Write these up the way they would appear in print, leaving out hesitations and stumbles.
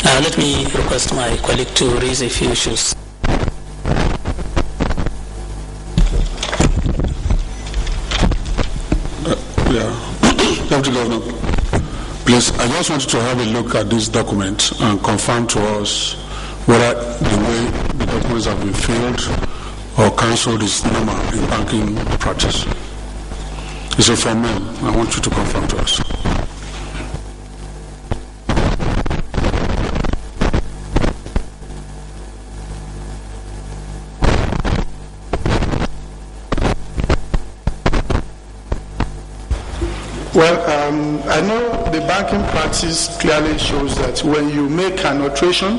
Let me request my colleague to raise a few issues. Deputy Governor, please, I just wanted to have a look at this document and confirm to us whether the way the documents have been filled or cancelled is normal in banking practice. It's a form mail. I want you to confirm to us. Well, I know the banking practice clearly shows that when you make an alteration,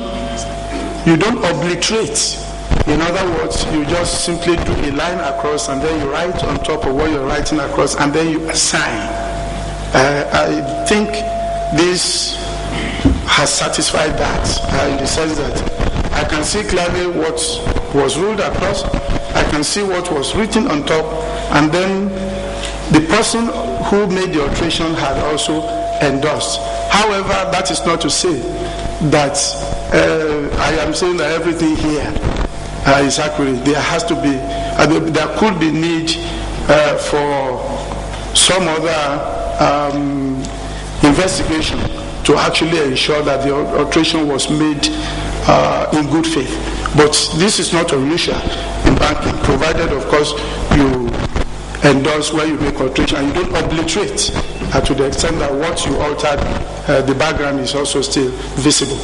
you don't obliterate. In other words, you just simply do a line across and then you write on top of what you're writing across and then you assign. I think this has satisfied that in the sense that I can see clearly what was ruled across, I can see what was written on top, and then the person who made the alteration had also endorsed. However, that is not to say that I am saying that everything here is accurate. There has to be, there could be need for some other investigation to actually ensure that the alteration was made in good faith. But this is not unusual in banking, provided, of course, you endorse where you make alteration and you don't obliterate to the extent that what you altered, the background is also still visible.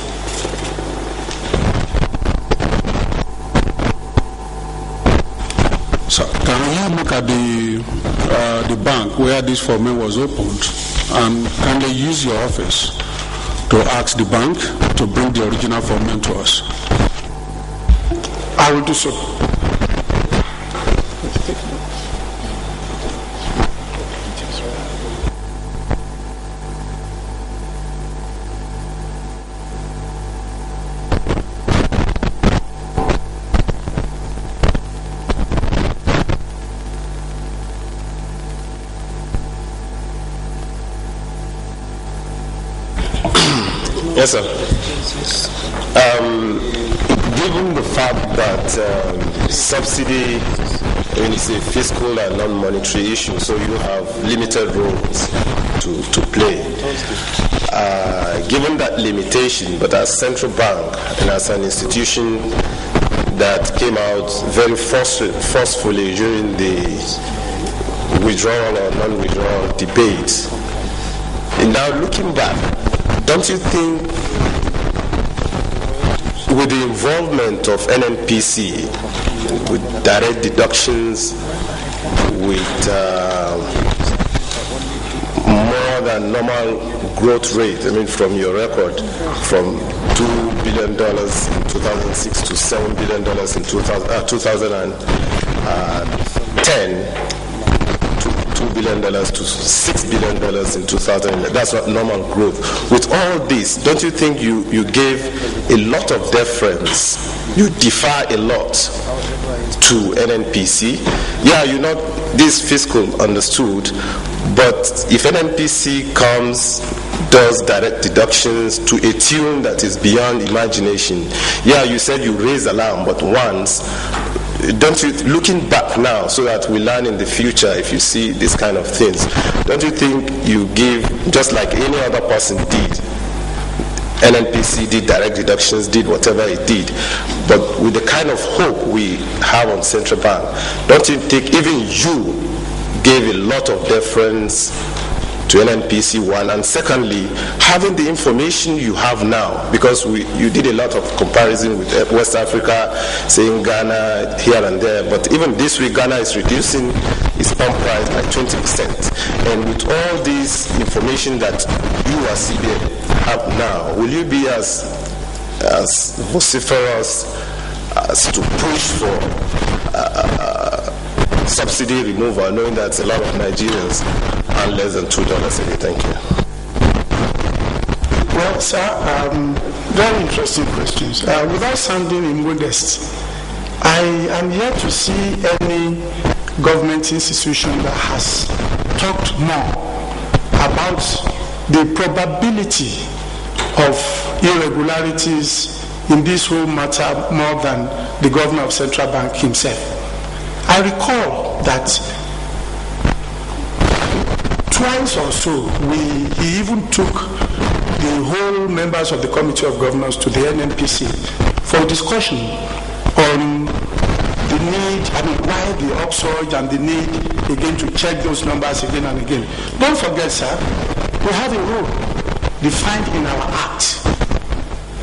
So, can you look at the bank where this form was opened, and can they use your office to ask the bank to bring the original form to us? I will do so. Yes, sir. Given the fact that subsidy is a fiscal and non-monetary issue, so you have limited roles to play. Given that limitation, but as central bank and as an institution that came out very forcefully during the withdrawal or non-withdrawal debate, and now looking back, don't you think with the involvement of NNPC, with direct deductions, with more than normal growth rate, I mean from your record, from $2 billion in 2006 to $7 billion in 2010, $2 billion to $6 billion in 2011. That's not normal growth. With all this, don't you think you gave a lot of deference? You defer a lot to NNPC. Yeah, you're not this fiscal understood, but if NNPC comes, does direct deductions to a tune that is beyond imagination, yeah, you said you raise alarm, but once, don't you, looking back now so that we learn in the future if you see this kind of things, don't you think you give, just like any other person did, NNPC did direct deductions, did whatever it did, but with the kind of hope we have on central bank, don't you think even you gave a lot of deference to NNPC, one, and secondly, having the information you have now, because you did a lot of comparison with West Africa, saying Ghana here and there, but even this week Ghana is reducing its pump price by 20%. And with all this information that you as CBN have now, will you be as vociferous as to push for subsidy removal, knowing that a lot of Nigerians earn less than $2 a day? Thank you. Well, sir, very interesting questions. Without sounding immodest, I am yet to see any government institution that has talked more about the probability of irregularities in this whole matter more than the governor of Central Bank himself. I recall that twice or so, he even took the whole members of the Committee of Governors to the NNPC for discussion on the need, why the upsurge and the need again to check those numbers again and again. Don't forget, sir, we have a rule defined in our Act,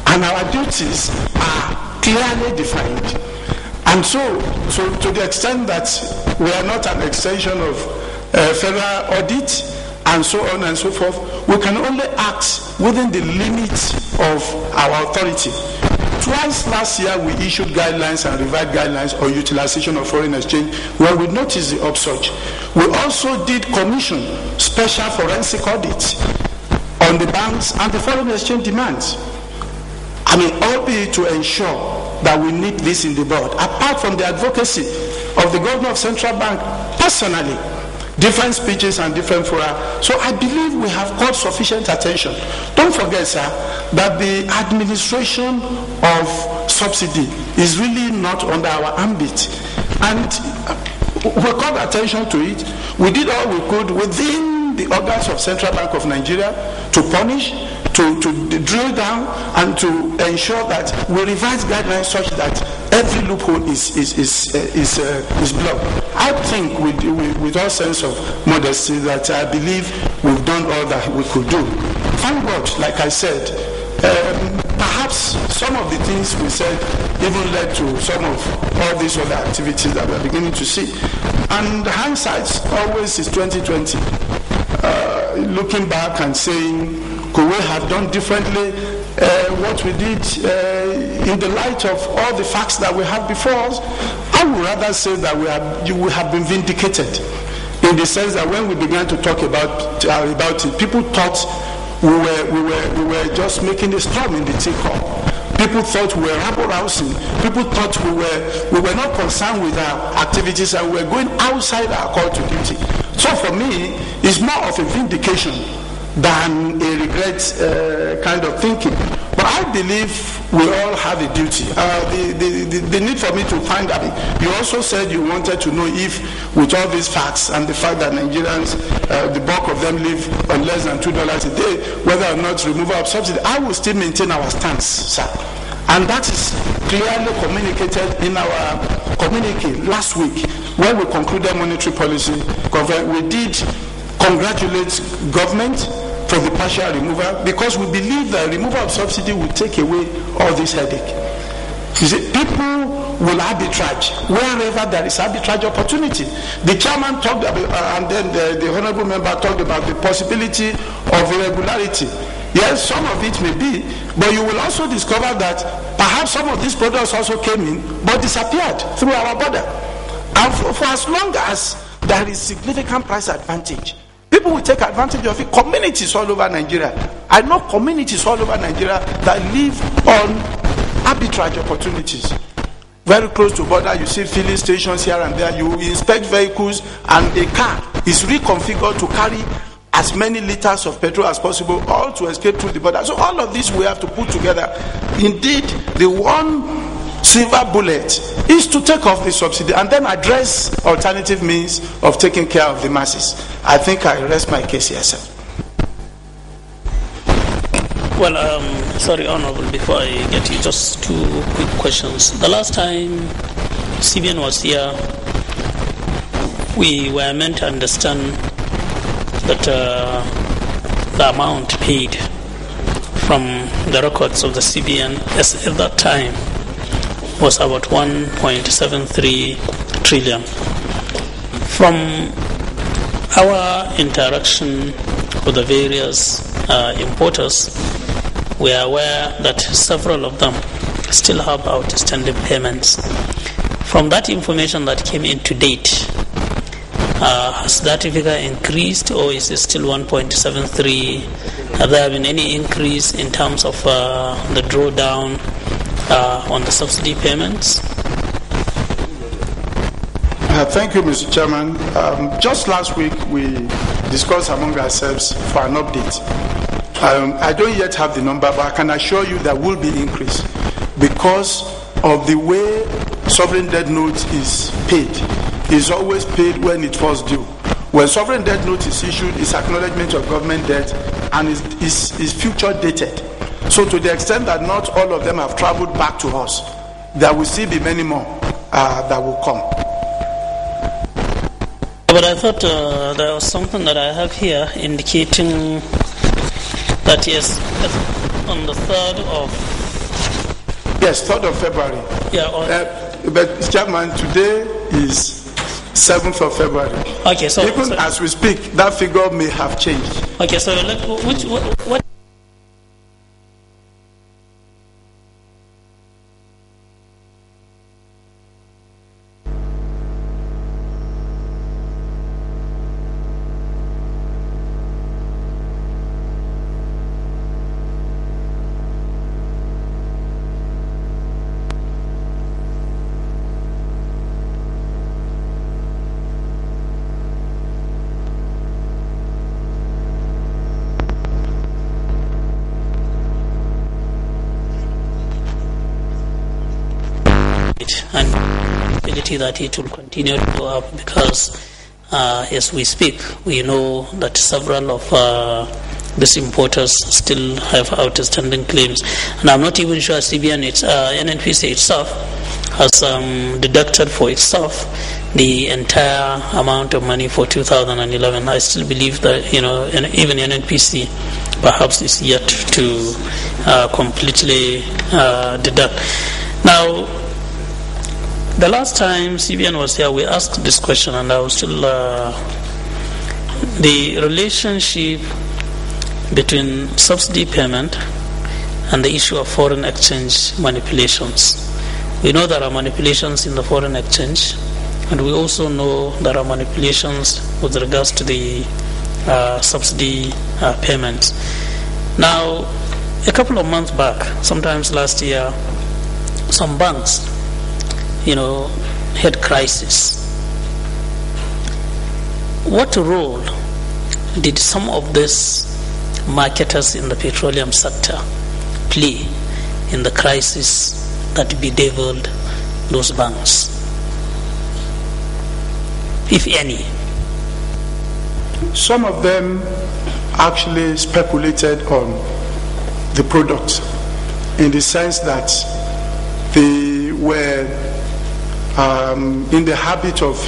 and our duties are clearly defined. And so to the extent that we are not an extension of federal audit and so on and so forth, we can only act within the limits of our authority. Twice last year, we issued guidelines and revised guidelines on utilization of foreign exchange when we noticed the upsurge. We also did commission special forensic audits on the banks and the foreign exchange demands. Albeit to ensure that we nip this in the bud. Apart from the advocacy of the governor of Central Bank personally, different speeches and different fora. So I believe we have called sufficient attention. Don't forget, sir, that the administration of subsidy is really not under our ambit. And we called attention to it. We did all we could within the organs of Central Bank of Nigeria to punish, to drill down, and to ensure that we revise guidelines such that every loophole is blocked. I think with all sense of modesty that I believe we've done all that we could do. Thank God, like I said, perhaps some of the things we said even led to some of all these other activities that we're beginning to see. And hindsight always is 2020. Looking back and saying, could we have done differently what we did in the light of all the facts that we have before us? I would rather say that we have been vindicated, in the sense that when we began to talk about it, people thought we were just making a storm in the teacup. People thought we were rabble-rousing. People thought we were not concerned with our activities and we were going outside our call to duty. So for me, it's more of a vindication than a regret kind of thinking. But I believe we all have a duty. The need for me to find out, you also said you wanted to know if, with all these facts and the fact that Nigerians, the bulk of them live on less than $2 a day, whether or not removal of subsidy, I will still maintain our stance, sir. And that is clearly communicated in our communique last week when we concluded monetary policy. We did congratulate government for the partial removal, because we believe that removal of subsidy will take away all this headache. You see, people will arbitrage wherever there is arbitrage opportunity. The chairman talked about, and then the honorable member talked about the possibility of irregularity. Yes, some of it may be, but you will also discover that perhaps some of these products also came in but disappeared through our border. And for as long as there is significant price advantage, people will take advantage of it. Communities all over Nigeria. I know communities all over Nigeria that live on arbitrage opportunities. Very close to border, you see filling stations here and there. You inspect vehicles and a car is reconfigured to carry as many liters of petrol as possible, all to escape through the border. So all of this we have to put together. Indeed, the one silver bullet is to take off the subsidy and then address alternative means of taking care of the masses. I think I rest my case here, sir. Well, sorry, Honorable, before I get you, just two quick questions. The last time CBN was here, we were meant to understand that the amount paid from the records of the CBN at that time was about 1.73 trillion. From our interaction with the various importers, we are aware that several of them still have outstanding payments. From that information that came in to date, has that figure increased, or is it still 1.73? Have there been any increase in terms of the drawdown on the subsidy payments? Thank you, Mr. Chairman. Just last week, we discussed among ourselves for an update I don't yet have the number, but I can assure you there will be increase because of the way sovereign debt note is paid. It's always paid when it was due. When sovereign debt note is issued, it's acknowledgement of government debt and is future dated. So to the extent that not all of them have traveled back to us, there will still be many more that will come. But I thought there was something that I have here indicating that yes, on the 3rd of... Yes, 3rd of February. Yeah. But Chairman, today is 7th of February. Okay, so... Even as we speak, that figure may have changed. Okay, so what... and ability that it will continue to go up because as we speak, we know that several of these importers still have outstanding claims. And I'm not even sure CBN, NNPC itself has deducted for itself the entire amount of money for 2011. I still believe that, even NNPC perhaps is yet to completely deduct. Now, the last time CBN was here, we asked this question, and I was still the relationship between subsidy payment and the issue of foreign exchange manipulations. We know there are manipulations in the foreign exchange, and we also know there are manipulations with regards to the subsidy payments. Now, a couple of months back, sometimes last year, some banks had crisis. What role did some of these marketers in the petroleum sector play in the crisis that bedeviled those banks, if any? Some of them actually speculated on the product in the sense that they were in the habit of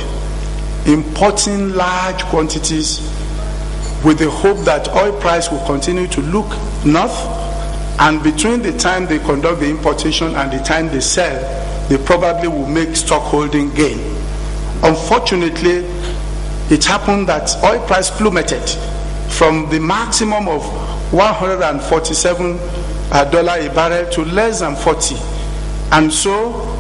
importing large quantities with the hope that oil price will continue to look north, and between the time they conduct the importation and the time they sell, they probably will make stock holding gain. Unfortunately, it happened that oil price plummeted from the maximum of $147 a barrel to less than 40, and so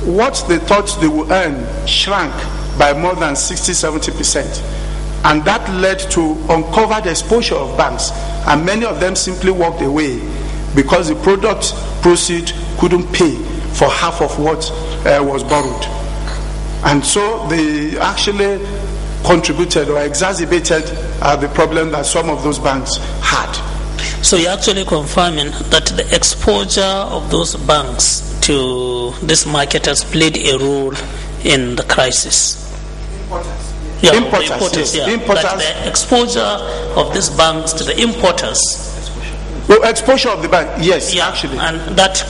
what they thought they would earn shrank by more than 60-70%, and that led to uncovered exposure of banks, and many of them simply walked away because the product proceed couldn't pay for half of what was borrowed, and so they actually contributed or exacerbated the problem that some of those banks had. So you're actually confirming that the exposure of those banks to these marketers played a role in the crisis? Importers. That the exposure of these banks to the importers. Well, exposure of the bank, yes, actually. And that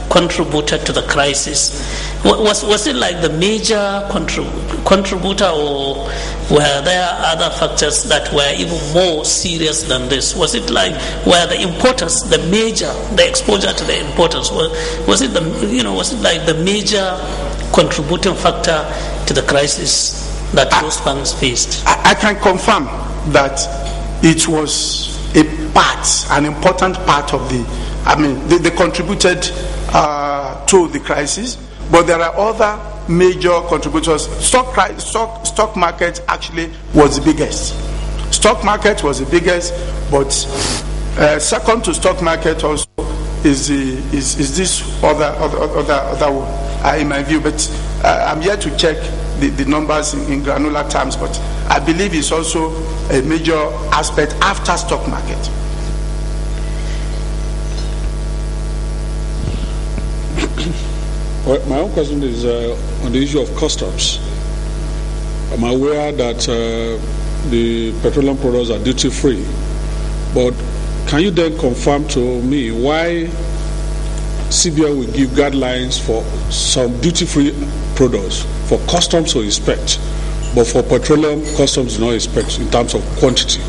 contributed to the crisis. Was it like the major contributor, or were there other factors that were even more serious than this? Was it like were the importers the exposure to the importers? Was it like the major contributing factor to the crisis that those banks faced? I can confirm that it was an important part of they contributed to the crisis, but there are other major contributors. Stock market actually was the biggest. Stock market was the biggest, but second to stock market also is this other one, in my view. But I'm yet to check the numbers in granular terms, but I believe it's also a major aspect after stock market. Well, my own question is on the issue of customs. I'm aware that the petroleum products are duty-free, but can you then confirm to me why CBN will give guidelines for some duty-free products for customs to inspect, but for petroleum, customs do not inspect in terms of quantity?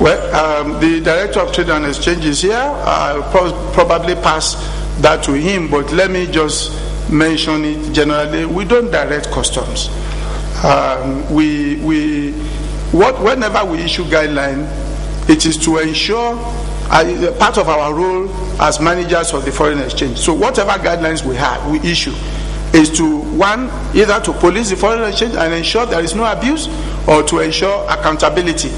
Well, the Director of Trade and Exchange is here. I'll probably pass that to him, but let me just mention it generally. We don't direct customs. Whenever we issue guideline, it is to ensure part of our role as managers of the foreign exchange. So whatever guidelines we issue is to, one, either to police the foreign exchange and ensure there is no abuse, or to ensure accountability.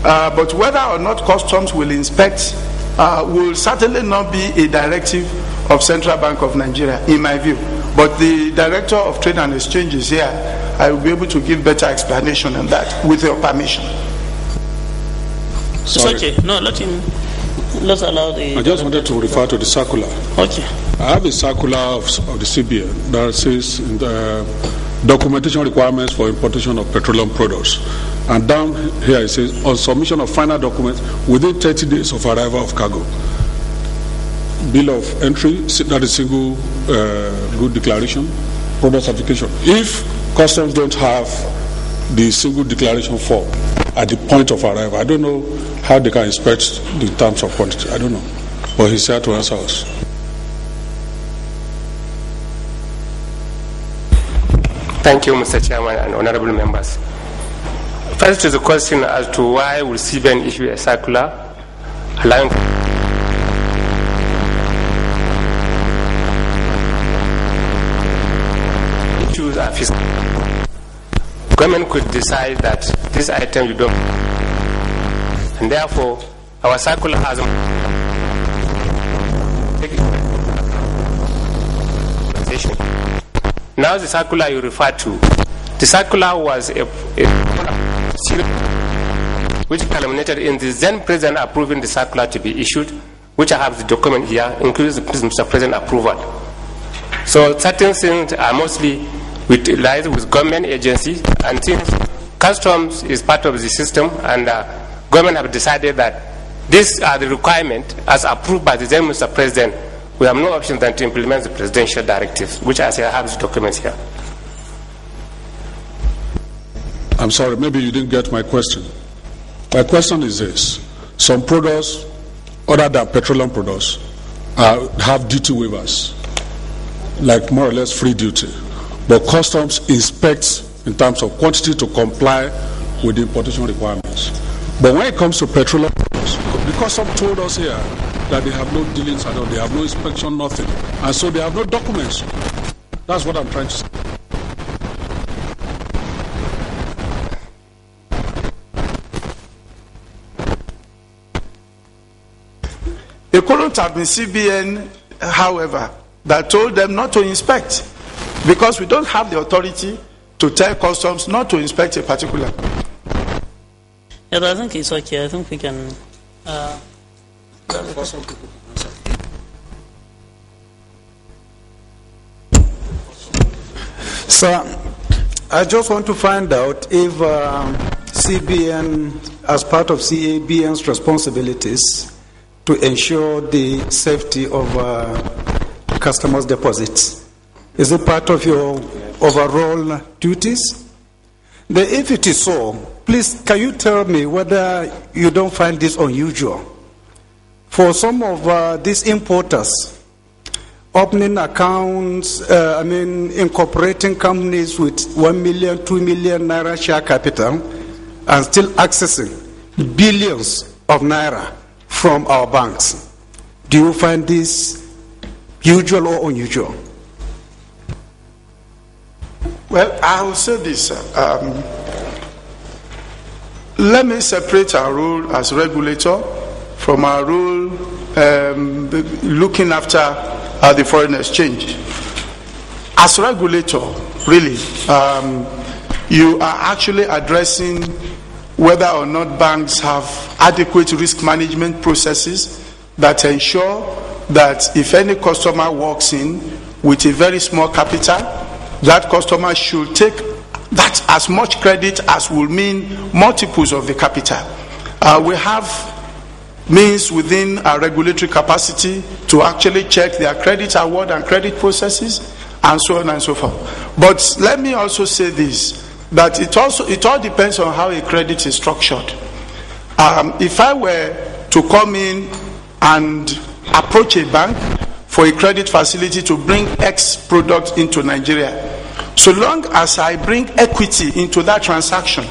But whether or not customs will inspect will certainly not be a directive of Central Bank of Nigeria, in my view. But the Director of Trade and Exchange is here. I will be able to give better explanation on that, with your permission. Sorry. It's okay. No, let's allow the... I just wanted to refer to the circular. Okay. I have a circular of the CBN that says in the documentation requirements for importation of petroleum products. And down here it says, on submission of final documents within 30 days of arrival of cargo. Bill of entry, that is single good declaration, product certification. If customs don't have the single declaration form at the point of arrival, I don't know how they can inspect the terms of quantity. I don't know. But he's here to answer us. Thank you, Mr. Chairman and honorable members. First is a question as to why will CBN issue a circular allowing issues are fiscal. Government could decide that this item you don't, and therefore our circular has now the circular you refer to. The circular was which culminated in the then President approving the circular to be issued, which I have the document here, includes the Mr. President approval. So certain things are mostly lies with government agencies, and since customs is part of the system, and government have decided that these are the requirements as approved by the then Mr. President, we have no option than to implement the presidential directives, which I say I have the documents here. I'm sorry, maybe you didn't get my question. My question is this. Some products, other than petroleum products, have duty waivers, like more or less free duty. But customs inspects in terms of quantity to comply with the importation requirements. But when it comes to petroleum products, the customs told us here that they have no dealings at all, they have no inspection, nothing. And so they have no documents. That's what I'm trying to say. It couldn't have been CBN, however, that told them not to inspect, because we don't have the authority to tell customs not to inspect a particular. Yeah, I think it's okay. I think we can... So, I just want to find out if CBN, as part of CABN's responsibilities, to ensure the safety of customers' deposits, is it part of your overall duties? If it is so, please, can you tell me whether you don't find this unusual? For some of these importers, opening accounts, incorporating companies with 1 million, 2 million naira share capital, and still accessing billions of naira from our banks. Do you find this usual or unusual? Well, I will say this. Let me separate our role as regulator from our role looking after the foreign exchange. As regulator, really, you are actually addressing whether or not banks have adequate risk management processes that ensure that if any customer walks in with a very small capital, that customer should take that as much credit as will mean multiples of the capital. We have means within our regulatory capacity to actually check their credit award and credit processes, and so on and so forth. But let me also say this, that it all depends on how a credit is structured. If I were to come in and approach a bank for a credit facility to bring X product into Nigeria, so long as I bring equity into that transaction,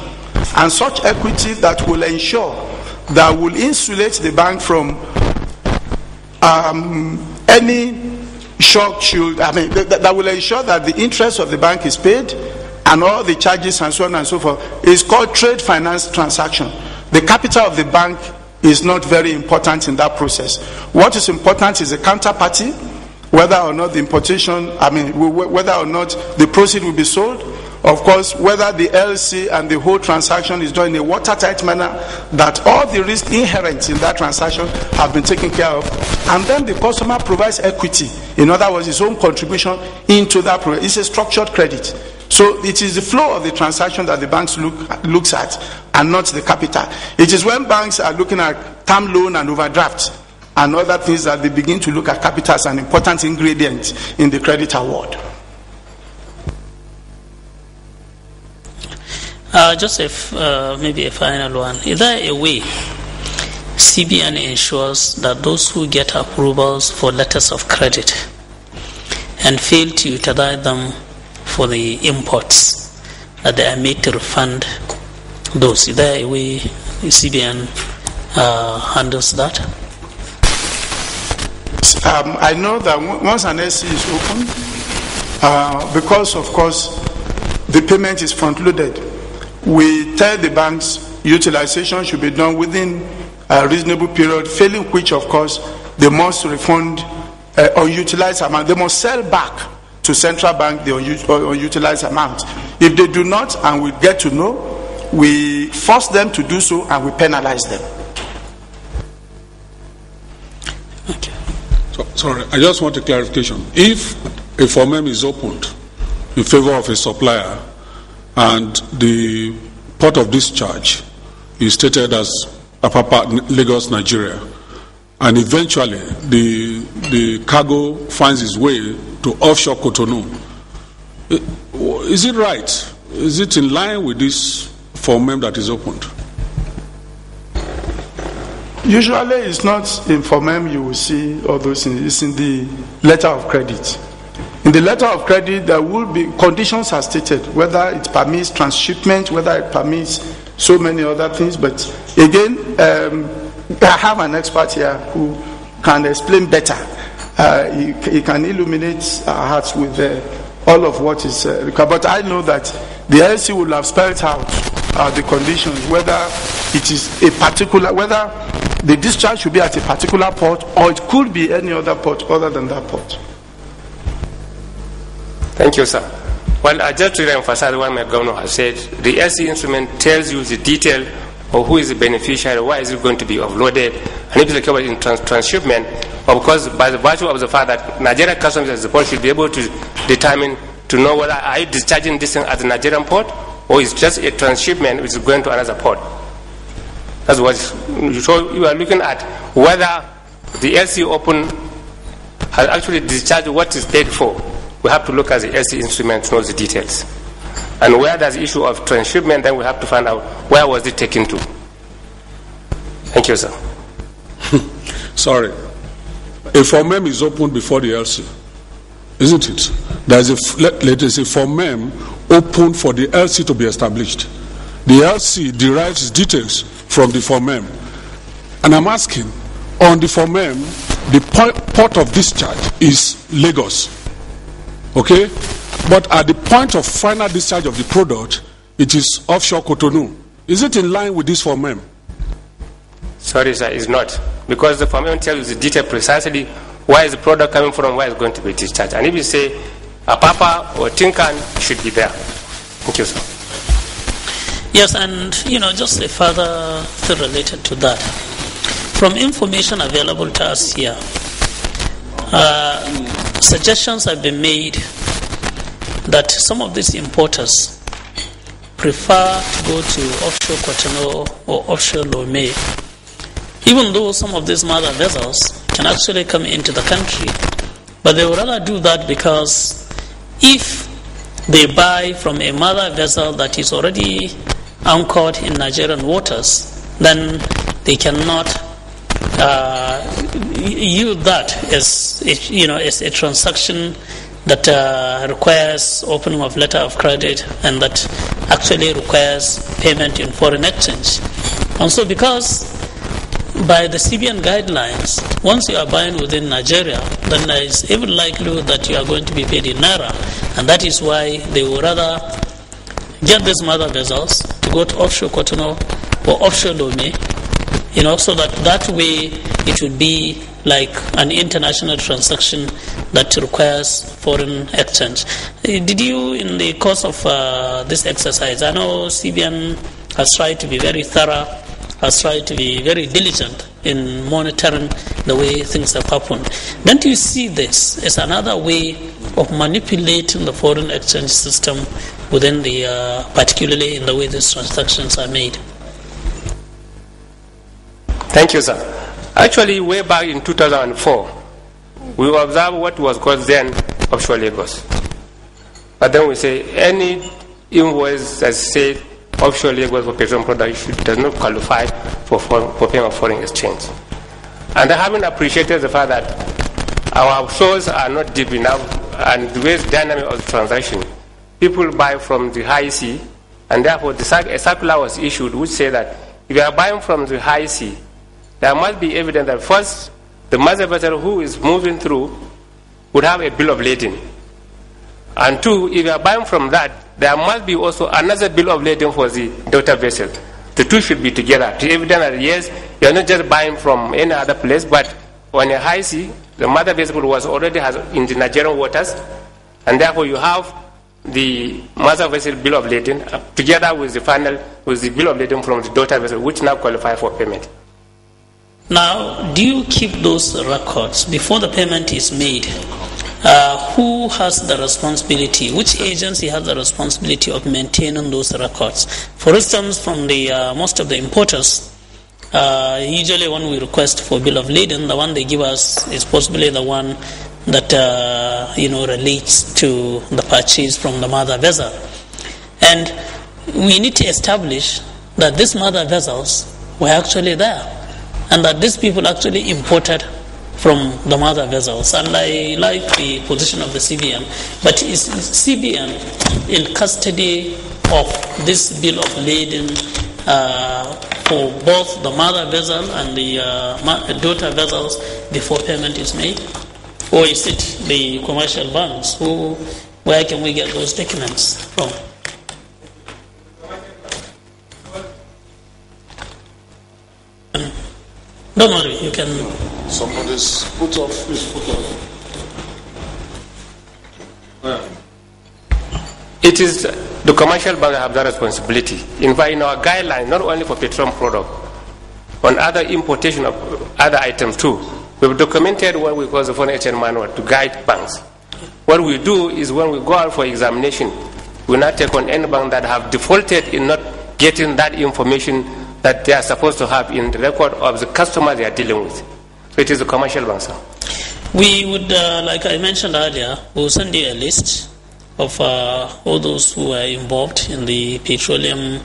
and such equity that will ensure, that will insulate the bank from any shock, that will ensure that the interest of the bank is paid and all the charges and so on and so forth, is called trade finance transaction. The capital of the bank is not very important in that process. What is important is the counterparty, whether or not the importation, whether or not the proceed will be sold. Of course, whether the LC and the whole transaction is done in a watertight manner, that all the risks inherent in that transaction have been taken care of. And then the customer provides equity. In other words, his own contribution into that project. It's a structured credit. So it is the flow of the transaction that the banks looks at, and not the capital. It is when banks are looking at term loan and overdraft and other things that they begin to look at capital as an important ingredient in the credit award. Joseph, maybe a final one. Is there a way CBN ensures that those who get approvals for letters of credit and fail to utilize them for the imports, that they are made to refund those? Is there a way CBN handles that? I know that once an SC is open, because of course the payment is front-loaded, we tell the banks utilization should be done within a reasonable period, failing which, of course, they must refund unutilized amount. They must sell back to central bank the unutilized amount. If they do not, and we get to know, we force them to do so and we penalize them. Okay. Sorry, I just want a clarification. If a formem is opened in favor of a supplier and the port of discharge is stated as Apapa, Lagos, Nigeria, and eventually the cargo finds its way to offshore Cotonou, is it right? Is it in line with this formem that is opened? Usually it's not in formem you will see all those things. It's in the letter of credit. In the letter of credit, there will be conditions are stated, whether it permits transshipment, whether it permits so many other things. But again, I have an expert here who can explain better. He can illuminate our hearts with all of what is required. But I know that the LC will have spelled out the conditions, whether it is a particular, whether the discharge should be at a particular port or it could be any other port other than that port. Thank you, sir. Well, I just to emphasize what my governor has said. The LC instrument tells you the detail of who is the beneficiary, why is it going to be offloaded, and if it's covered in transshipment. Of course, by the virtue of the fact that Nigerian Customs as a port should be able to determine, to know whether are you discharging this thing at the Nigerian port, or it's just a transshipment which is going to another port. That's what. So you are looking at whether the LC open has actually discharged what is paid for. We have to look at the LC instrument to know the details. And where there's the issue of transshipment, then we have to find out where was it taken to. Thank you, sir. Sorry. A formem is opened before the LC, isn't it? There's a formem open for the LC to be established. The LC derives its details from the formem. And I'm asking, on the formem, the port of discharge is Lagos. Okay? But at the point of final discharge of the product, it is offshore Cotonou. Is it in line with this formem? Sorry, sir, it's not. Because the formem tells you the detail precisely where is the product coming from, where it's going to be discharged. And if you say Apapa or Tinkan, it should be there. Thank you, sir. Yes, and just a further thing related to that. From information available to us here, Suggestions have been made that some of these importers prefer to go to offshore Cotonou or offshore Lomé, even though some of these mother vessels can actually come into the country. But they would rather do that because if they buy from a mother vessel that is already anchored in Nigerian waters, then they cannot use that as a transaction that requires opening of letter of credit and that actually requires payment in foreign exchange. And so because by the CBN guidelines, once you are buying within Nigeria, then there is every likelihood that you are going to be paid in Naira. And that is why they would rather get these mother vessels to go to offshore Cotonou or offshore Lomé, so that way it would be like an international transaction that requires foreign exchange. Did you, in the course of this exercise, I know CBN has tried to be very thorough, has tried to be very diligent in monitoring the way things have happened. Don't you see this as another way of manipulating the foreign exchange system within the, particularly in the way these transactions are made? Thank you, sir. Actually, way back in 2004, we observed what was called then offshore Lagos. But then we say any invoice that says offshore Lagos for petroleum products does not qualify for payment of foreign exchange. And I haven't appreciated the fact that our shores are not deep enough, and the way dynamic of the transaction, people buy from the high sea, and therefore a circular was issued which said that if you are buying from the high sea, there must be evidence that first, the mother vessel who is moving through would have a bill of lading. And two, if you are buying from that, there must be also another bill of lading for the daughter vessel. The two should be together to evidence that yes, you are not just buying from any other place, but on a high sea, the mother vessel was already in the Nigerian waters, and therefore you have the mother vessel bill of lading together with the bill of lading from the daughter vessel, which now qualify for payment. Now, do you keep those records before the payment is made? Who has the responsibility? Which agency has the responsibility of maintaining those records? For instance, from the most of the importers, usually when we request for bill of lading, the one they give us is possibly the one that relates to the purchase from the mother vessel, and we need to establish that these mother vessels were actually there, and that these people actually imported from the mother vessels. And I like the position of the CBN, but is CBN in custody of this bill of lading for both the mother vessel and the daughter vessels before payment is made? Or is it the commercial banks? Where can we get those documents from? Don't worry, you can. Somebody's put off. Please put off. It is the commercial bank that have that responsibility. In fact, in our guidelines, not only for petroleum product, on other importation of other items too, we've documented what we call the foreign exchange manual to guide banks. What we do is when we go out for examination, we not take on any bank that have defaulted in not getting that information that they are supposed to have in the record of the customer they are dealing with. So it is a commercial bank, sir. We would, like I mentioned earlier, we will send you a list of all those who are involved in the petroleum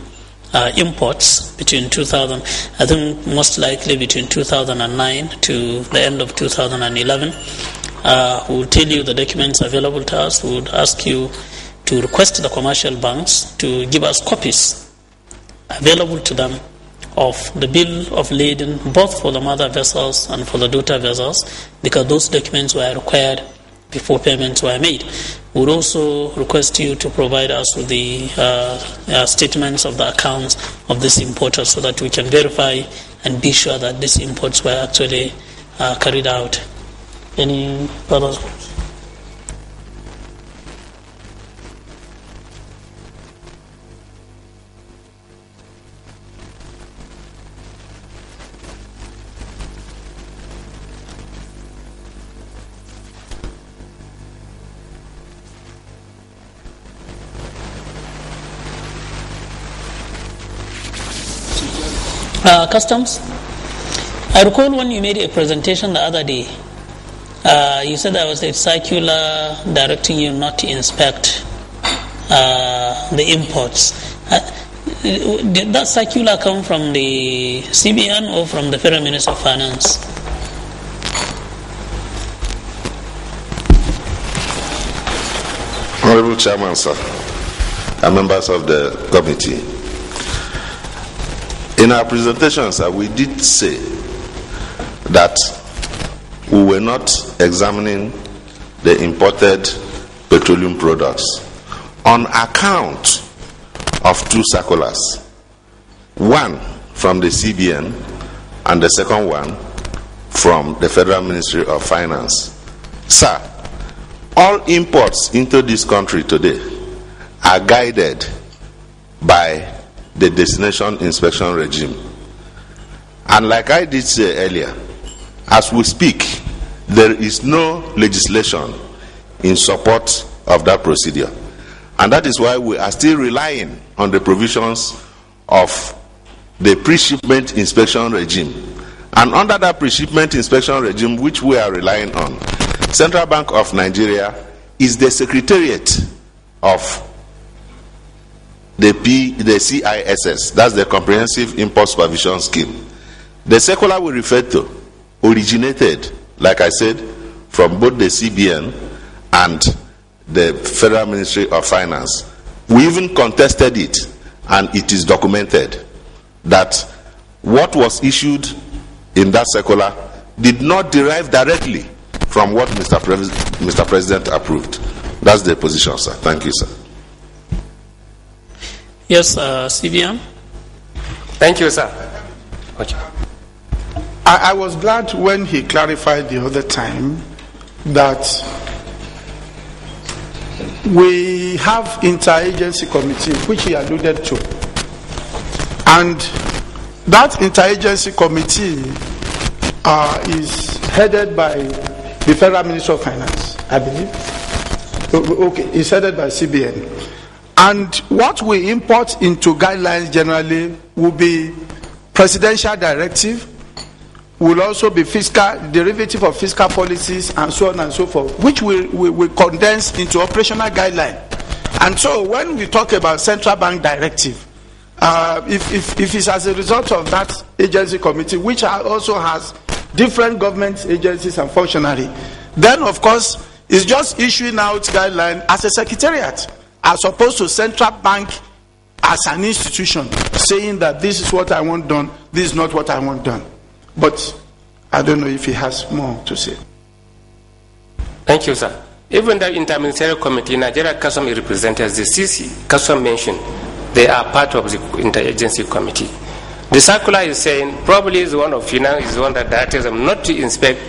imports between 2000, I think most likely between 2009 to the end of 2011. We will tell you the documents available to us. We would ask you to request the commercial banks to give us copies available to them of the bill of lading, both for the mother vessels and for the daughter vessels, because those documents were required before payments were made. We would also request you to provide us with the statements of the accounts of these importers so that we can verify and be sure that these imports were actually carried out. Any further? Customs. I recall when you made a presentation the other day, you said there was a circular directing you not to inspect the imports. Did that circular come from the CBN or from the Federal Minister of Finance? Honorable Chairman, sir, and members of the committee, in our presentation, sir, we did say that we were not examining the imported petroleum products on account of two circulars, one from the CBN and the second one from the Federal Ministry of Finance. Sir, all imports into this country today are guided by the destination inspection regime. And like I did say earlier, as we speak, there is no legislation in support of that procedure. And that is why we are still relying on the provisions of the pre-shipment inspection regime. And under that pre-shipment inspection regime, which we are relying on, Central Bank of Nigeria is the secretariat of the CISS, that's the Comprehensive Import Supervision Scheme. The circular we referred to originated, like I said, from both the CBN and the Federal Ministry of Finance. We even contested it, and it is documented that what was issued in that circular did not derive directly from what Mr. President approved. That's the position, sir. Thank you, sir. Yes, CBN. Thank you, sir. Okay. I was glad when he clarified the other time that we have interagency committee, which he alluded to, and that interagency committee is headed by the Federal Ministry of Finance, I believe. Okay, it's headed by CBN. And what we import into guidelines generally will be presidential directive, will also be fiscal, derivative of fiscal policies, and so on and so forth, which we condense into operational guideline. And so when we talk about central bank directive, if it's as a result of that agency committee, which also has different government agencies and functionaries, then of course it's just issuing out guideline as a secretariat, as opposed to central bank as an institution saying that this is what I want done, this is not what I want done. But I don't know if he has more to say. Thank you, sir. Even the Interministerial Committee, Nigeria Custom is represented as the CC, Custom mentioned, they are part of the Interagency Committee. The circular is saying probably is one of finance is one that directs them not to inspect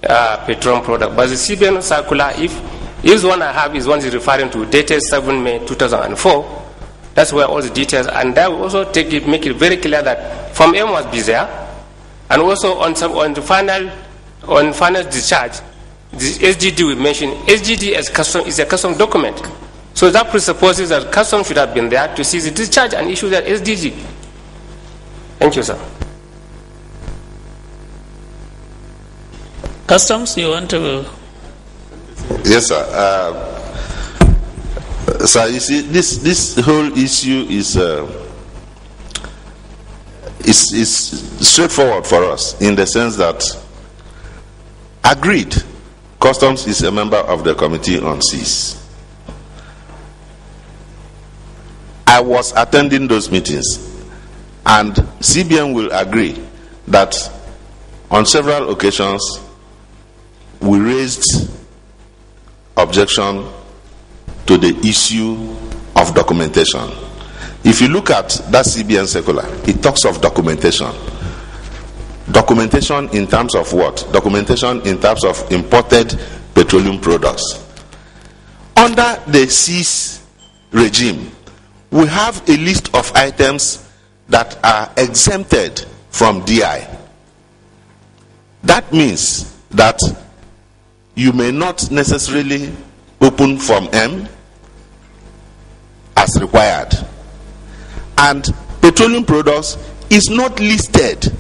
petroleum product. But the CBN circular, if one I have is one is referring to dated 7 May 2004, that's where all the details, and that will also make it very clear that Form M must be there. And also on the final discharge, the SGD we mentioned, SGD as custom is a custom document. So that presupposes that custom should have been there to see the discharge and issue that SDG. Thank you, sir. Customs, you want to? Yes, sir. Sir, you see, this whole issue is straightforward for us in the sense that, agreed, Customs is a member of the Committee on Seas. I was attending those meetings, and CBN will agree that on several occasions we raised objection to the issue of documentation. If you look at that CBN circular, it talks of documentation. Documentation in terms of what? Documentation in terms of imported petroleum products. Under the CIS regime, we have a list of items that are exempted from DI. That means that you may not necessarily open Form M as required. And petroleum products is not listed.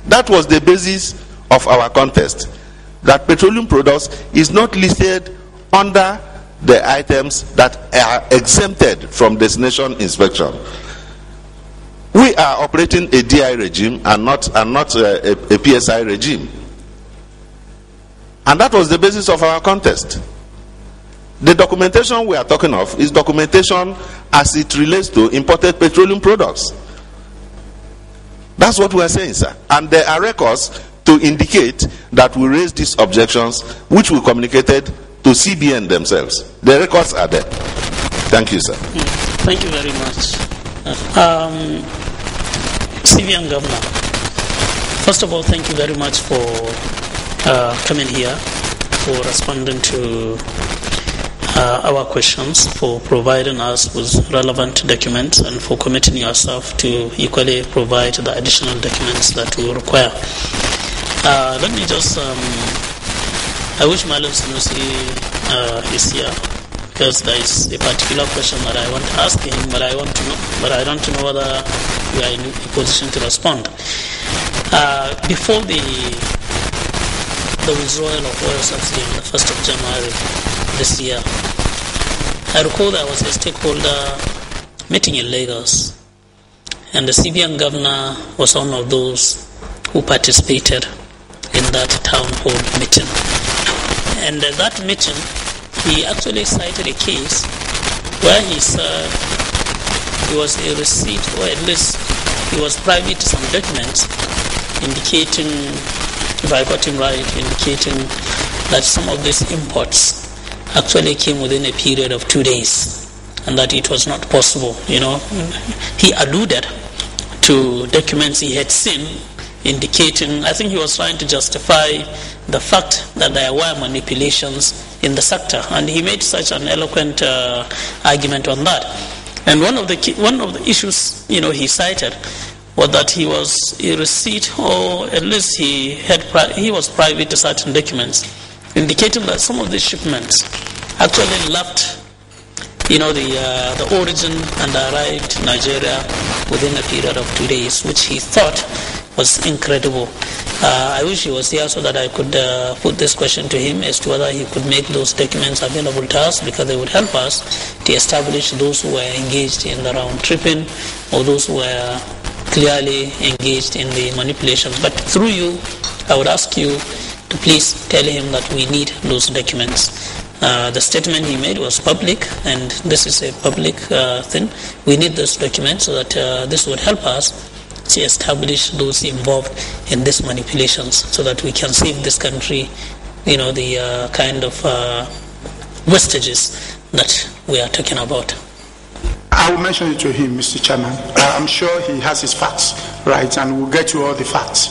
That was the basis of our contest, that petroleum products is not listed under the items that are exempted from destination inspection. We are operating a DI regime and not a PSI regime. And that was the basis of our contest. The documentation we are talking of is documentation as it relates to imported petroleum products. That's what we are saying, sir. And there are records to indicate that we raised these objections, which we communicated to CBN themselves. The records are there. Thank you, sir. Thank you very much. CBN Governor, first of all, thank you very much for coming here, for responding to our questions, for providing us with relevant documents, and for committing yourself to equally provide the additional documents that we require. Let me just, I wish Malam Sanusi is here, because there is a particular question that I want to ask him, but I don't know whether we are in a position to respond. Before the withdrawal of oil subsidy on the 1st of January this year, I recall there was a stakeholder meeting in Lagos, and the CBN governor was one of those who participated in that town hall meeting. And at that meeting, he actually cited a case where he said he was a receipt, or at least he was privy to some documents indicating, if I got him right, indicating that some of these imports actually came within a period of 2 days, and that it was not possible. He alluded to documents he had seen indicating, I think he was trying to justify the fact that there were manipulations in the sector, and he made such an eloquent argument on that. And one of the issues he cited was that he was a receipt, or at least he was privy to certain documents indicating that some of these shipments actually left the origin and arrived in Nigeria within a period of 2 days, which he thought was incredible. I wish he was here so that I could put this question to him as to whether he could make those documents available to us, because they would help us to establish those who were engaged in the round tripping, or those who were clearly engaged in the manipulations. But through you, I would ask you to please tell him that we need those documents. The statement he made was public, and this is a public thing. We need those documents so that this would help us to establish those involved in these manipulations, so that we can save this country, the kind of wastages that we are talking about. I will mention it to him, Mr. Chairman. I'm sure he has his facts, right, and we'll get you all the facts.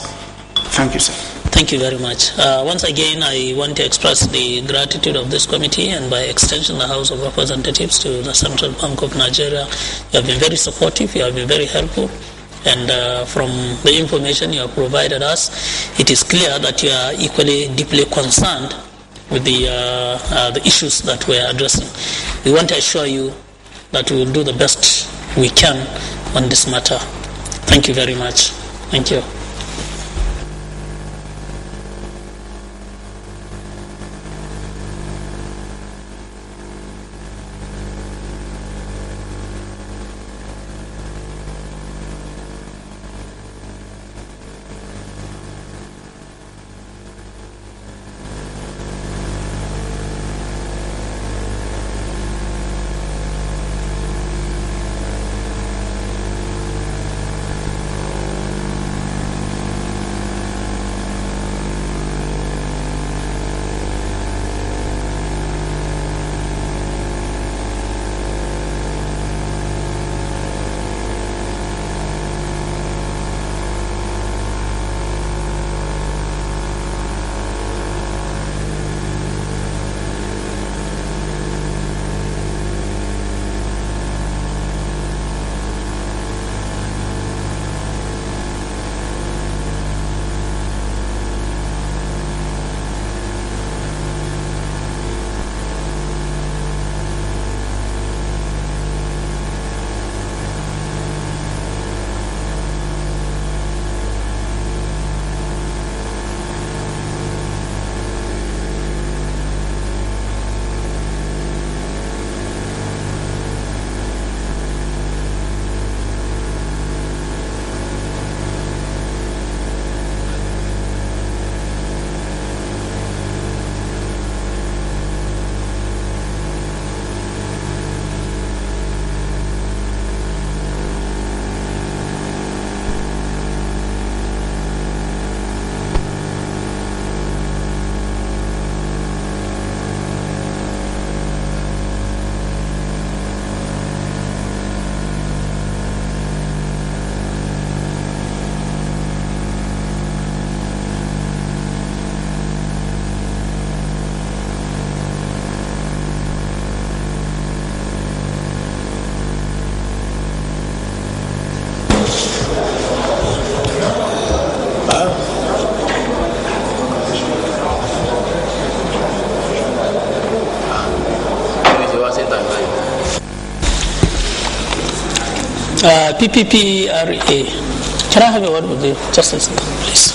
Thank you, sir. Thank you very much. Once again, I want to express the gratitude of this committee, and by extension the House of Representatives, to the Central Bank of Nigeria. You have been very supportive, you have been very helpful, and from the information you have provided us, it is clear that you are equally deeply concerned with the issues that we are addressing. We want to assure you that we will do the best we can on this matter. Thank you very much. Thank you. PPPRA. Can I have a word with you? Just a second, please.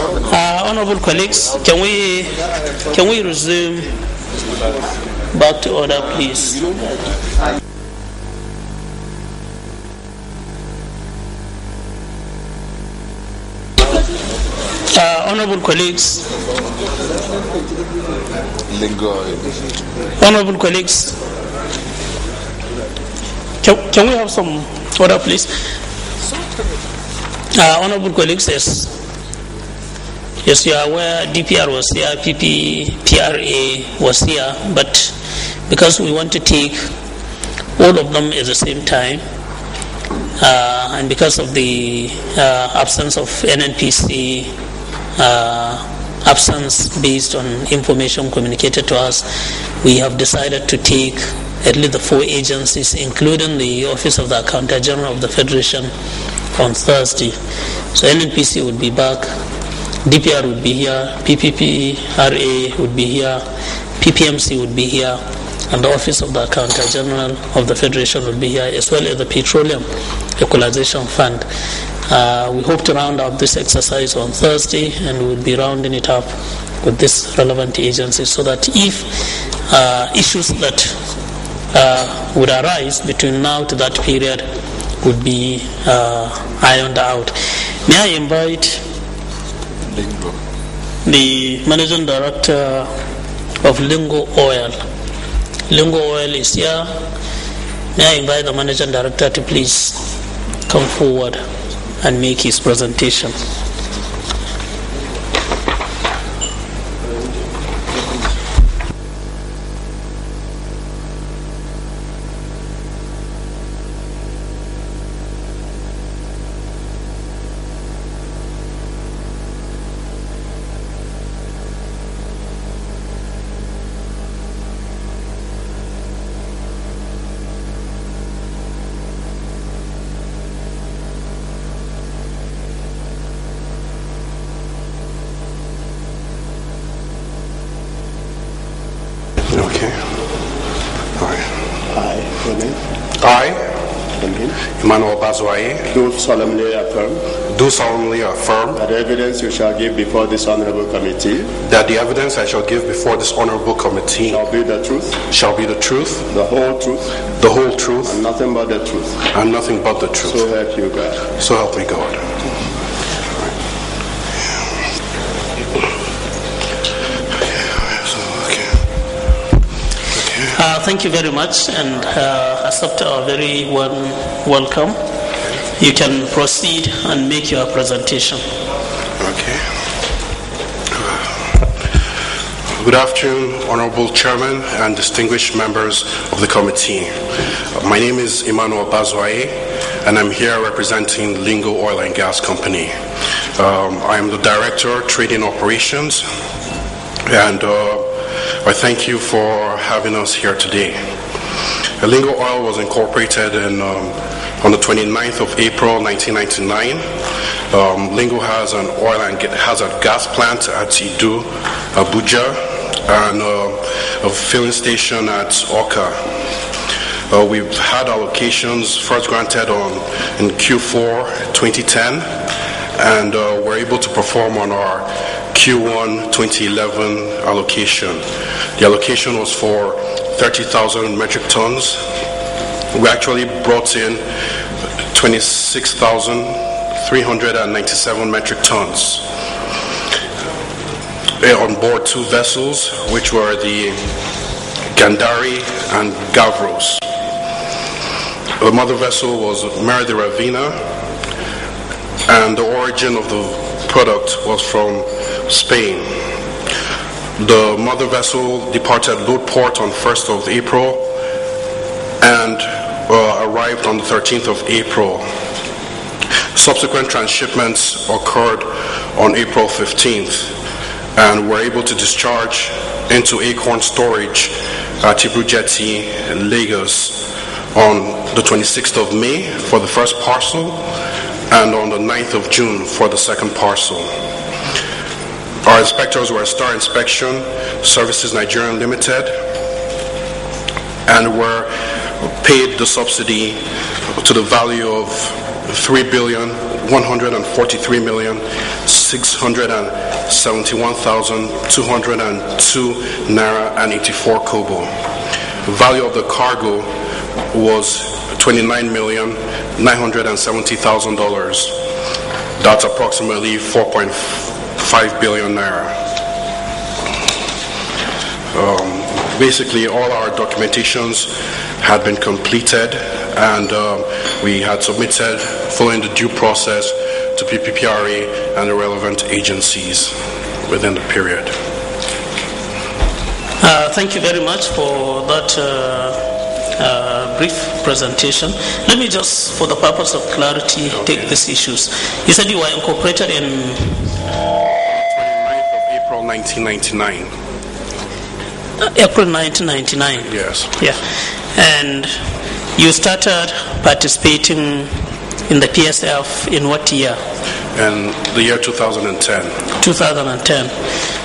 Honorable colleagues, can we resume back to order, please? Honorable colleagues, can we have some order, please? Honorable colleagues, yes, you are aware DPR was here, PRA was here, but because we want to take all of them at the same time, and because of the absence of NNPC, absence based on information communicated to us, we have decided to take at least the 4 agencies, including the Office of the Accountant General of the Federation, on Thursday. So NNPC would be back, DPR would be here, PPPRA would be here, PPMC would be here, and the Office of the Accountant General of the Federation would be here, as well as the Petroleum Equalization Fund. We hope to round up this exercise on Thursday, and we will be rounding it up with this relevant agency, so that if issues that would arise between now to that period would be ironed out. May I invite the Managing Director of Lingo Oil. Lingo Oil is here. May I invite the Managing Director to please come forward and make his presentation. Do solemnly affirm that the evidence you shall give before this honorable committee shall be the truth, the whole truth, and nothing but the truth. So help you God. So help me God. Thank you very much, and accept our very warm welcome. You can proceed and make your presentation. Okay. Good afternoon, Honorable Chairman and distinguished members of the committee. My name is Emmanuel Bazwaye, and I'm here representing Lingo Oil and Gas Company. I am the Director, Trading Operations, and I thank you for having us here today. Lingo Oil was incorporated on the 29th of April 1999. Lingo has an oil and has a gas plant at Idu, Abuja, and a filling station at Oka. We've had allocations first granted in Q4 2010, and we're able to perform on our Q1 2011 allocation. The allocation was for 30,000 metric tons. We actually brought in 26,397 metric tons. On board 2 vessels, which were the Gandari and Gavros. The mother vessel was Mare de Ravina, and the origin of the product was from Spain. The mother vessel departed load port on 1st of April and arrived on the 13th of April. Subsequent transshipments occurred on April 15th, and were able to discharge into Acorn Storage at Tibru Jetty in Lagos on the 26th of May for the first parcel, and on the 9th of June for the second parcel. Our inspectors were Star Inspection Services Nigeria Limited, and were paid the subsidy to the value of 3,143,671,202 naira and 84 kobo. Value of the cargo was $29,970,000. That's approximately 4.5 billion naira. Basically, all our documentations had been completed, and we had submitted, following the due process, to PPPRA and the relevant agencies within the period. Thank you very much for that brief presentation. Let me just, for the purpose of clarity, take these issues. You said you were incorporated in 29th of April 1999. April 1999. Yes. Yeah. And you started participating in the PSF in what year? In the year 2010. 2010.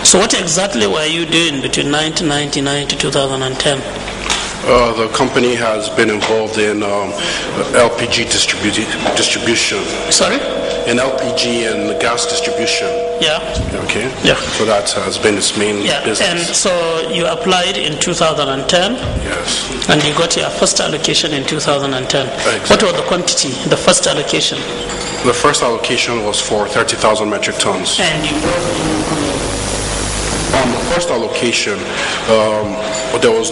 So what exactly were you doing between 1999 to 2010? The company has been involved in LPG distribution. Sorry? In LPG and gas distribution. Yeah. Okay. Yeah. So that has been its main business. And so you applied in 2010. Yes. And you got your first allocation in 2010. Exactly. What was the quantity, the first allocation? The first allocation was for 30,000 metric tons. And you on the first allocation, there was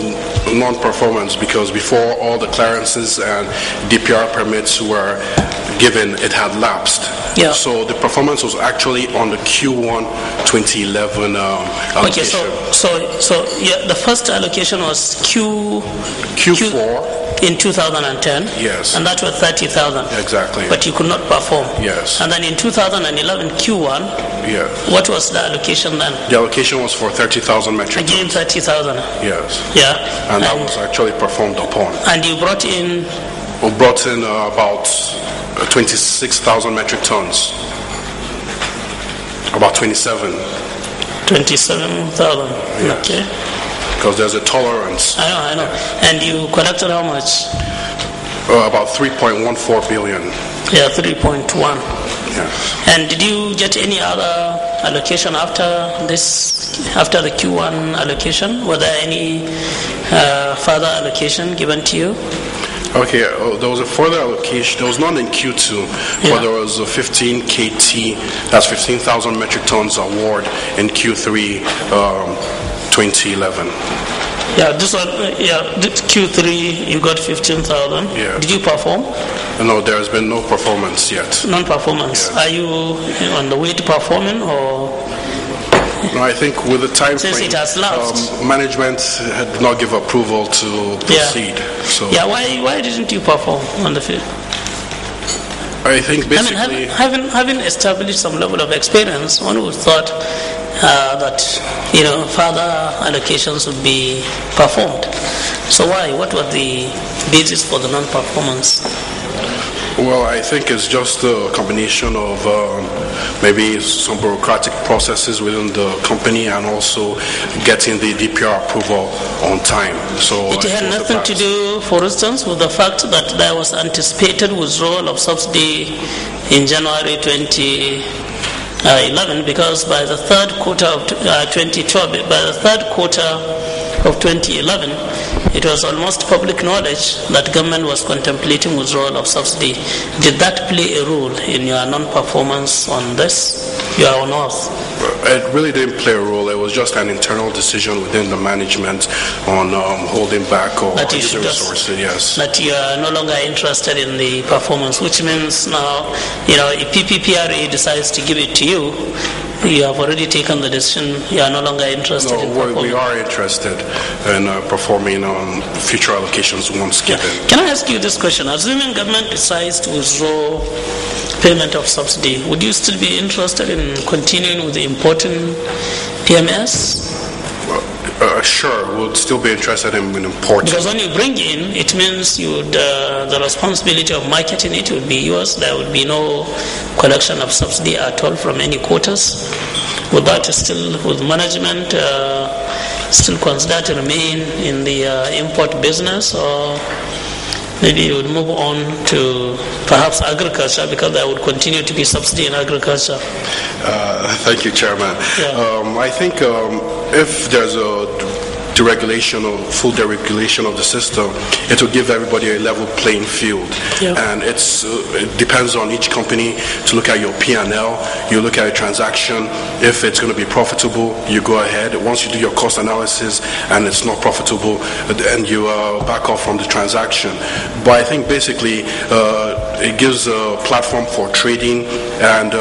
non-performance because before all the clearances and DPR permits were given, it had lapsed. Yeah. So the performance was actually on the Q1 2011 allocation. Okay, so the first allocation was Q4 in 2010. Yes. And that was 30,000. Exactly. But you could not perform. Yes. And then in 2011 Q1. Yes. What was the allocation then? The allocation was for 30,000 metric tons. Again 30,000. Yes. Yeah. And that was actually performed upon. And you brought in? We brought in about 26,000 metric tons. About 27,000. Yes. Okay. Because there's a tolerance. I know. And you collected how much? About 3.14 billion. Yeah, 3.1. Yeah. And did you get any other allocation after this, after the Q1 allocation? Were there any further allocation given to you? Okay, there was a further allocation. There was none in Q2, but there was a 15 KT, that's 15,000 metric tons award in Q3 2011. Yeah, this one, Q3 you got 15,000. Yeah. Did you perform? No, there has been no performance yet. Non-performance. Yes. Are you on the way to performing or? No, I think with the time Since frame, it has lapsed. management did not give approval to proceed. So why didn't you perform on the field? I think basically, having established some level of experience, one would thought that further allocations would be performed. So why? What was the basis for the non-performance? well, I think it's just a combination of maybe some bureaucratic processes within the company and also getting the DPR approval on time. So it had nothing to do, for instance, with the fact that there was anticipated withdrawal of subsidy in January 2011, because by the third quarter of 2012, by the third quarter of 2011, it was almost public knowledge that government was contemplating withdrawal of subsidy. Did that play a role in your non-performance on this? You are on oath. It really didn't play a role. It was just an internal decision within the management on holding back or using resources. Yes. That you are no longer interested in the performance, which means now, if PPPRA decides to give it to you, you have already taken the decision. You are no longer interested in performing. We are interested in performing on future allocations once given. Can I ask you this question? Assuming government decides to withdraw payment of subsidy, would you still be interested in continuing with the importing PMS? Sure, we'll still be interested in importing. Because when you bring in, it means the responsibility of marketing it would be yours. There would be no collection of subsidy at all from any quotas. Would that still, with management, still consider to remain in the import business, or maybe we would move on to perhaps agriculture, because there would continue to be subsidy in agriculture. Thank you, Chairman. Yeah. I think if there's a deregulation or full deregulation of the system, it will give everybody a level playing field. Yeah. And it depends on each company to look at your P&L, you look at a transaction. If it's going to be profitable, you go ahead. Once you do your cost analysis and it's not profitable, then you back off from the transaction. But I think basically it gives a platform for trading, and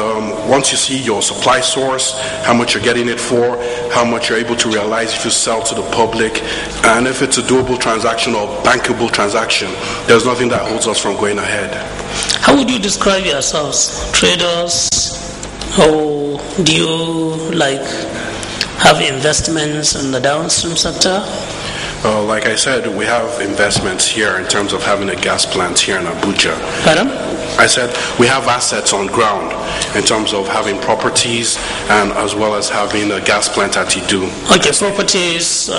once you see your supply source, how much you're getting it for, how much you're able to realize if you sell to the public, and if it's a doable transaction or bankable transaction, there's nothing that holds us from going ahead. How would you describe yourselves? Traders? Or do you have investments in the downstream sector? Like I said, we have investments here in terms of having a gas plant here in Abuja. Pardon? I said we have assets on ground in terms of having properties and as well as having a gas plant at Idu. Okay, properties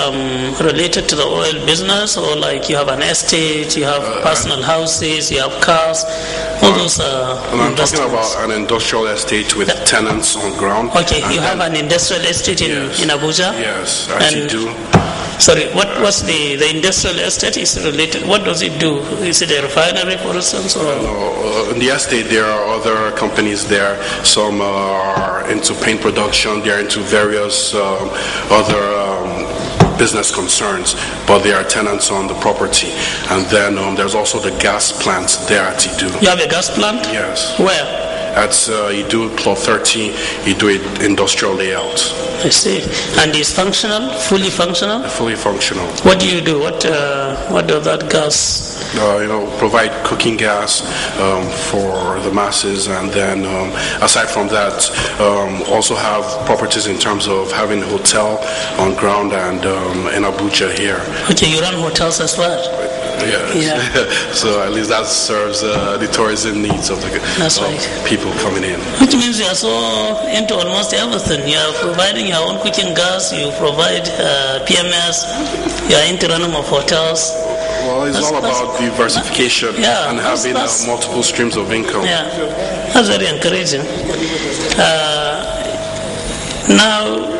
related to the oil business, or you have an estate, you have personal houses, you have cars, all those I'm talking about an industrial estate with tenants on ground. Okay, you have an industrial estate in Abuja? Yes, at Idu. Sorry, what's the industrial estate is related? What does it do? Is it a refinery, for instance? Or? No, in the estate there are other companies there. Some are into paint production. They are into various other business concerns, but they are tenants on the property. And then there's also the gas plant there at Idu. You have a gas plant? Yes. Where? That's you do plot 30, you do it industrial layout. I see. And it's functional, fully functional? Fully functional. What do you do? What does that gas? Provide cooking gas for the masses, and then aside from that, also have properties in terms of having a hotel on ground and in Abuja here. Okay, you run hotels as well? Yes. Yeah. So at least that serves the tourism needs of people coming in. Which means you are so into almost everything. You are providing your own cooking gas, you provide PMS, you are into running of hotels. Well, it's all about diversification and having multiple streams of income. Yeah, that's very encouraging. Now,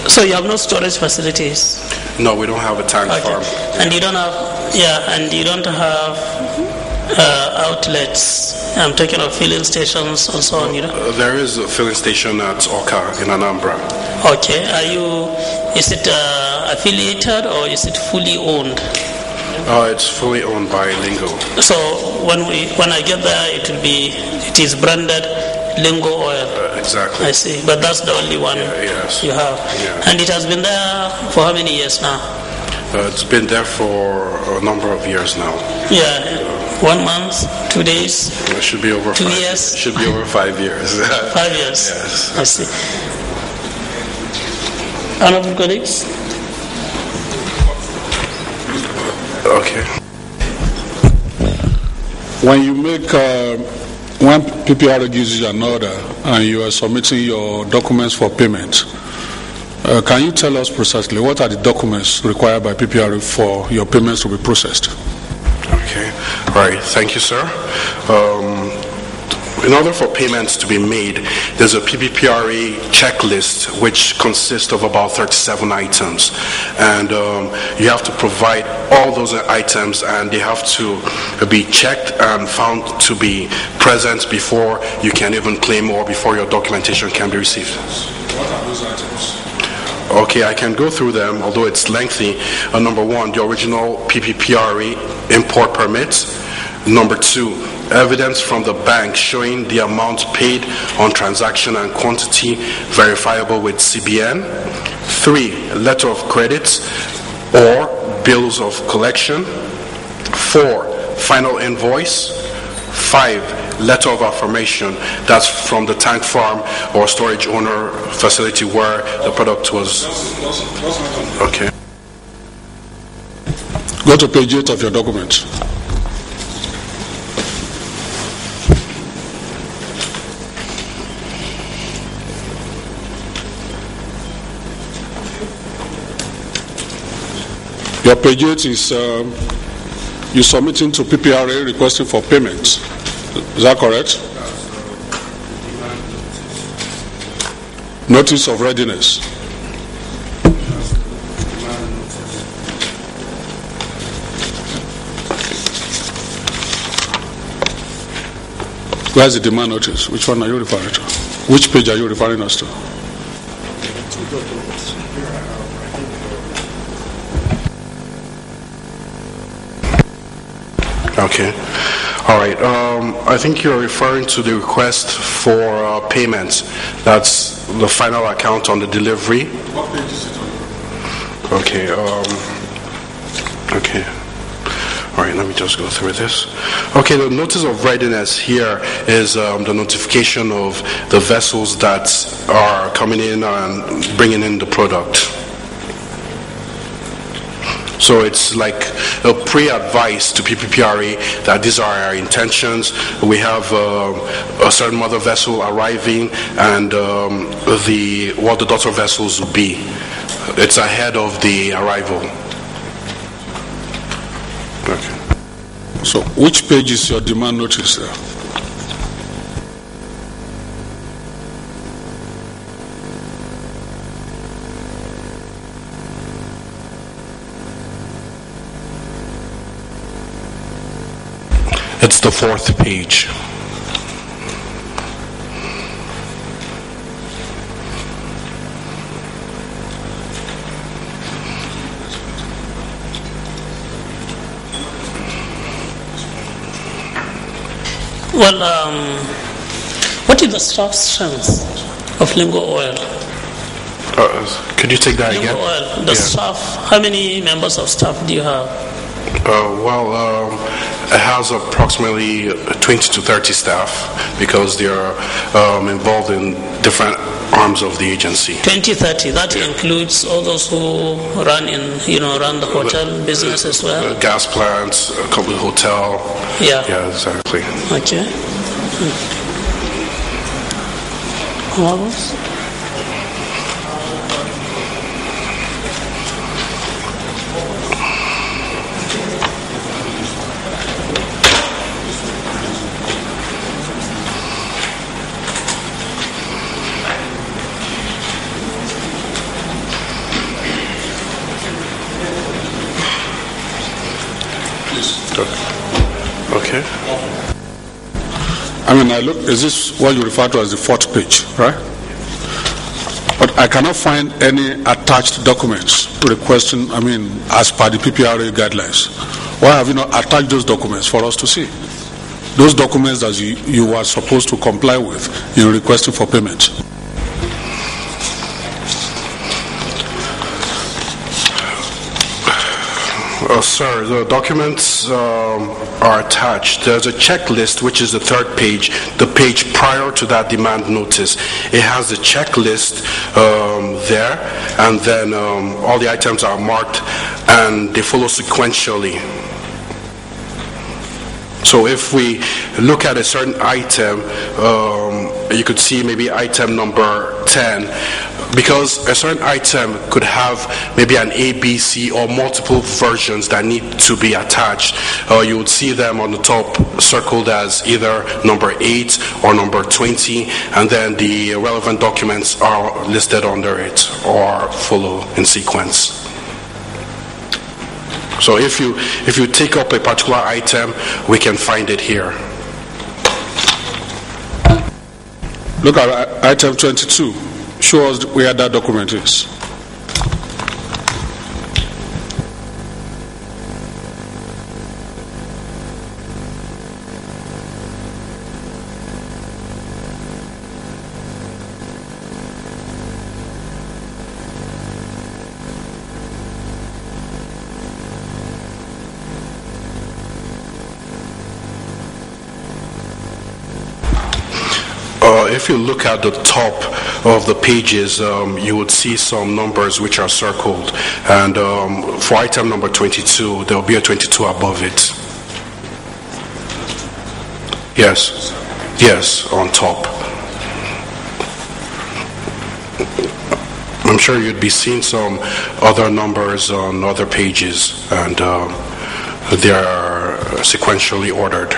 so you have no storage facilities? No, we don't have a tank farm. And you don't have, outlets. I'm talking of filling stations and so on. There is a filling station at Oka in Anambra. Okay, is it affiliated or is it fully owned? It's fully owned by Lingo. So when I get there, it is branded Lingo Oil. Exactly. I see, but that's the only one you have. Yeah. And it has been there for how many years now? It's been there for a number of years now. Yeah, 1 month, 2 days. It should be over 2 5 years. It should be over 5 years. 5 years. Yes. I see. Honorable colleagues. Okay. When you make when PPR gives you an order and you are submitting your documents for payment, can you tell us precisely what are the documents required by PPR for your payments to be processed? Okay. Right. Thank you, sir. In order for payments to be made, there's a PPPRA checklist which consists of about 37 items, and you have to provide all those items, and they have to be checked and found to be present before you can even claim or before your documentation can be received. What are those items? Okay, I can go through them, although it's lengthy. Number 1, the original PPPRA import permit. Number 2, evidence from the bank showing the amount paid on transaction and quantity verifiable with CBN. 3, letter of credit or bills of collection. 4, final invoice. 5, letter of affirmation. That's from the tank farm or storage owner facility where the product was. Okay. Go to page 8 of your document. Your page 8 is you're submitting to PPRA requesting for payment. Is that correct? Notice of readiness. Where's the demand notice? Which one are you referring to? Which page are you referring us to? Okay. All right. I think you're referring to the request for payment. That's the final account on the delivery. What page is it on? Okay. Okay. All right, let me just go through this. Okay, the notice of readiness here is the notification of the vessels that are coming in and bringing in the product. So it's like a pre-advice to PPPRA that these are our intentions. We have a certain mother vessel arriving and what the daughter vessels will be. It's ahead of the arrival. Okay. So which page is your demand notice there? It's the 4th page. Well, what is the staff strength of lingo oil? Could you take that Lingo again? oil, the staff, how many members of staff do you have? It has approximately 20 to 30 staff because they are involved in different arms of the agency. 20, 30, that includes all those who run run the hotel business as well? Gas plants, a couple of hotel. Yeah. Yeah, exactly. Okay. What else? Okay. I mean, is this what you refer to as the 4th page, right? But I cannot find any attached documents requesting, as per the PPRA guidelines. Why have you not attached those documents for us to see? Those documents that you are supposed to comply with in requesting for payment. Sir, the documents are attached. There's a checklist, which is the 3rd page, the page prior to that demand notice. It has the checklist there, and then all the items are marked and they follow sequentially. So if we look at a certain item, you could see maybe item number 10, because a certain item could have maybe an A, B, C, or multiple versions that need to be attached. You would see them on the top circled as either number 8 or number 20, and then the relevant documents are listed under it or follow in sequence. So if you take up a particular item, we can find it here. Look at item 22. Show us where that document is. If you look at the top of the pages, you would see some numbers which are circled. And for item number 22, there will be a 22 above it. Yes. Yes, on top. I'm sure you'd be seeing some other numbers on other pages. And they are sequentially ordered.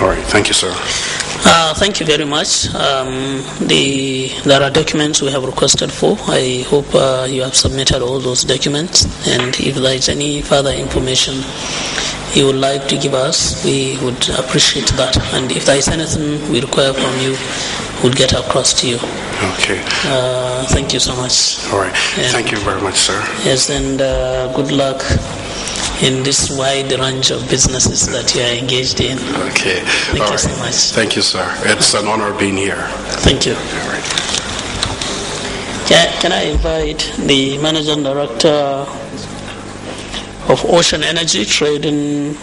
All right, thank you, sir. Thank you very much. There are documents we have requested for. I hope you have submitted all those documents, and if there is any further information you would like to give us, we would appreciate that. And if there is anything we require from you, we'll get across to you. Okay. Thank you so much. All right. Thank you very much, sir. Yes, and good luck in this wide range of businesses that you are engaged in. Okay. Thank you so much. Thank you, sir. It's an honor being here. Thank you. All right. Can I invite the Managing Director of Ocean Energy Trading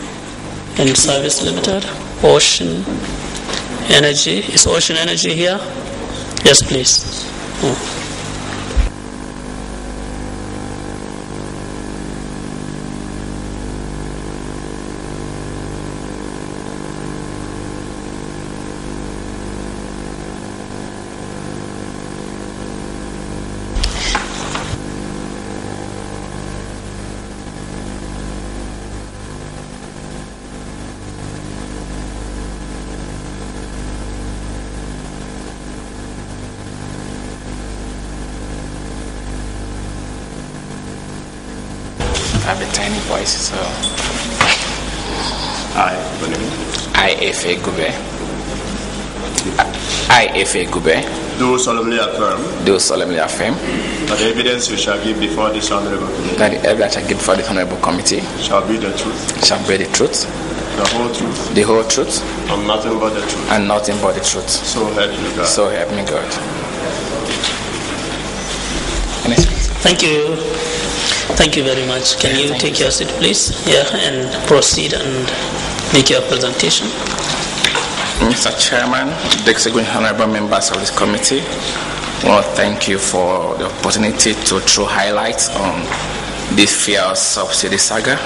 and Service Limited? Ocean Energy. Is Ocean Energy here? Yes, please. I have a tiny voice, so. IFA Gube. IFA Gube. Do solemnly affirm. Do solemnly affirm. That the evidence you shall give before this honorable committee. That the evidence I shall give before this honorable committee. Shall be the truth. Shall be the truth. The whole truth. The whole truth. And nothing but the truth. And nothing but the truth. So help me God. So help me God. Thank you. Thank you very much. Can you take your seat, please? Yeah, and proceed and make your presentation. Mr. Chairman, distinguished honorable members of this committee, I want to thank you for the opportunity to throw highlights on this fair subsidy saga.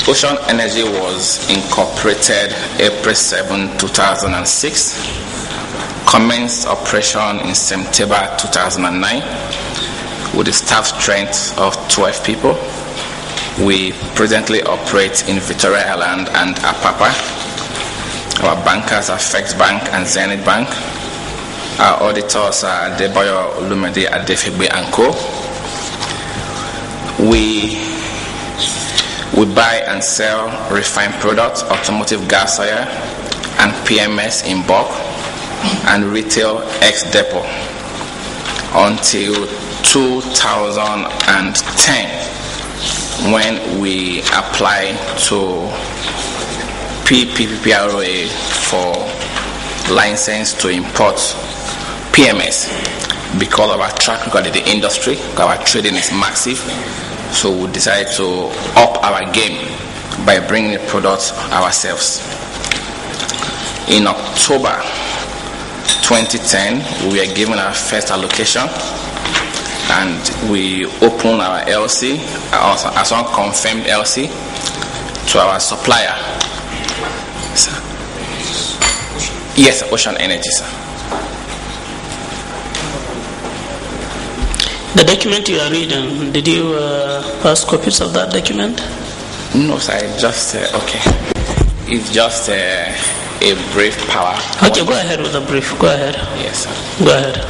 Ocean Energy was incorporated April 7, 2006. Commenced operation in September 2009 with a staff strength of 12 people. We presently operate in Victoria Island and Apapa. Our bankers are First Bank and Zenith Bank. Our auditors are Debayo Olumide Adefigbe and Co. We buy and sell refined products, automotive gas oil, and PMS in bulk, and retail ex-depot until 2010, when we applied to PPPROA for license to import PMS. Because of our track record in the industry, our trading is massive, so we decided to up our game by bringing the products ourselves. In October 2010, we were given our first allocation, and we opened our LC, as one confirmed LC, to our supplier. Sir. Yes, Ocean Energy, sir. The document you are reading, did you pass copies of that document? No, sir, just, okay. It's just a brief power. Okay, go ahead with the brief. Go ahead. Yes, sir. Go ahead.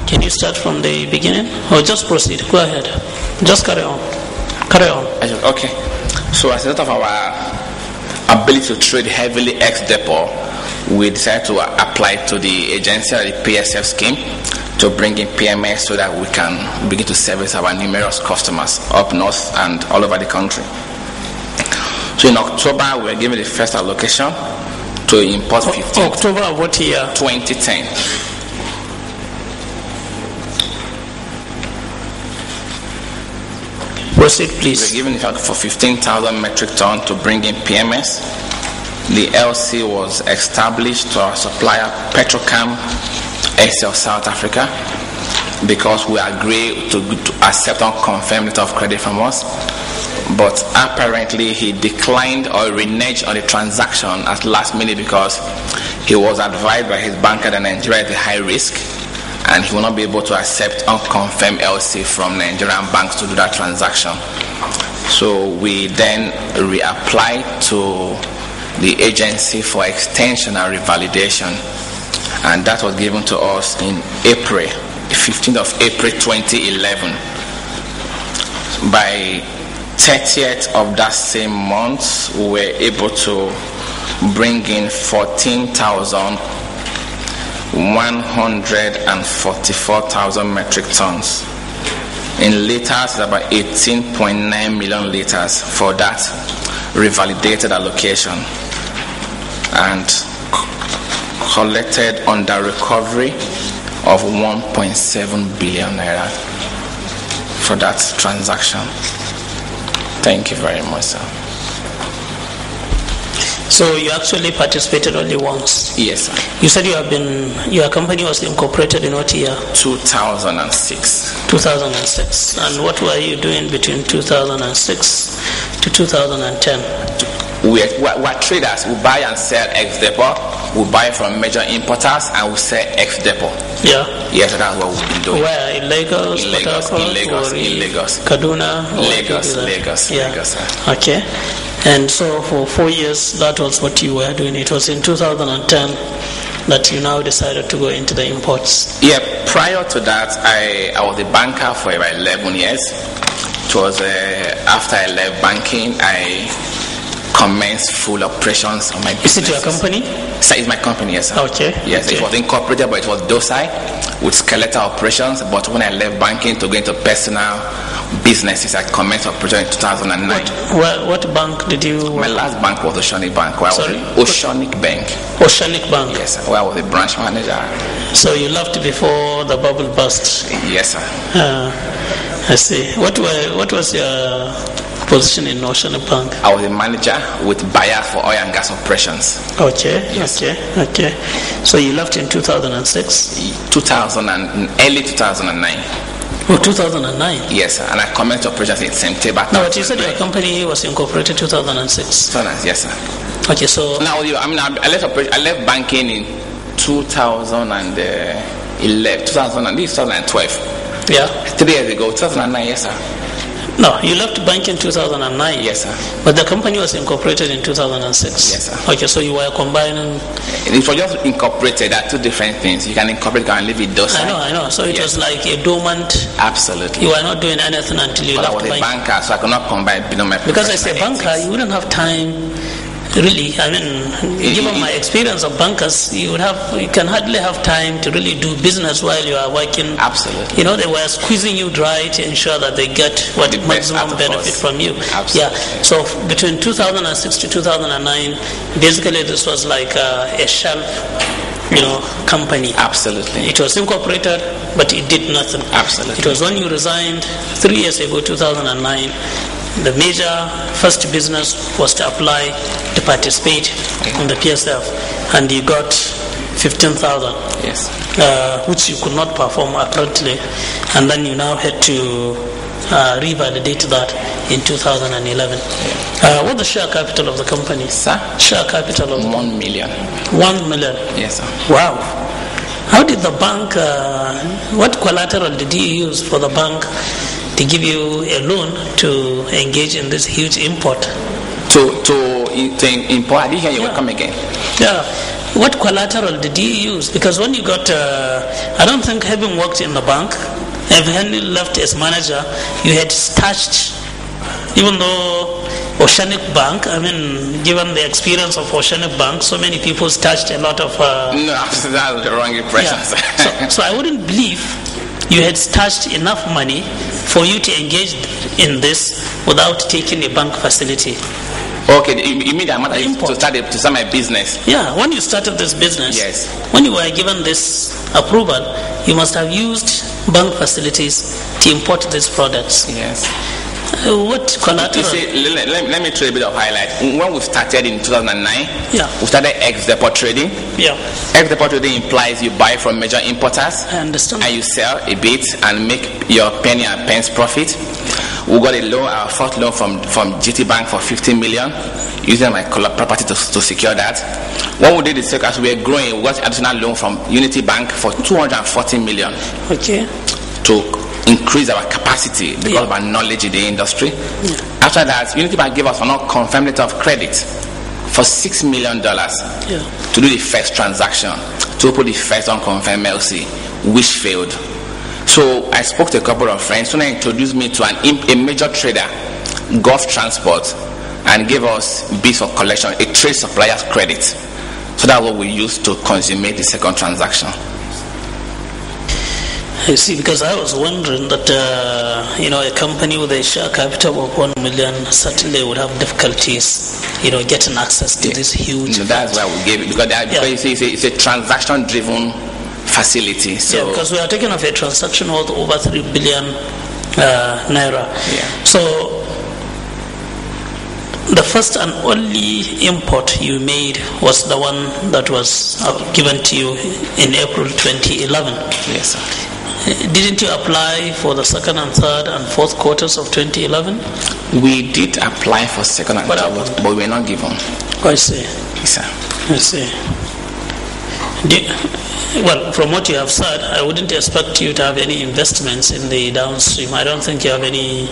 Can you start from the beginning or just proceed? Go ahead. Just carry on. Carry on. Okay. So as a result of our ability to trade heavily ex-depot, we decided to apply to the agency, the PSF scheme, to bring in PMS so that we can begin to service our numerous customers up north and all over the country. So in October, we were given the first allocation to import 15. October of what year? 2010. Proceed, please. We were given for 15,000 metric tons to bring in PMS. The LC was established to our supplier, Petrocam SL South Africa, because we agreed to accept and confirm letter of credit from us. but apparently he declined or reneged on the transaction at last minute because he was advised by his banker that Nigeria is a high risk and he will not be able to accept unconfirmed LC from Nigerian banks to do that transaction. So we then reapplied to the agency for extension and revalidation, and that was given to us in April, 15th of April 2011. By 30th of that same month, we were able to bring in 14,144,000 metric tons. In liters, about 18.9 million liters for that revalidated allocation, and collected under recovery of 1.7 billion naira for that transaction. Thank you very much, sir. So you actually participated only once? Yes, sir. You said your company was incorporated in what year? 2006. 2006. And what were you doing between 2006 to 2010? We're traders. We buy and sell ex-depot. We buy from major importers and we sell ex-depot. Yeah. Yes, that's what we've been doing. Where? In Lagos? In Lagos. Kaduna? Lagos. Yeah. Lagos, sir. Okay. And so for 4 years, that was what you were doing. It was in 2010 that you now decided to go into the imports. Yeah, prior to that, I was a banker for about 11 years. It was after I left banking, I commenced full operations on my business. Is it your company? So it's my company, yes, sir. Okay. Yes, okay. It was incorporated, but it was docile with skeletal operations. But when I left banking to go into personal businesses, I commenced operation in 2009. What bank did you work? My last bank was Oceanic Bank. Sorry? Oceanic Bank. Oceanic Bank? Yes, sir. Where I was a branch manager. So you left before the bubble burst? Yes, sir. I see. What was your position in Oceanic Bank? I was a manager with buyer for oil and gas operations. Okay, yes. okay. So you left in 2006? Early 2009. Oh, 2009? Yes, sir. And I commenced operations in September. No, but you said your company was incorporated 2006? Yes, sir. Okay, so... Now, I left banking in 2012. Yeah. 3 years ago, 2009, yes, sir. No, you left bank in 2009. Yes, sir. But the company was incorporated in 2006. Yes, sir. Okay, so you were combining... It was just incorporated. There are two different things. You can incorporate and leave it docile. I know. So it was like a dormant... Absolutely. You were not doing anything until you left bank. I was a banker, so I could not combine my because as a banker, you wouldn't have time... Really, given my experience of bankers, you can hardly have time to really do business while you are working. Absolutely. They were squeezing you dry to ensure that they get what the maximum benefit from you. Absolutely. Yeah. So between 2006 to 2009, basically this was like a shelf, company. Absolutely. It was incorporated, but it did nothing. Absolutely. It was when you resigned 3 years ago, 2009. The major first business was to apply to participate in the PSF, and you got 15,000. Yes. Which you could not perform apparently, and then you now had to revalidate that in 2011. What's the share capital of the company? Sir? Share capital of 1 million. 1 million. Yes, sir. Wow. How did the bank? What collateral did you use for the bank to give you a loan to engage in this huge import? To import? I didn't hear you. Yeah. Come again. Yeah. What collateral did you use? Because when you got, I don't think having worked in the bank, having left as manager, you had stashed, even though Oceanic Bank, given the experience of Oceanic Bank, so many people stashed a lot of... No, that's the wrong impression. Yeah. So I wouldn't believe you had stashed enough money for you to engage in this without taking a bank facility. Okay, you mean the amount to start my business? Yeah, when you started this business, yes. When you were given this approval, you must have used bank facilities to import these products. Yes. What collateral? You see, let me throw a bit of highlight. When we started in 2009, we started ex-depot trading. Yeah. Ex-depot trading implies you buy from major importers. I understand. And you sell a bit and make your penny and pence profit. We got a loan, our first loan from GT Bank for 15 million, using my property to secure that. When we did the second, as we were growing, we got additional loan from Unity Bank for 240 million. Okay. To increase our capacity because of our knowledge in the industry. Yeah. After that, Unity Bank gave us a confirmed letter of credit for $6 million to do the first transaction, to open the first unconfirmed LC, which failed. So I spoke to a couple of friends, so they introduced me to a major trader, Gulf Transport, and gave us bills of collection, a trade supplier's credit. So that's what we used to consummate the second transaction. I see, because I was wondering that a company with a share capital of 1 million certainly would have difficulties, getting access to this huge. That's why we gave it, because it's a transaction-driven facility. So because we are taking off a transaction worth over 3 billion naira. Yeah. So the first and only import you made was the one that was given to you in April 2011. Yes, sir. Didn't you apply for the second and third and fourth quarters of 2011? We did apply for second and third, but we were not given. I see. Yes, sir. I see. Well, from what you have said, I wouldn't expect you to have any investments in the downstream. I don't think you have any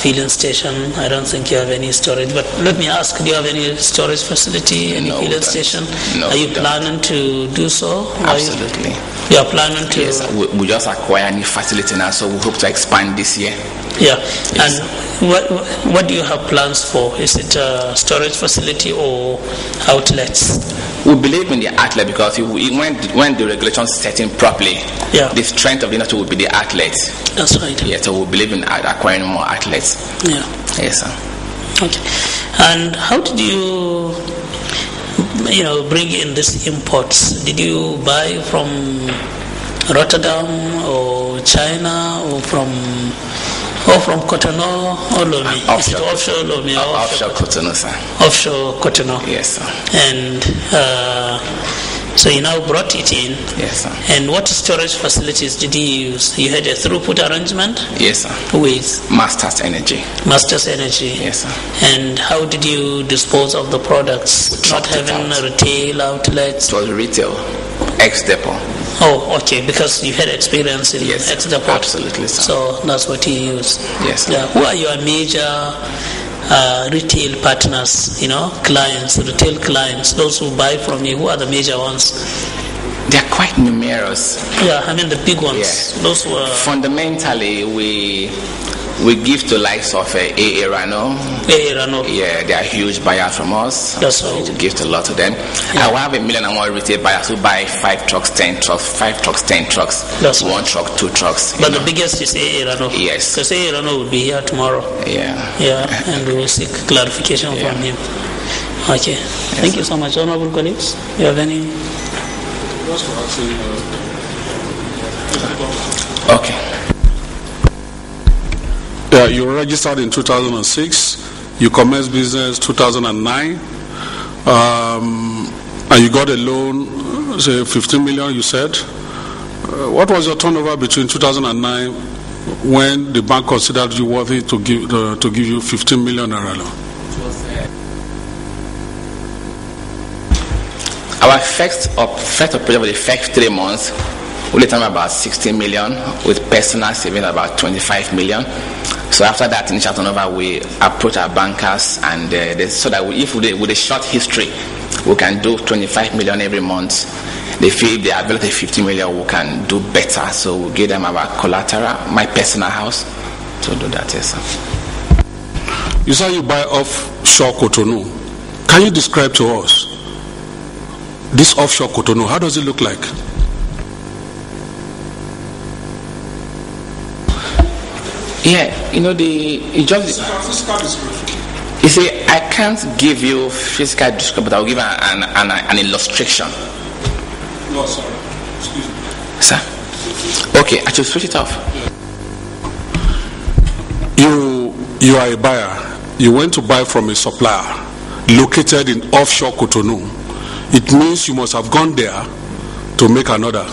filling station. I don't think you have any storage. But let me ask, do you have any storage facility, any filling station? No, are you planning to do so? Absolutely. You are planning to? Yes, we just acquire a new facility now, so we hope to expand this year. Yeah. Yes. And what do you have plans for? Is it a storage facility or outlets? We believe in the outlet because when the regulations set in properly, the strength of the industry will be the outlet. That's right. Yeah, so we believe in acquiring more outlets. Yeah. Yes, sir. Okay. And how did you bring in these imports? Did you buy from Rotterdam or China or from Cotonou or Lomé? Offshore Lomé or offshore Cotonou, sir. Offshore Cotonou. Yes, sir. And so you now brought it in. Yes, sir. And what storage facilities did you use? You had a throughput arrangement? Yes, sir. With Masters Energy. Masters Energy. Yes, sir. And how did you dispose of the products? Not having a retail outlets? It was retail, ex-depot. Oh, okay, because you had experience in ex-depot. Absolutely, sir. So that's what you use. Yes, sir. Yeah. Who are your major retail partners, clients, retail clients, those who buy from you? Who are the major ones? They are quite numerous. Yeah, I mean the big ones. Yeah. Those who are... Fundamentally, we give to likes of AA Rano. AA Rano. Yeah, they are huge buyers from us. That's right. We give a lot to them. Yeah. I will have 1 million and more retail buyers who buy 5 trucks, 10 trucks, 5 trucks, 10 trucks. That's 1 truck, 2 trucks. But the biggest is AA Rano. Yes. Because AA Rano will be here tomorrow. Yeah. Yeah, and we will seek clarification from him. Okay. Thank you so much, honorable colleagues. You have any? Okay. Yeah, you were registered in 2006. You commenced business 2009, and you got a loan, say 15 million. You said. What was your turnover between 2009, when the bank considered you worthy to give you 15 million naira loan? Our first operation for the first 3 months, we later about 16 million, with personal savings about 25 million. So after that initial turnover, we approach our bankers, and so that with a short history, we can do 25 million every month. They feel if they are available 50 million, we can do better. So we give them our collateral, my personal house, to do that. Yes, sir. You say you buy offshore Cotonou. Can you describe to us this offshore Cotonou? How does it look like? Yeah, you see, I can't give you physical description, but I'll give an illustration. No, sorry. Excuse me. Sir? Okay, I should switch it off. You are a buyer. You went to buy from a supplier located in offshore Cotonou. It means you must have gone there to make an order.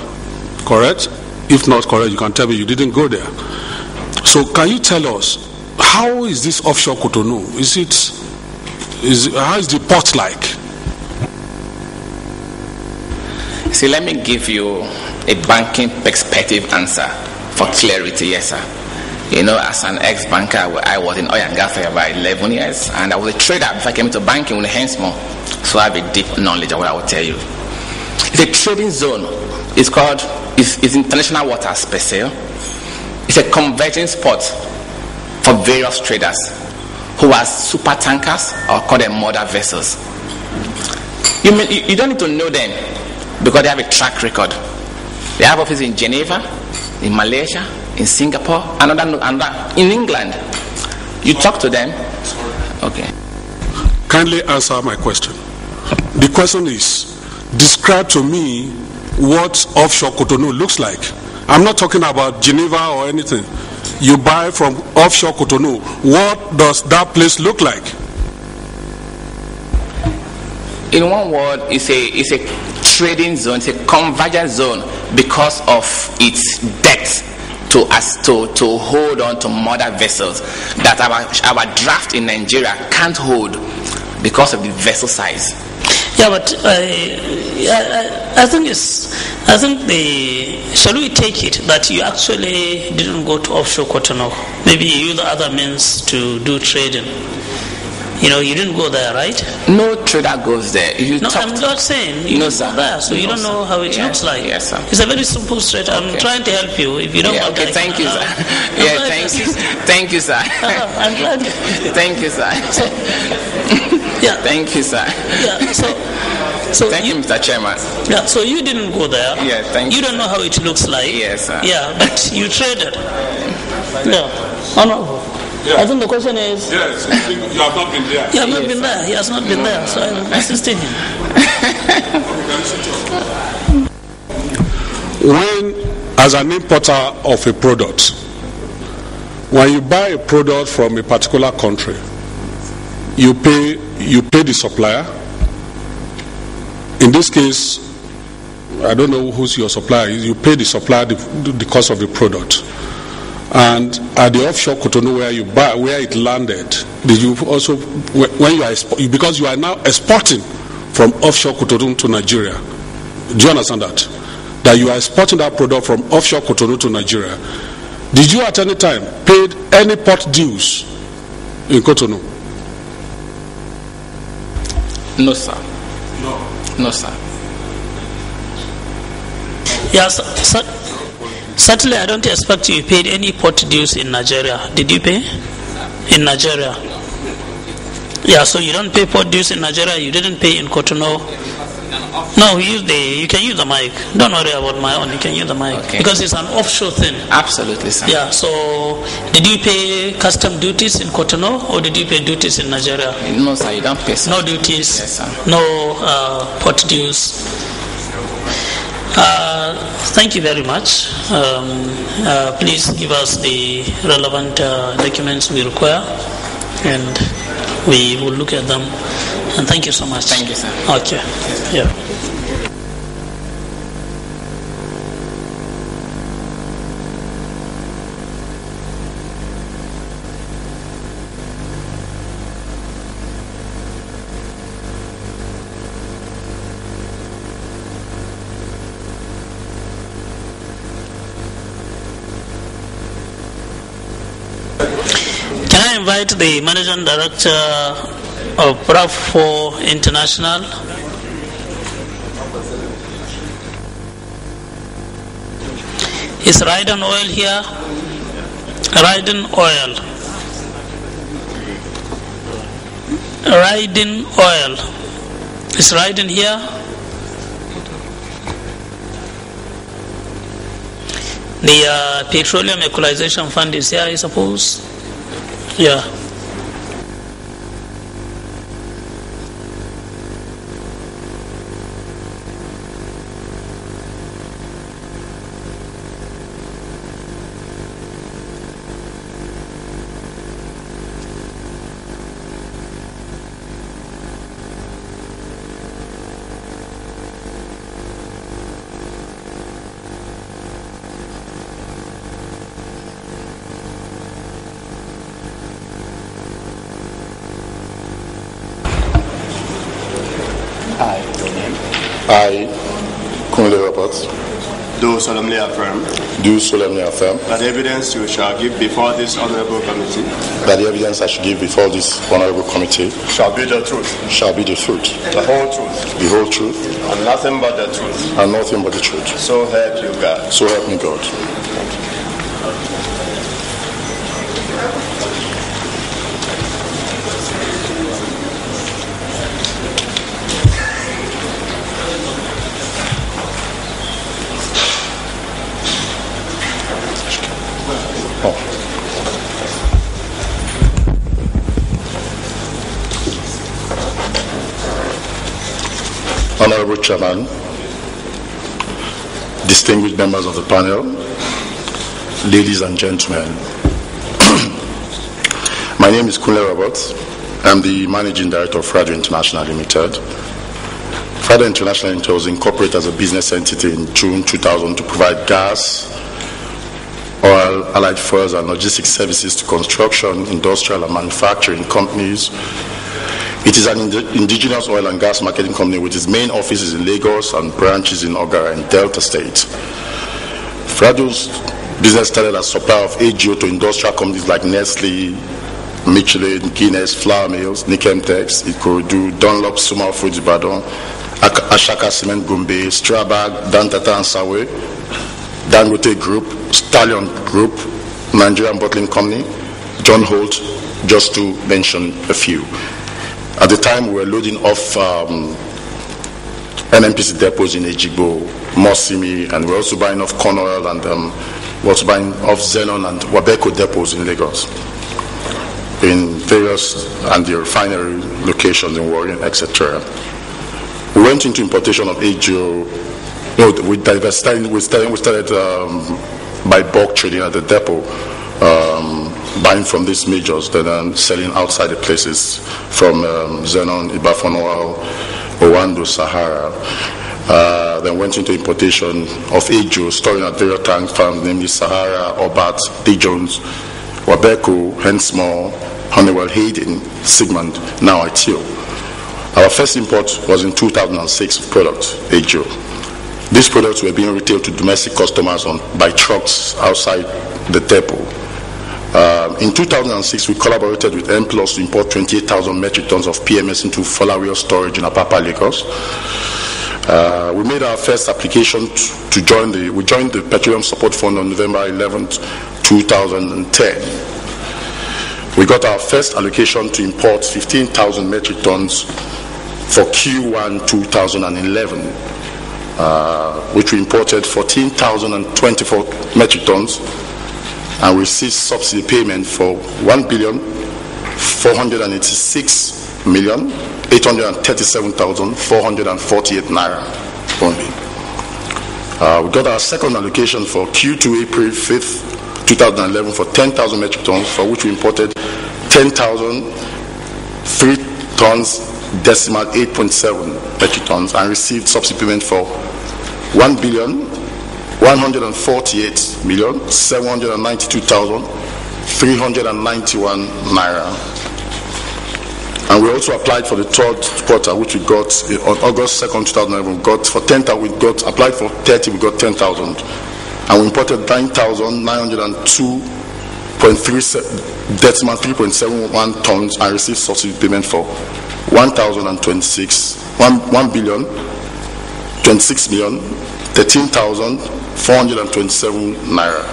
Correct? If not correct, you can tell me you didn't go there. So can you tell us, how is this offshore Cotonou? How is the port like? See, let me give you a banking perspective answer for clarity, yes, sir. You know, as an ex-banker, I was in oil and gas for about 11 years, and I was a trader before I came into banking, hence more. So I have a deep knowledge of what I will tell you. It's a trading zone. It's international waters per se. It's a converging spot for various traders who are super tankers or call them mother vessels. You don't need to know them because they have a track record. They have offices in Geneva, in Malaysia, in Singapore, and in England. You talk to them. Okay. Kindly answer my question. The question is, describe to me what offshore Cotonou looks like. I'm not talking about Geneva or anything. You buy from offshore Cotonou. What does that place look like? In one word, it's a trading zone, it's a convergence zone because of its depth to hold on to mother vessels that our draft in Nigeria can't hold because of the vessel size. Yeah, but I think shall we take it that you actually didn't go to offshore Cotonou? Maybe you used other means to do trading. You know, you didn't go there, right? No trader goes there. I'm not saying you didn't go there, so you don't know how it looks like. Yes, sir. It's a very simple straight. I'm trying to help you. If you don't want okay, thank you, sir. Thank you, sir. I'm glad. Thank you, sir. Thank you, sir. Yeah, so thank you, Mr. Chairman. Yeah, so you didn't go there. Yeah, thank you. You don't know how it looks like. Yes, sir. Yeah, but you traded. Yeah. Honorable. I think the question is... Yes, you have not been there. You have not been there. He has not been there, so I'm assisting him. When, as an importer of a product, when you buy a product from a particular country, you pay the supplier. In this case, I don't know who's your supplier. You pay the supplier the cost of the product. And at the offshore Cotonou where it landed, did you also, when you are because you are now exporting from offshore Cotonou to Nigeria? Do you understand that? That you are exporting that product from offshore Cotonou to Nigeria. Did you at any time paid any port dues in Cotonou? No, sir. No, sir. Yes, certainly I don't expect you paid any port dues in Nigeria. Did you pay? In Nigeria? Yeah, so you don't pay port dues in Nigeria, you didn't pay in Cotonou. No, you can use the mic. Don't worry about my own, you can use the mic. Okay. Because it's an offshore thing. Absolutely, sir. Yeah, so did you pay custom duties in Cotonou or did you pay duties in Nigeria? No, sir, you don't pay, sir. No duties? Yes, sir. No port dues? Thank you very much. Please give us the relevant documents we require and we will look at them. And thank you so much. Thank you, sir. Okay. Yeah. Can I invite the Managing Director of BRAF4 International? Is Riding Oil here? Riding Oil. Riding Oil. Is Riding here? The Petroleum Equalization Fund is here, I suppose. Yeah. I, your name, I, Kunle Roberts, do solemnly affirm do solemnly affirm that the evidence you shall give before this honorable committee that the evidence I should give before this honorable committee shall be the truth, shall be the truth, the whole truth, the whole truth, and nothing but the truth. and nothing but the truth. So help you God. So help me God. Honorable Chairman, distinguished members of the panel, ladies and gentlemen. My name is Kunle Roberts. I'm the Managing Director of Frado International Limited. Frado International Limited was incorporated as a business entity in June 2000 to provide gas, oil, allied fuels, and logistics services to construction, industrial, and manufacturing companies. It is an indigenous oil and gas marketing company with its main offices in Lagos and branches in Ogara and Delta State. Frado's business started as supplier of AGO to industrial companies like Nestle, Michelin, Guinness, Flour Mills, Hoc Cmmte, Ikorodu, Dunlop, Suma Foods Ibadan, Ashaka Cement Gombe, Strabag, Dantata and Sawe, Dangote Group, Stallion Group, Nigerian Bottling Company, John Holt, just to mention a few. At the time, we were loading off NNPC depots in Ejigbo, Mosimi, and we were also buying off corn oil, and we were also buying off Xenon and Wabeco depots in Lagos, in various and the refinery locations in Warren, etc. We went into importation of AGO. We started by bulk trading at the depot, buying from these majors, then selling outside the places from Xenon, Ibafon Oil, Owando, Sahara. Then went into importation of AGO, storing at various tank farms, namely Sahara, Obat, D. Jones, Wabeco, Hensmore, Honeywell, Hayden, Sigmund, now ITO. Our first import was in 2006 of product, AGO. These products were being retailed to domestic customers by trucks outside the depot. In 2006, we collaborated with M+ to import 28,000 metric tons of PMS into Folawio storage in Apapa, Lagos. We made our first application to join the Petroleum Support Fund on November 11th, 2010. We got our first allocation to import 15,000 metric tons for Q1 2011, which we imported 14,024 metric tons, and we received subsidy payment for 1,486,837,448 naira only. We got our second allocation for Q2 April 5th, 2011 for 10,000 metric tons, for which we imported 10,003 tons, decimal 8.7 metric tons, and received subsidy payment for 1,148,792,391 naira. And we also applied for the third quarter, which we got on August 2nd, 2011. We got for 10,000. We got applied for 30. We got 10,000, and we imported 9,902.37 decimal 3.71 tons, and received subsidy payment for 1,026,013,427 naira.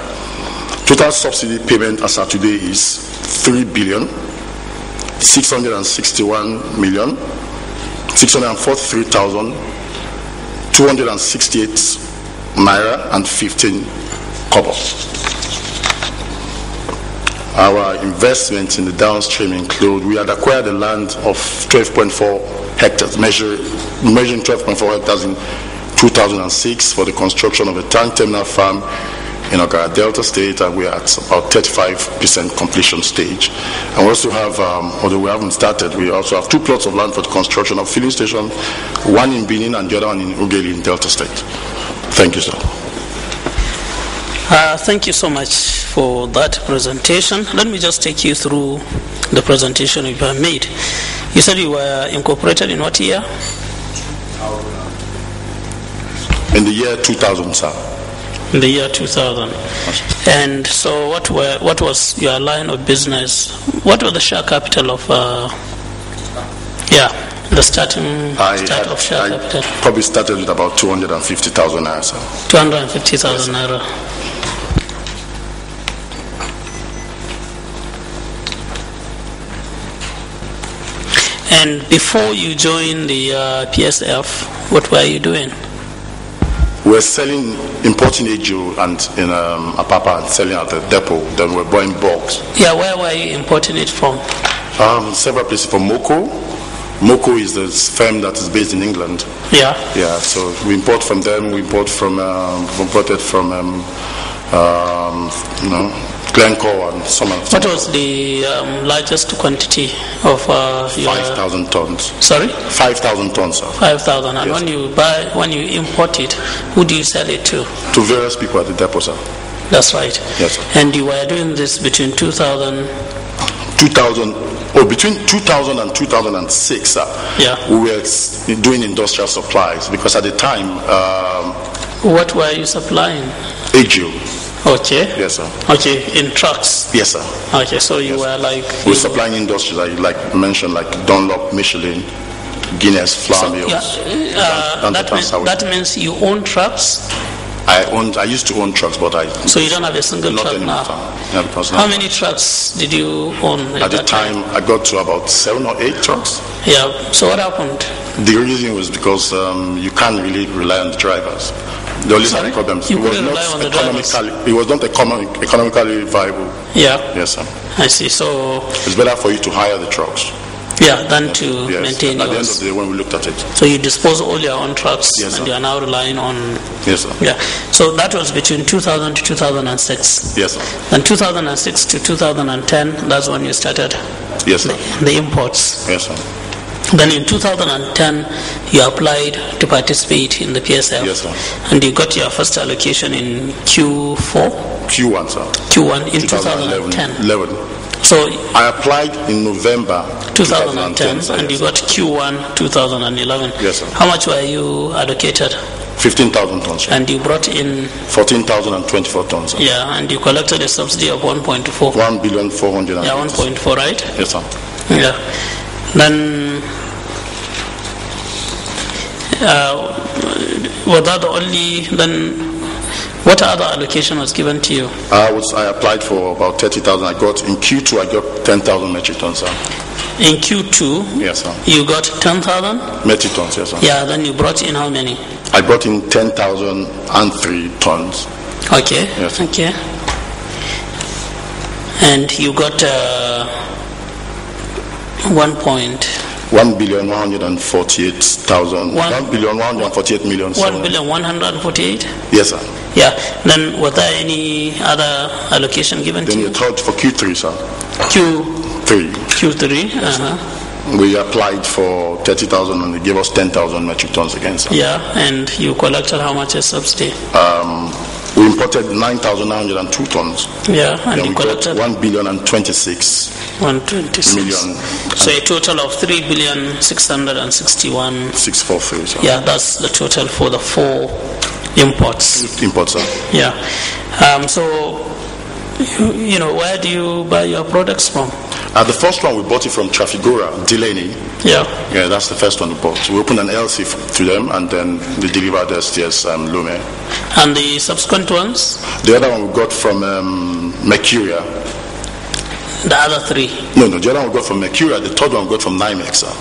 Total subsidy payment as of today is 3,661,643,268 naira and 15 kobo. Our investments in the downstream include: we had acquired the land of 12.4 hectares, measuring 12.4 hectares in 2006 for the construction of a tank terminal farm in Ogara, Delta State, and we are at about 35% completion stage. And we also have, although we haven't started, we also have 2 plots of land for the construction of filling station, one in Benin and the other one in Ugeli in Delta State. Thank you, sir. Thank you so much for that presentation. Let me just take you through the presentation you have made. You said you were incorporated in what year? In the year 2000, sir. In the year 2000. And so what was your line of business? What was the share capital of, the start of share capital? Probably started with about 250,000 naira, sir. 250,000 naira. And before you joined the PSF, what were you doing? We're importing Ejo and in Apapa and selling at the depot. Then we're buying bulks. Yeah, where were you importing it from? Several places. From Moko. Moko is the firm that is based in England. Yeah. Yeah. So we import from them. We import from imported from Glencore and some of them. What was the largest quantity of 5,000 tons. Sorry? 5,000 tons, sir. 5,000. And yes. when you import it, who do you sell it to? To various people at the depot, sir. That's right. Yes, sir. And you were doing this between 2000 between 2000 and 2006, sir. Yeah. We were doing industrial supplies because at the time. What were you supplying? Ejo. Okay. Yes, sir. Okay, in trucks. Yes, sir. Okay, so you were like. We're supplying industries like mentioned, like Dunlop, Michelin, Guinness, Flour Mills. That means you own trucks. I used to own trucks, but So you don't have a single truck now. How many trucks did you own at the time? I got to about 7 or 8 trucks. Yeah. So what happened? The reason was because you can't really rely on the drivers. The only problems. You couldn't rely on the drivers. It was not economically viable. Yeah. Yes, sir. I see. So it's better for you to hire the trucks. Yeah, than to maintain yours. At the end of the day, when we looked at it. So you dispose all your own trucks, yes, and you are now relying on. Yes, sir. Yeah. So that was between 2000 to 2006. Yes, sir. Then 2006 to 2010, that's when you started. Yes, sir. The imports. Yes, sir. Then in 2010, you applied to participate in the PSF. Yes, sir. And you got your first allocation in Q4? Q1, sir. Q1 in 2010. So I applied in November 2010 and you got Q1 2011. Yes, sir. How much were you allocated? 15,000 tons. Sir. And you brought in 14,024 tons. Sir. Yeah, and you collected a subsidy of 1.4. 1,400,000,000. Yeah, 1.4, right? Yes, sir. Yeah. Then was that the only then? What other allocation was given to you? I applied for about 30,000. I got in Q2. I got 10,000 metric tons, sir. In Q2, yes, sir. You got 10,000 metric tons, yes, sir. Yeah. Then you brought in how many? I brought in 10,003 tons. Okay. Yes, sir. Okay. And you got 1,148,000. 1,148,000,000. 1,148,000,000. Yes, sir. Yeah. Then was there any other allocation given to you? Then you thought for Q3, sir. Q3. Yes, we applied for 30,000 and they gave us 10,000 metric tons again, sir. Yeah. And you collected how much as subsidy? We imported 9,902 tons. Yeah, and then you collected 1,026,000,000. So a total of 3,661,000,000. 643. Sir. Yeah, that's the total for the 4 imports. Imports, sir. Yeah. So, you know, where do you buy your products from? The first one we bought it from Trafigura, Delaney. Yeah. Yeah, that's the first one we bought. So we opened an LC to them and then they delivered us to Lome. And the subsequent ones? The other one we got from Mercuria. The other 3? No, the other one we got from Mercuria. The third one we got from Nymex, sir.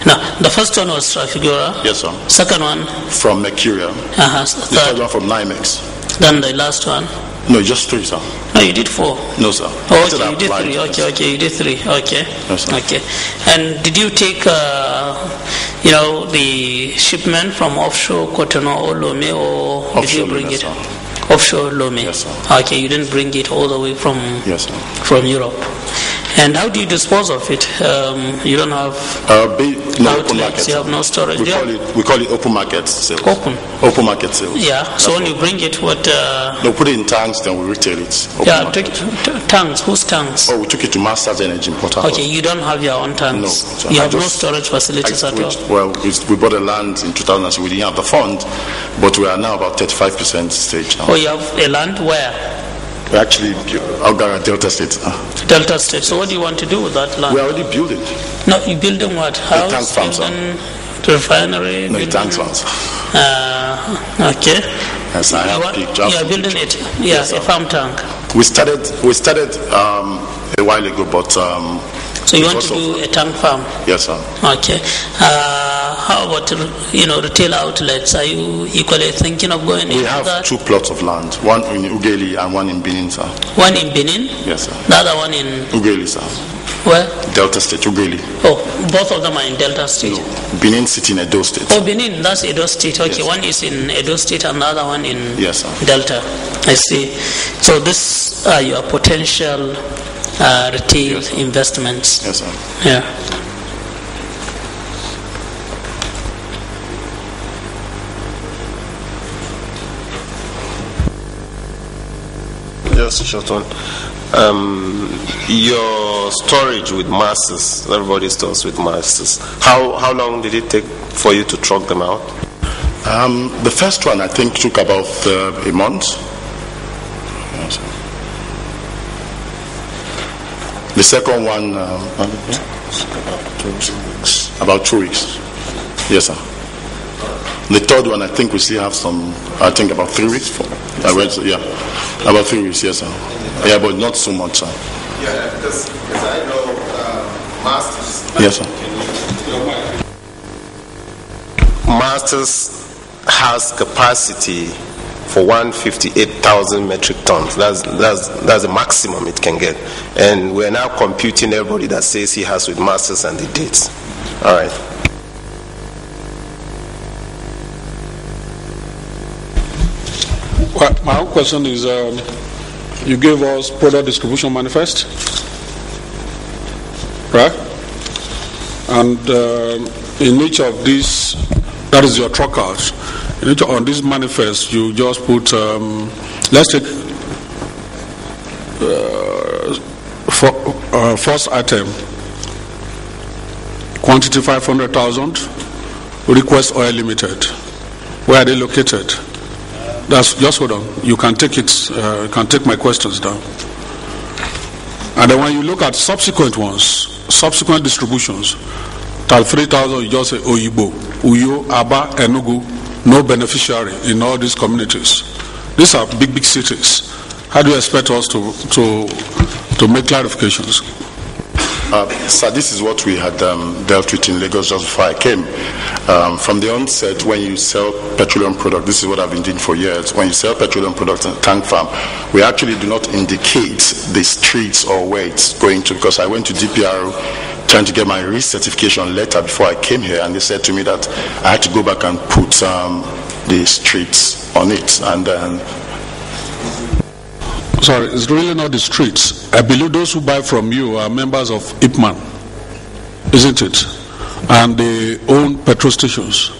No, the first one was Trafigura. Yes, sir. Second one? From Mercuria. The third one from Nymex. Then the last one? No, just 3, sir. No, you did 4. No, sir. Oh, okay, you did 3. Okay, you did 3. Okay. Yes, sir. Okay. And did you take, the shipment from offshore Cotonou or Lome, or offshore did you bring Lome, it? Sir. Offshore Lome. Yes, sir. Okay, you didn't bring it all the way from yes, sir. from Europe. And how do you dispose of it? You don't have No open market. outlets, you have no storage. We call it open market sales. Open market sales. Yeah. So when you bring it, what? No, put it in tanks, then we retail it. Tanks. Whose tanks? Oh, we took it to Masters Energy in Port Harcourt. Okay, you don't have your own tanks. No. So you have no storage facilities at all. Well, we bought the land in 2000, so we didn't have the fund, but we are now about 35% stage now. Oh, you have a land where? We actually, Algara Delta State. Delta State. So what do you want to do with that land? We already built it. No, you building what? House? Tank farms. Refinery? No, tank farms. Okay. Yes, I have pictures. You are building it? Yes, a farm tank. We started a while ago, but so you want to do a tank farm? Yes, sir. Okay. How about retail outlets? Are you equally thinking of going into that? We have 2 plots of land, one in Ugeli and one in Benin, sir. One in Benin? Yes, sir. The other one in Ugeli, sir. Where? Delta State, Ugeli. Oh, both of them are in Delta State? No, Benin City in Edo State. Oh, Benin, that's Edo State. Okay, yes, one is in Edo State and the other one in yes, sir. Delta. I see. So these are your potential retail yes, investments. Yes, sir. Yeah. Just a short one. Your storage with Masters, everybody stores with Masters. How long did it take for you to truck them out? The first one I think took about a month. Yes, the second one about 2 weeks. Yes, sir. The third one I think we still have some. I think about 3 weeks. About 3 weeks. Yes, sir. Yeah, but not so much, sir. Yeah, because I know Masters. Yes, sir. Masters has capacity for 158,000 metric tons. That's the maximum it can get. And we're now computing everybody that says he has with Masters and the dates. All right. Well, my own question is, you gave us product distribution manifest, right? And in each of these, that is your truckers. In each on this manifest, you just put, let's take first item, quantity 500,000, request oil limited. Where are they located? That's just hold on. You can take it. You can take my questions down. And then when you look at subsequent ones, subsequent distributions, that 3,000 you just say Oyibo, Uyo, Aba, Enugu, no beneficiary in all these communities. These are big cities. How do you expect us to make clarifications? Sir, this is what we had dealt with in Lagos just before I came. From the onset, when you sell petroleum products, this is what I've been doing for years. When you sell petroleum products in a tank farm, we actually do not indicate the streets or where it's going to, because I went to DPR trying to get my recertification letter before I came here, and they said to me that I had to go back and put the streets on it. And sorry, it's really not the streets. I believe those who buy from you are members of IPMAN, isn't it? And they own petrol stations.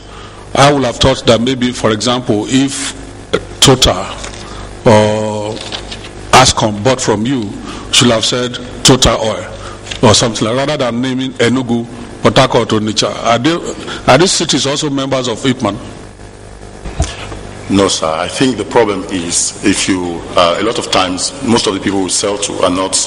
I would have thought that maybe, for example, if Total or Ascom bought from you, should have said Total Oil or something like, rather than naming Enugu, Port Harcourt, or Onitsha. Are these cities also members of IPMAN? No, sir. I think the problem is if you, a lot of times, most of the people we sell to are not,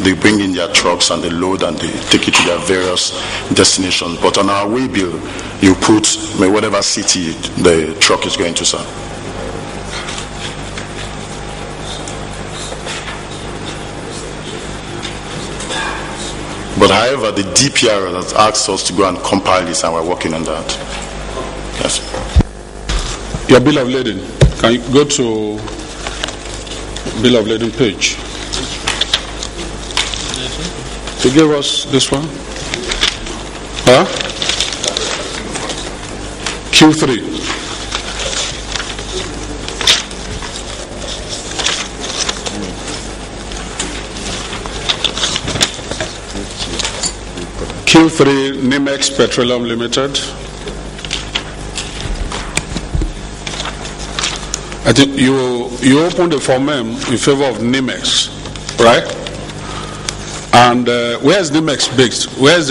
they bring in their trucks and they load and they take it to their various destinations. But on our way bill, you put whatever city the truck is going to, sir. But however, the DPR has asked us to go and compile this, and we're working on that. Yes. Your bill of lading. Can you go to bill of lading page? You gave us this one? Huh? Q3. Q3 Nimex Petroleum Limited. I think you opened the form in favor of Nimex, right? And where's Nimex based? Where's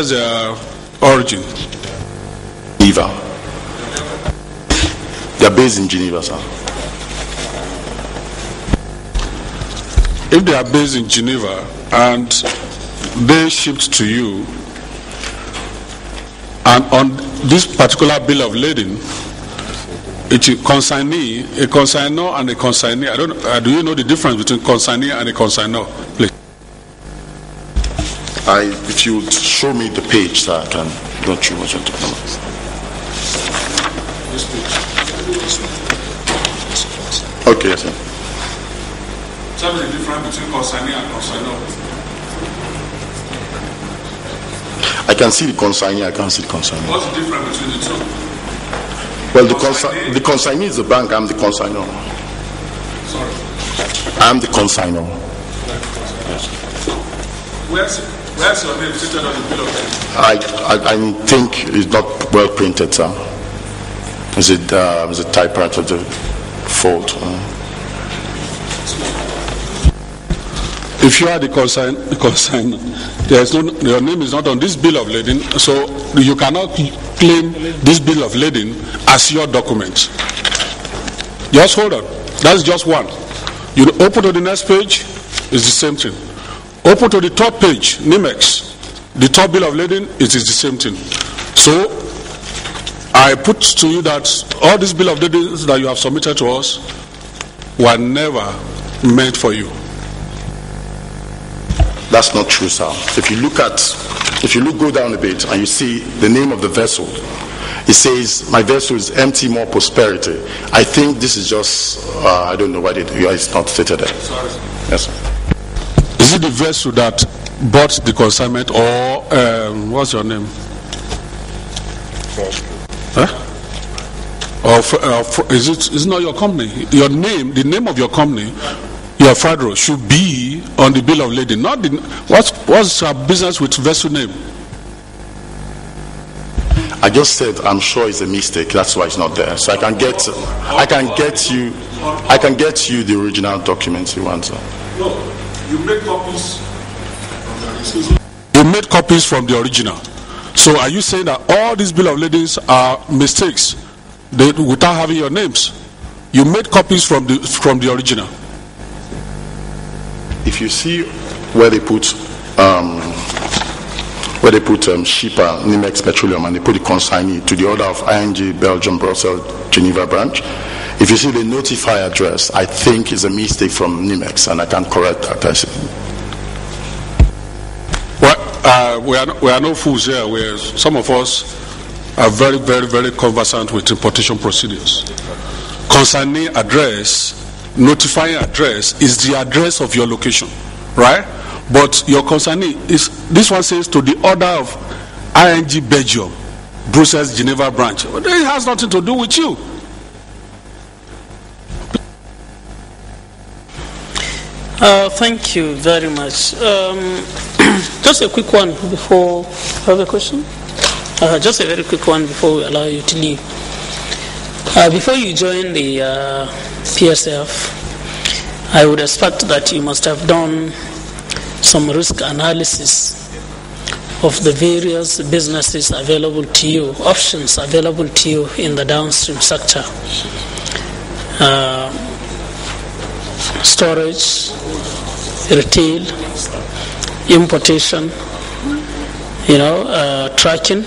their origin? Geneva. They're based in Geneva, sir. If they are based in Geneva and they shipped to you, and on this particular bill of lading, it's a consignee, a consignor, and a consignee. I don't. Do you know the difference between consignee and a consignor, please? If you would show me the page, sir, I can go through what you're talking about. Okay, sir. Tell me the difference between consignee and consignor. I can see the consignee, I can't see the consignor. What's the difference between the two? Well, the consignee is the bank, I'm the consignor. Sorry? I'm the consignor. Where's your name stated on the bill of lading? I think it's not well printed, sir. Is it a typewriter of the fault? If you are the consignor, there's no, your name is not on this bill of lading, so you cannot claim this bill of lading as your document. Just hold on. That's just one. You open to the next page, it's the same thing. Open to the top page, Nimex. The top bill of lading, it is the same thing. So I put to you that all these bill of ladings that you have submitted to us were never meant for you. That's not true, sir. If you go down a bit and you see the name of the vessel, it says, my vessel is MT More Prosperity. I think this is just, I don't know why it's not stated there. Sorry. Yes, sir. Is it the vessel that bought the consignment, or what's your name? Huh? Or is it not your company? Your name, the name of your company, your Fadro, should be on the bill of lading. Not the, what's our business with vessel name? I just said I'm sure it's a mistake. That's why it's not there. So I can get you the original documents you want, sir. No, you made copies. You made copies from the original. So are you saying that all these bill of ladings are mistakes without having your names? You made copies from the original. If you see where they put shipper Nimex Petroleum and they put the consignee to the order of ING Belgium Brussels Geneva branch, if you see the notify address, I think it's a mistake from Nimex, and I can correct that. Well, we are no fools here. Some of us are very, very, very conversant with importation procedures. Consignee address, notifying address is the address of your location, right? But your consignee is, this one says to the order of ING Belgium Brussels Geneva branch. It has nothing to do with you. Thank you very much. Just a quick one before I have a question. Just a very quick one before we allow you to leave. Before you join the PSF, I would expect that you must have done some risk analysis of the various businesses available to you, options available to you in the downstream sector. Storage, retail, importation, tracking.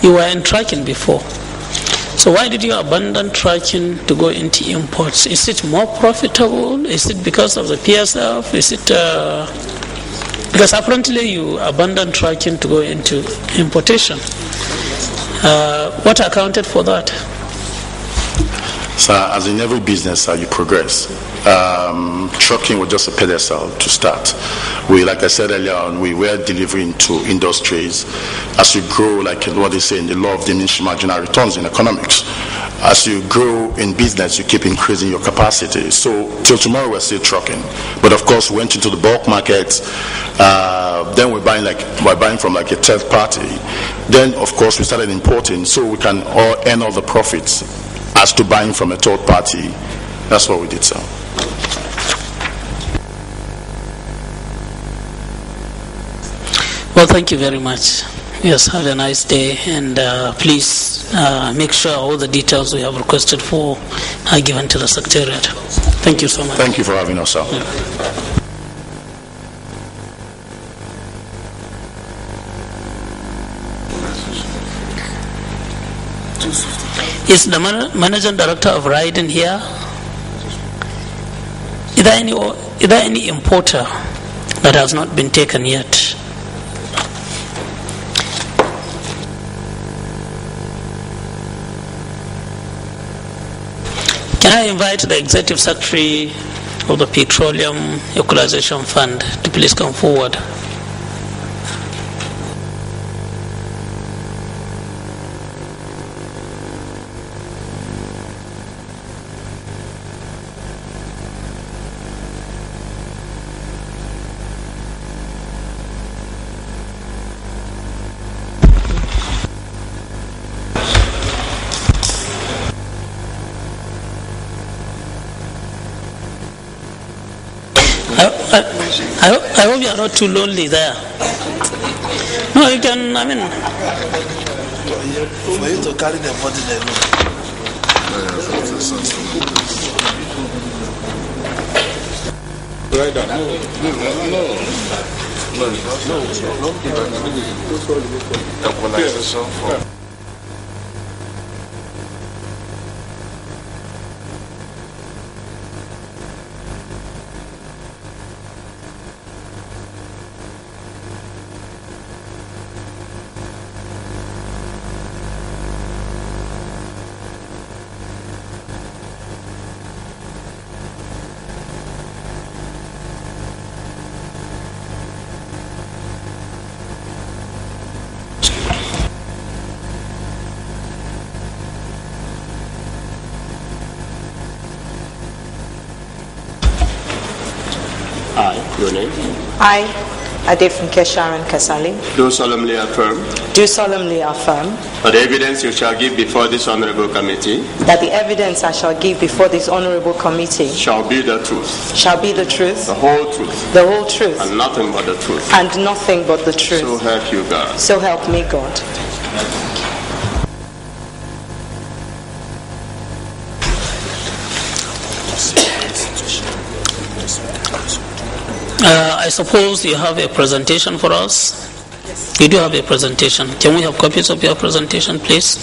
You were in tracking before. So why did you abandon tracking to go into imports? Is it more profitable? Is it because of the PSF? Is it because apparently you abandoned tracking to go into importation? What accounted for that? So as in every business, you progress. Trucking was just a pedestal to start. Like I said earlier on, we were delivering to industries. As you grow, like what they say in the law of diminishing marginal returns in economics, as you grow in business, you keep increasing your capacity. So till tomorrow, we're still trucking. But of course, we went into the bulk market. Then we're buying from like a third party. Then, of course, we started importing, so we can all earn all the profits as to buying from a third party. That's what we did, sir. Well, thank you very much. Yes, have a nice day, and please make sure all the details we have requested for are given to the Secretariat. Thank you so much. Thank you for having us, sir. Yeah. Is the Managing Director of Riding here? Is there any importer that has not been taken yet? Can I invite the Executive Secretary of the Petroleum Equalization Fund to please come forward? I hope you are not too lonely there. No, you can, I mean. For you to carry the body No. Your name? I, Adefunke Sharon Kasali, Do solemnly affirm. Do solemnly affirm That the evidence you shall give before this honorable committee. That the evidence I shall give before this honorable committee. Shall be the truth. Shall be the truth. The whole truth. The whole truth. And nothing but the truth. And nothing but the truth. So help you God. So help me God. I suppose you have a presentation for us? Yes. You do have a presentation. Can we have copies of your presentation, please?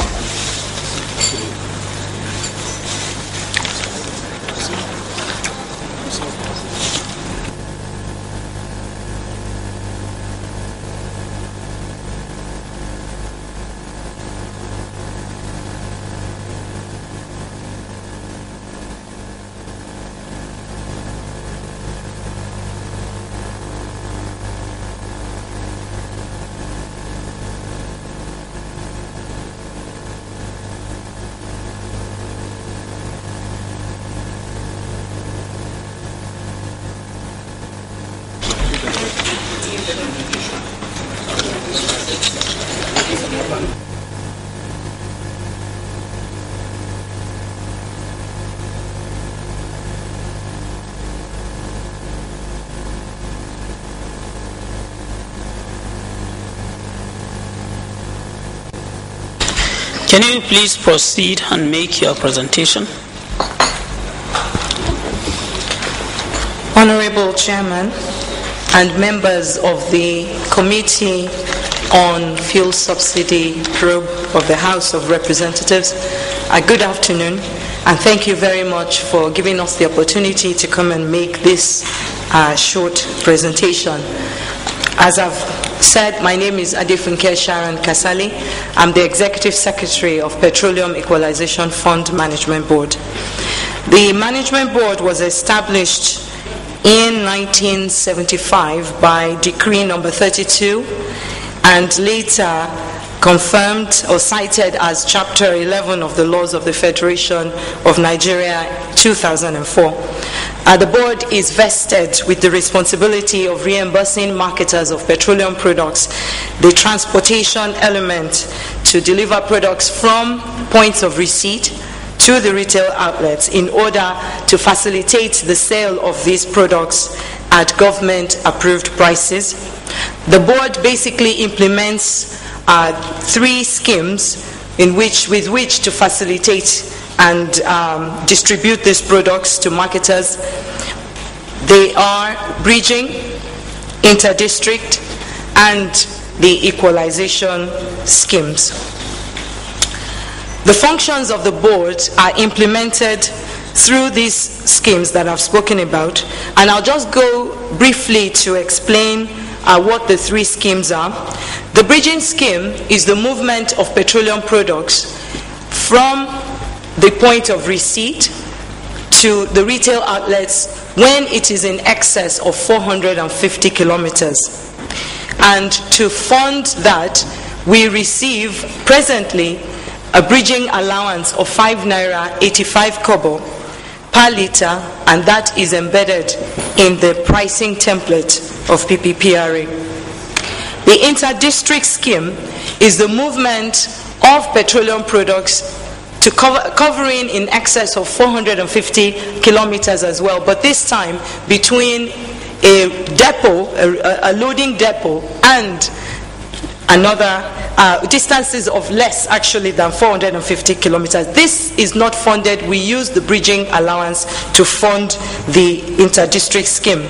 Can you please proceed and make your presentation? Honorable Chairman and members of the Committee on Fuel Subsidy Probe of the House of Representatives, good afternoon, and thank you very much for giving us the opportunity to come and make this short presentation. As I've said, my name is Adefunke Sharon Kasali. I'm the Executive Secretary of Petroleum Equalization Fund Management Board. The Management Board was established in 1975 by Decree number 32 and later confirmed or cited as Chapter 11 of the Laws of the Federation of Nigeria 2004. The board is vested with the responsibility of reimbursing marketers of petroleum products the transportation element to deliver products from points of receipt to the retail outlets in order to facilitate the sale of these products at government-approved prices. The board basically implements 3 schemes with which to facilitate and distribute these products to marketers. They are bridging, inter-district, and the equalization schemes. The functions of the board are implemented through these schemes that I've spoken about, and I'll just go briefly to explain what the 3 schemes are. The bridging scheme is the movement of petroleum products from the point of receipt to the retail outlets when it is in excess of 450 kilometers. And to fund that, we receive presently a bridging allowance of 5 naira 85 kobo per litre, and that is embedded in the pricing template of PPPRA. The inter-district scheme is the movement of petroleum products to covering in excess of 450 kilometers as well, but this time between a depot, a loading depot, and another distances of less actually than 450 kilometers. This is not funded. We use the bridging allowance to fund the inter-district scheme.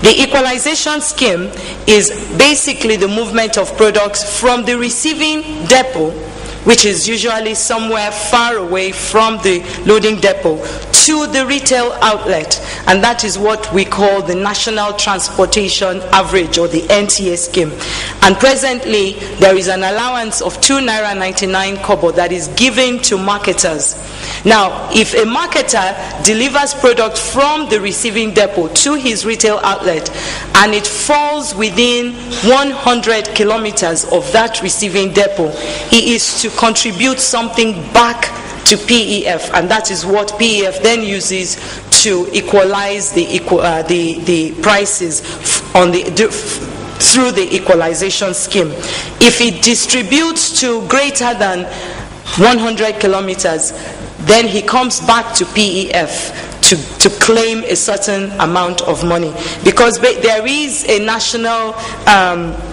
The equalization scheme is basically the movement of products from the receiving depot, which is usually somewhere far away from the loading depot, to the retail outlet, and that is what we call the National Transportation Average, or the NTA scheme. And presently there is an allowance of 2 naira 99 kobo that is given to marketers. Now, if a marketer delivers product from the receiving depot to his retail outlet and it falls within 100 kilometers of that receiving depot, he is to contribute something back to PEF, and that is what PEF then uses to equalize the prices on through the equalization scheme. If it distributes to greater than 100 kilometers, then he comes back to PEF to claim a certain amount of money, because there is a national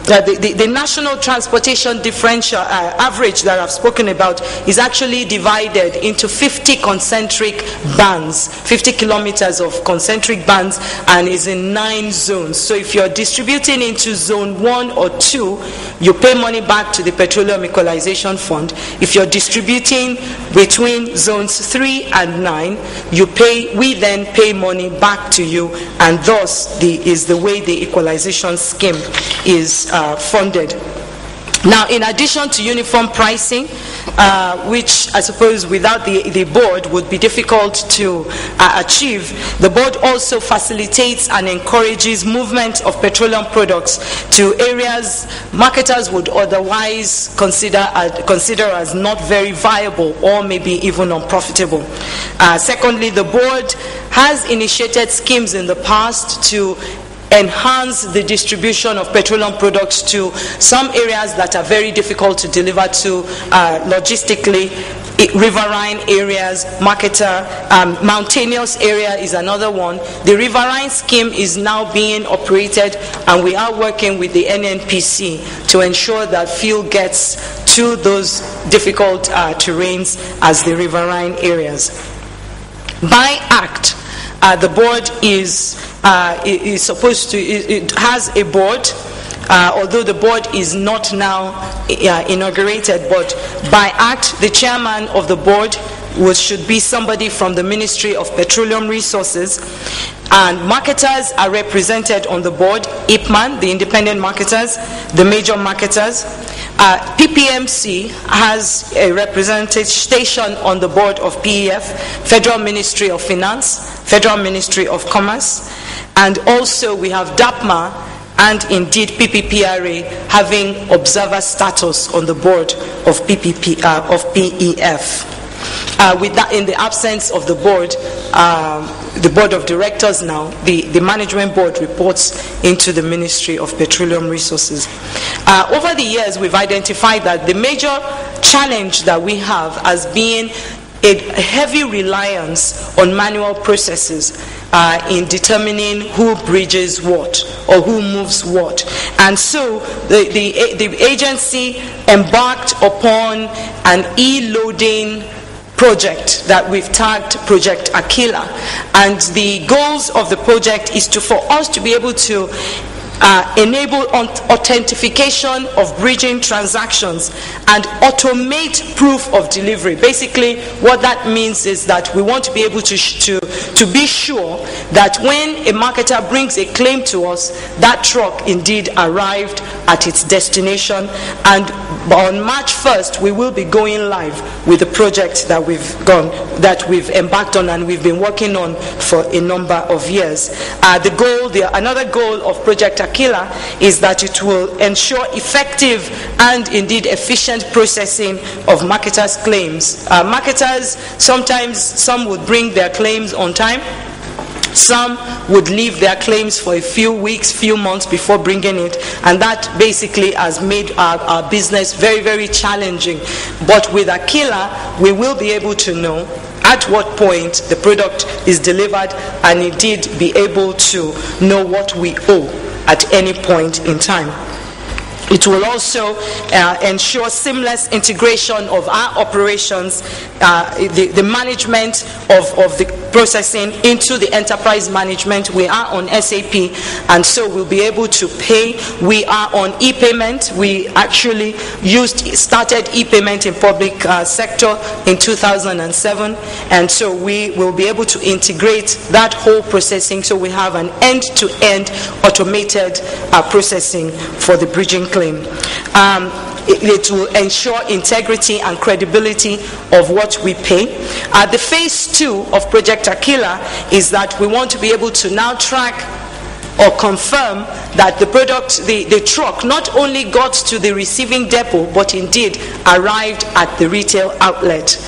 the national transportation differential average that I've spoken about is actually divided into 50 concentric bands, 50 kilometers of concentric bands, and is in 9 zones. So if you're distributing into zone 1 or 2, you pay money back to the Petroleum Equalization Fund. If you're distributing between zones 3 and 9, we then pay money back to you, and thus is the way the equalization scheme is funded. Now, in addition to uniform pricing, which I suppose without the board would be difficult to achieve, the board also facilitates and encourages movement of petroleum products to areas marketers would otherwise consider as not very viable or maybe even unprofitable. Secondly, the board has initiated schemes in the past to enhance the distribution of petroleum products to some areas that are very difficult to deliver to logistically. Riverine areas, mountainous area is another one. The riverine scheme is now being operated, and we are working with the NNPC to ensure that fuel gets to those difficult terrains as the riverine areas. By Act, the board is supposed to, it has a board, although the board is not now inaugurated, but by Act, the chairman of the board should be somebody from the Ministry of Petroleum Resources, and marketers are represented on the board, IPMAN, the independent marketers, the major marketers. PPMC has a representation on the board of PEF, Federal Ministry of Finance, Federal Ministry of Commerce, and also we have DAPMA, and indeed PPPRA having observer status on the board of PEF. With that, in the absence of the board of directors now, the management board reports into the Ministry of Petroleum Resources. Over the years, we've identified that the major challenge that we have has been a heavy reliance on manual processes in determining who bridges what or who moves what. And so the agency embarked upon an e-loading project that we've tagged Project Aquila, and the goals of the project is for us to be able to enable authentication of bridging transactions and automate proof of delivery. Basically, what that means is that we want to be able to be sure that when a marketer brings a claim to us, that truck indeed arrived at its destination. And on March 1st, we will be going live with the project that we've embarked on and we've been working on for a number of years. Another goal of Project Aquila is that it will ensure effective and indeed efficient processing of marketers' claims. Marketers, sometimes some would bring their claims on time. Some would leave their claims for a few weeks, few months before bringing it, and that basically has made our business very, very challenging. But with Aquila, we will be able to know at what point the product is delivered and indeed be able to know what we owe at any point in time. It will also ensure seamless integration of our operations, the management of the processing into the enterprise management. We are on SAP, and so we'll be able to pay. We are on e-payment. We actually started e-payment in public sector in 2007, and so we will be able to integrate that whole processing, so we have an end-to-end automated processing for the bridging claim. It will ensure integrity and credibility of what we pay. The phase 2 of Project Aquila is that we want to be able to now track or confirm that the product, the truck, not only got to the receiving depot, but indeed arrived at the retail outlet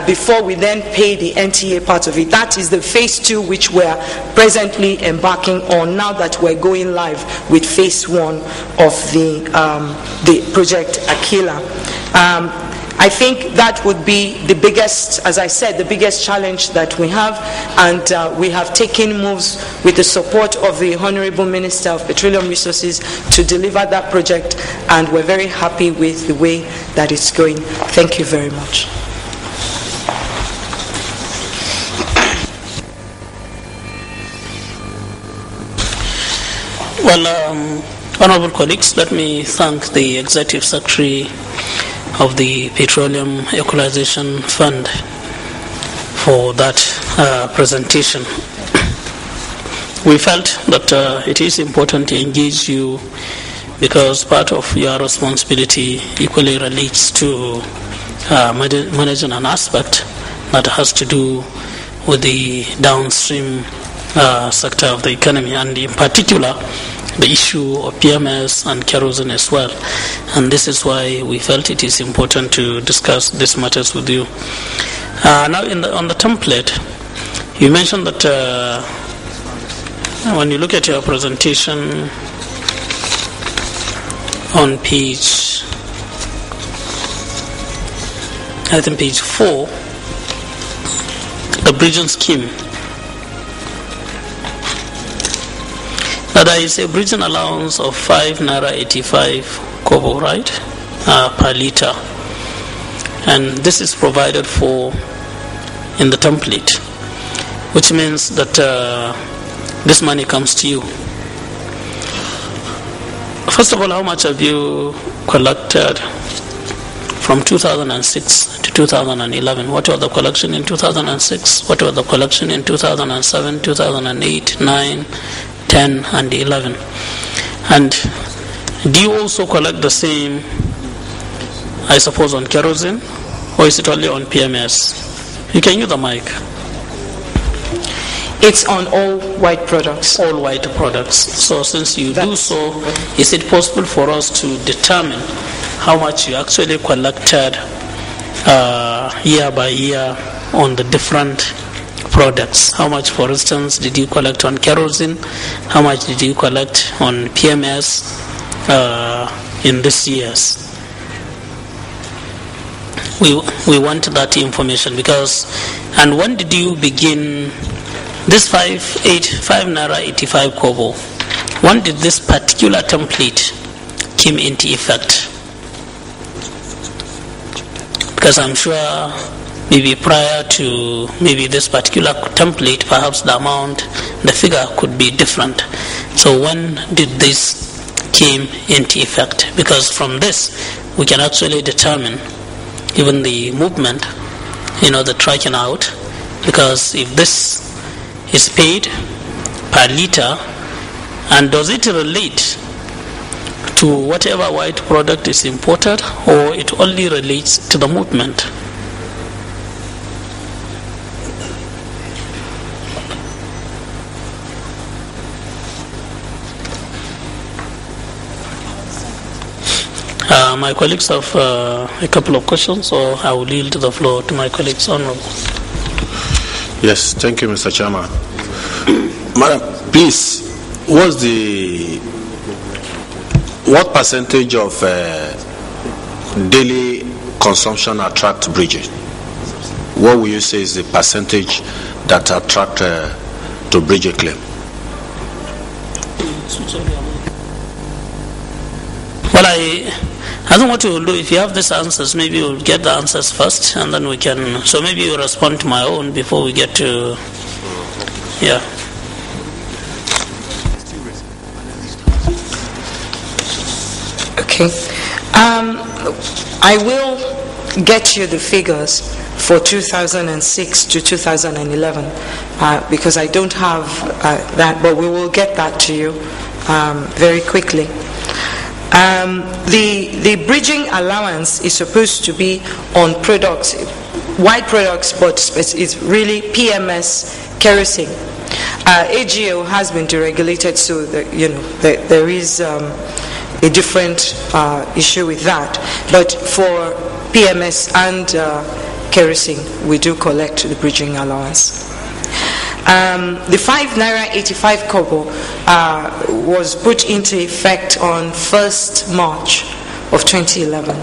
before we then pay the NTA part of it. That is the phase 2 which we're presently embarking on now that we're going live with phase 1 of the Project Aquila. I think that would be the biggest, as I said, the biggest challenge that we have, and we have taken moves with the support of the Honorable Minister of Petroleum Resources to deliver that project, and we're very happy with the way that it's going. Thank you very much. Well, honorable colleagues, let me thank the Executive Secretary of the Petroleum Equalization Fund for that presentation. We felt that it is important to engage you because part of your responsibility equally relates to managing an aspect that has to do with the downstream sector of the economy, and in particular the issue of PMS and kerosene as well. And this is why we felt it is important to discuss these matters with you. Now on the template, you mentioned that when you look at your presentation on page, I think page 4, the bridging scheme, that there is a bridging allowance of 5 naira 85 kobo, right, per liter, and this is provided for in the template, which means that this money comes to you. First of all, how much have you collected from 2006 to 2011? What was the collection in 2006? What was the collection in 2007, 2008, 9, 10 and 11? And do you also collect the same, I suppose, on kerosene, or is it only on PMS? You can use the mic. It's on all white products. All white products. So since you do so, is it possible for us to determine how much you actually collected year by year on the different products? How much, for instance, did you collect on kerosene? How much did you collect on PMS in this years? We want that information because, and when did you begin this 5 naira 85 kobo? When did this particular template came into effect? Because I'm sure maybe prior to maybe this particular template, perhaps the amount, the figure could be different. So when did this came into effect? Because from this we can actually determine even the movement, the tracking out, because if this is paid per liter, and does it relate to whatever white product is imported, or it only relates to the movement? My colleagues have a couple of questions, so I will yield the floor to my colleagues. Honorable. Yes, thank you, Mr. Chairman. Madam, please, what percentage of daily consumption attract bridging? What will you say is the percentage that attract to bridging claim? Well, I think what we will do, if you have these answers, maybe we'll get the answers first, and then we can. So maybe you respond to my own before we get to. Yeah. Okay. I will get you the figures for 2006 to 2011 because I don't have that, but we will get that to you very quickly. The bridging allowance is supposed to be on products, white products, but it's really PMS kerosene. AGO has been deregulated, so there is a different issue with that. But for PMS and kerosene, we do collect the bridging allowance. The 5 naira 85 kobo was put into effect on 1st March of 2011.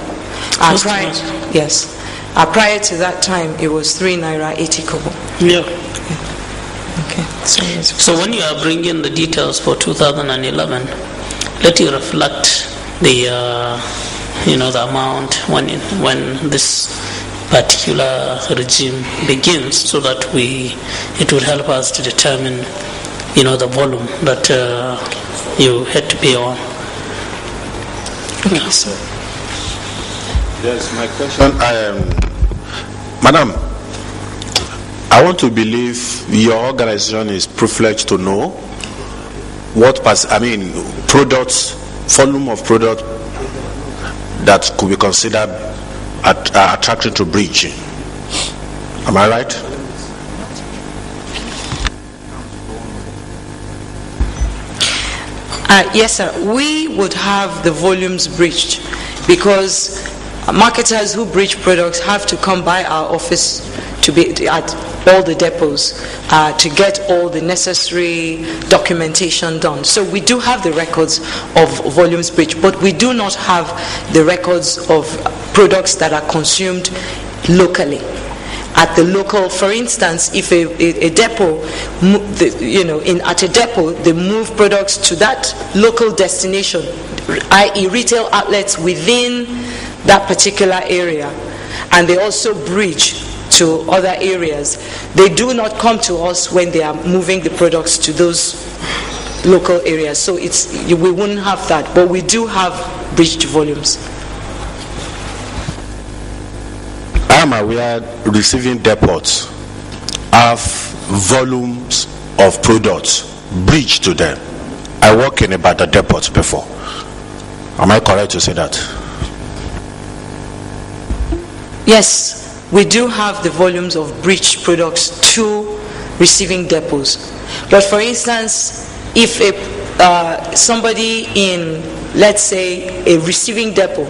Yes. Prior to that time, it was 3 naira 80 kobo. Yeah. Okay. So when you are bringing the details for 2011, let you reflect the the amount when this particular regime begins, so that it will help us to determine the volume that you had to pay on. Okay, so yes, my question. Madam, I want to believe your organization is privileged to know products, volume of product that could be considered attracted to bridging. Am I right? Yes, sir. We would have the volumes breached because marketers who breach products have to come by our office to be at all the depots to get all the necessary documentation done. So we do have the records of volumes breached, but we do not have the records of products that are consumed locally. At the local, for instance, if a depot, at a depot, they move products to that local destination, i.e. retail outlets within that particular area, and they also breach to other areas. They do not come to us when they are moving the products to those local areas. So we wouldn't have that, but we do have breached volumes. I am aware receiving depots have volumes of products breached to them. I work in about the depots before. Am I correct to say that? Yes, we do have the volumes of breached products to receiving depots. But for instance, if somebody in, let's say, a receiving depot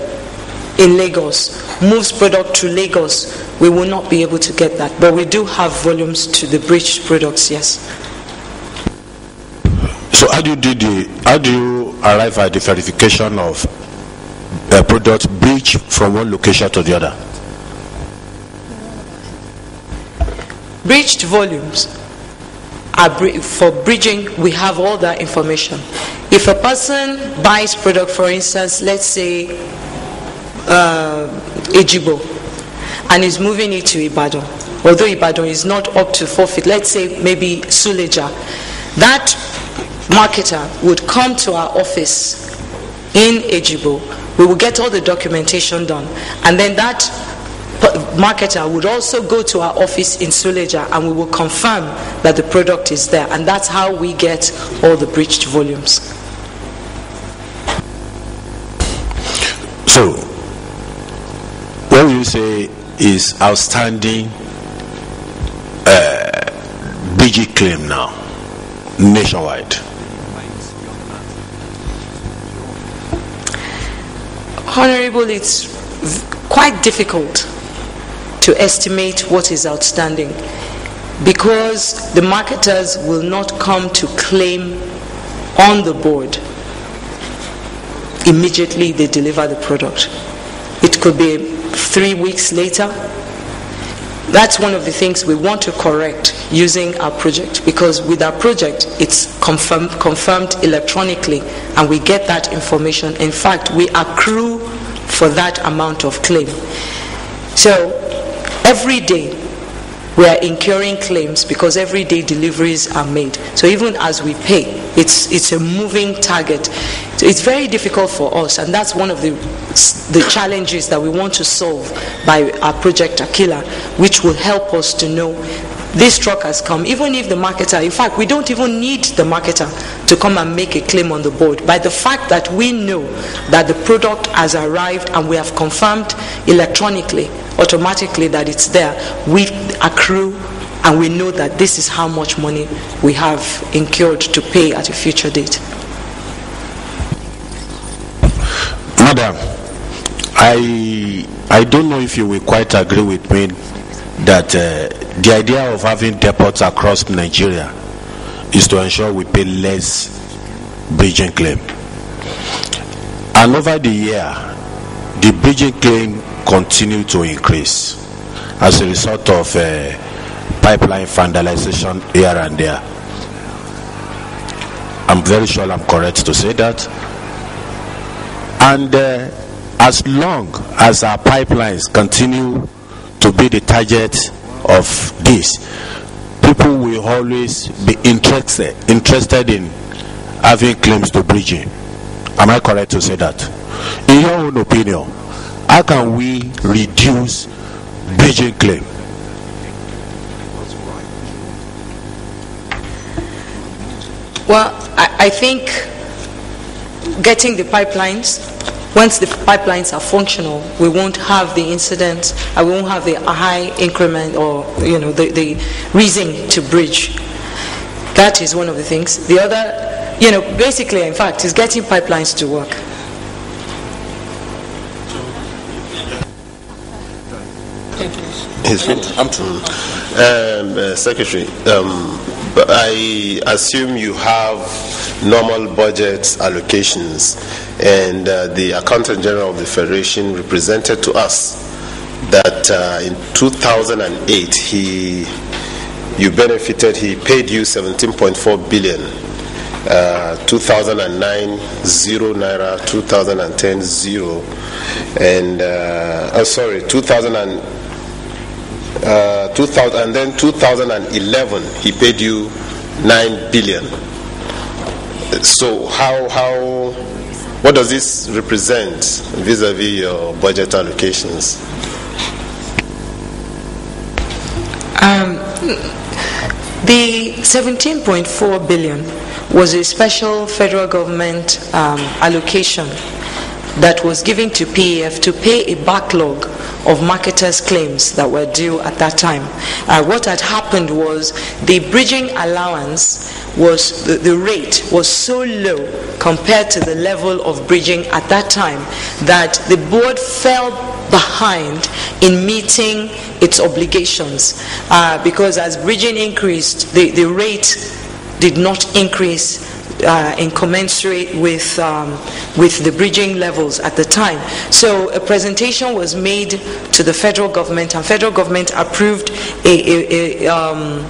in Lagos moves product to Lagos, we will not be able to get that. But we do have volumes to the bridged products, yes. So how do you arrive at the verification of a product bridged from one location to the other? Bridged volumes are for bridging. We have all that information. If a person buys product, for instance, let's say Ejibo, and is moving it to Ibadan, although Ibadan is not up to 4 feet, let's say maybe Suleja, that marketer would come to our office in Ejibo. We will get all the documentation done, and then that marketer would also go to our office in Suleja, and we will confirm that the product is there, and that's how we get all the bridged volumes. So what you say is outstanding BG claim now nationwide? Honorable, it's quite difficult to estimate what is outstanding, because the marketers will not come to claim on the board immediately they deliver the product. It could be 3 weeks later. That's one of the things we want to correct using our project, because with our project it's confirmed electronically, and we get that information. In fact, we accrue for that amount of claim. So every day we are incurring claims, because every day deliveries are made. So even as we pay, it's a moving target. So it's very difficult for us, and that's one of the challenges that we want to solve by our project Aquila, which will help us to know this truck has come. Even if the marketer, in fact, we don't even need the marketer to come and make a claim on the board. By the fact that we know that the product has arrived and we have confirmed electronically, automatically that it's there, we accrue, and we know that this is how much money we have incurred to pay at a future date. Madam, I don't know if you will quite agree with me that the idea of having depots across Nigeria is to ensure we pay less bridging claim. And over the year, the bridging claim continued to increase as a result of pipeline vandalization here and there. I'm very sure I'm correct to say that. And as long as our pipelines continue to be the target of this, people will always be interested in having claims to bridging. Am I correct to say that? In your own opinion, how can we reduce bridging claim? Well, I think getting the pipelines, once the pipelines are functional, we won't have the incidents, we won't have the high increment, or the reason to bridge. That is one of the things. The other, basically, in fact, is getting pipelines to work. Secretary, I assume you have normal budget allocations, and the Accountant General of the Federation represented to us that in 2008 he paid you 17.4 billion. 2009 0 naira, 2010 0, and 2000 and then 2011 he paid you 9 billion. So what does this represent vis-a-vis your budget allocations? The 17.4 billion was a special federal government allocation that was given to PEF to pay a backlog of marketers' claims that were due at that time. What had happened was the bridging allowance was, the rate was so low compared to the level of bridging at that time that the board fell behind in meeting its obligations, because as bridging increased, the rate did not increase in commensurate with the bridging levels at the time. So a presentation was made to the federal government, and federal government approved a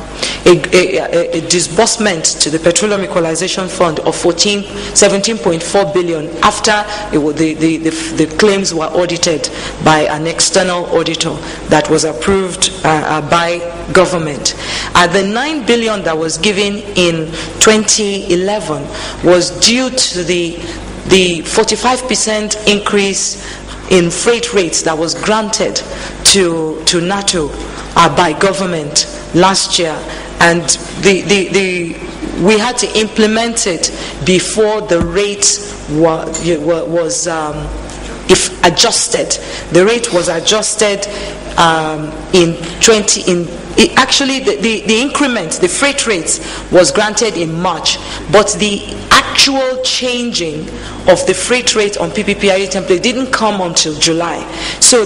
disbursement to the Petroleum Equalization Fund of 17.4 billion after the claims were audited by an external auditor that was approved by government. The 9 billion that was given in 2011 was due to the 45% increase in freight rates that was granted to NATO by government last year, and we had to implement it before the rate was adjusted. The rate was adjusted actually the increment, the freight rates was granted in March, but the actual changing of the freight rate on PPPRA template didn't come until July. So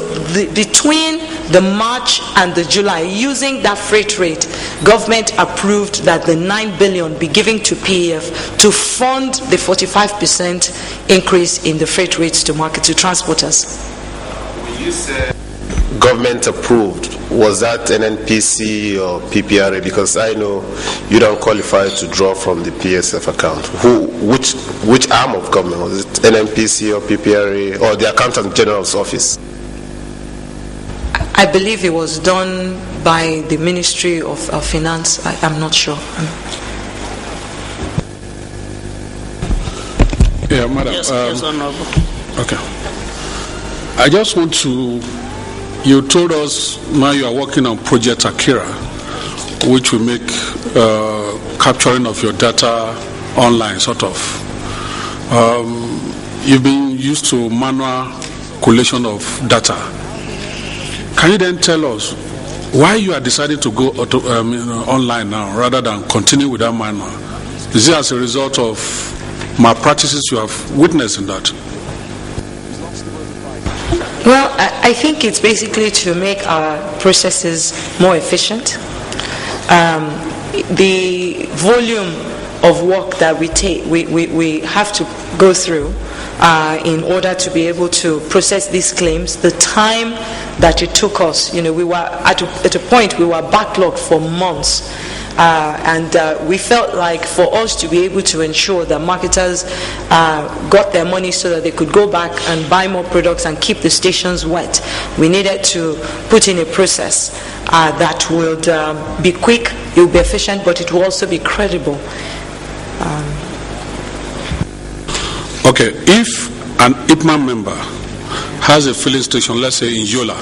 between the March and the July, using that freight rate, government approved that the 9 billion be given to PEF to fund the 45% increase in the freight rates to transporters. When you said government approved, was that NNPC or PPRA? Because I know you don't qualify to draw from the PSF account. Which arm of government? Was it NNPC or PPRA or the Accountant General's office? I believe it was done by the Ministry of Finance. I'm not sure. Yeah, Madam. Yes, Honorable. Okay. I just want to. You told us now you are working on Project Akira, which will make capturing of your data online, sort of. You've been used to manual collation of data. Can you then tell us why you are deciding to go online now rather than continue with that manual? Is it as a result of malpractices you have witnessed in that? Well, I think it's basically to make our processes more efficient. The volume of work that we have to go through in order to be able to process these claims, the time that it took us, we were at a point we were backlogged for months. And we felt like for us to be able to ensure that marketers got their money so that they could go back and buy more products and keep the stations wet, we needed to put in a process that would be quick, it would be efficient, but it will also be credible. Okay, if an IPMA member has a filling station, let's say in Yola,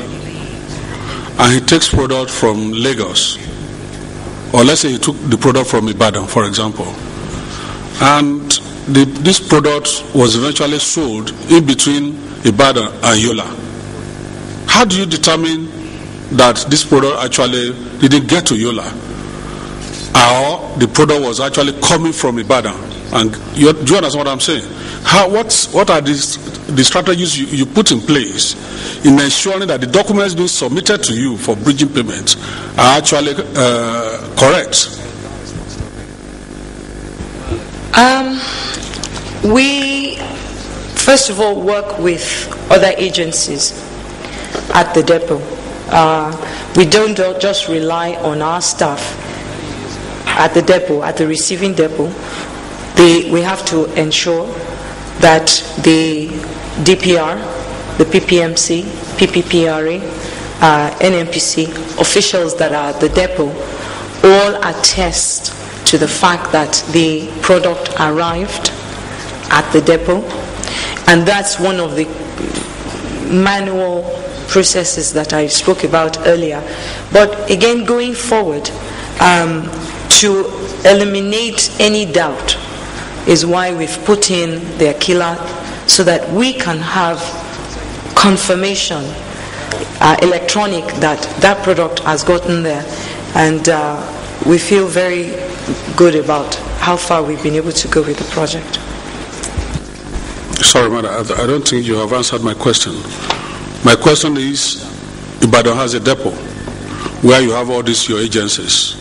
and he takes product from Lagos, or let's say he took the product from Ibadan, for example, and this product was eventually sold in between Ibadan and Yola. How do you determine that this product actually didn't get to Yola, or the product was actually coming from Ibadan? And do you understand what I'm saying? What are the strategies you put in place in ensuring that the documents being submitted to you for bridging payments are actually correct? We first of all work with other agencies at the depot. We don't just rely on our staff at the depot, at the receiving depot. We have to ensure that the DPR, the PPMC, PPPRA, NNPC officials that are at the depot all attest to the fact that the product arrived at the depot, and that's one of the manual processes that I spoke about earlier. But again, going forward, to eliminate any doubt is why we've put in the Aquila so that we can have confirmation, electronic, that that product has gotten there. And we feel very good about how far we've been able to go with the project. Sorry, madam, I don't think you have answered my question. My question is, Ibadan has a depot where you have all these your agencies,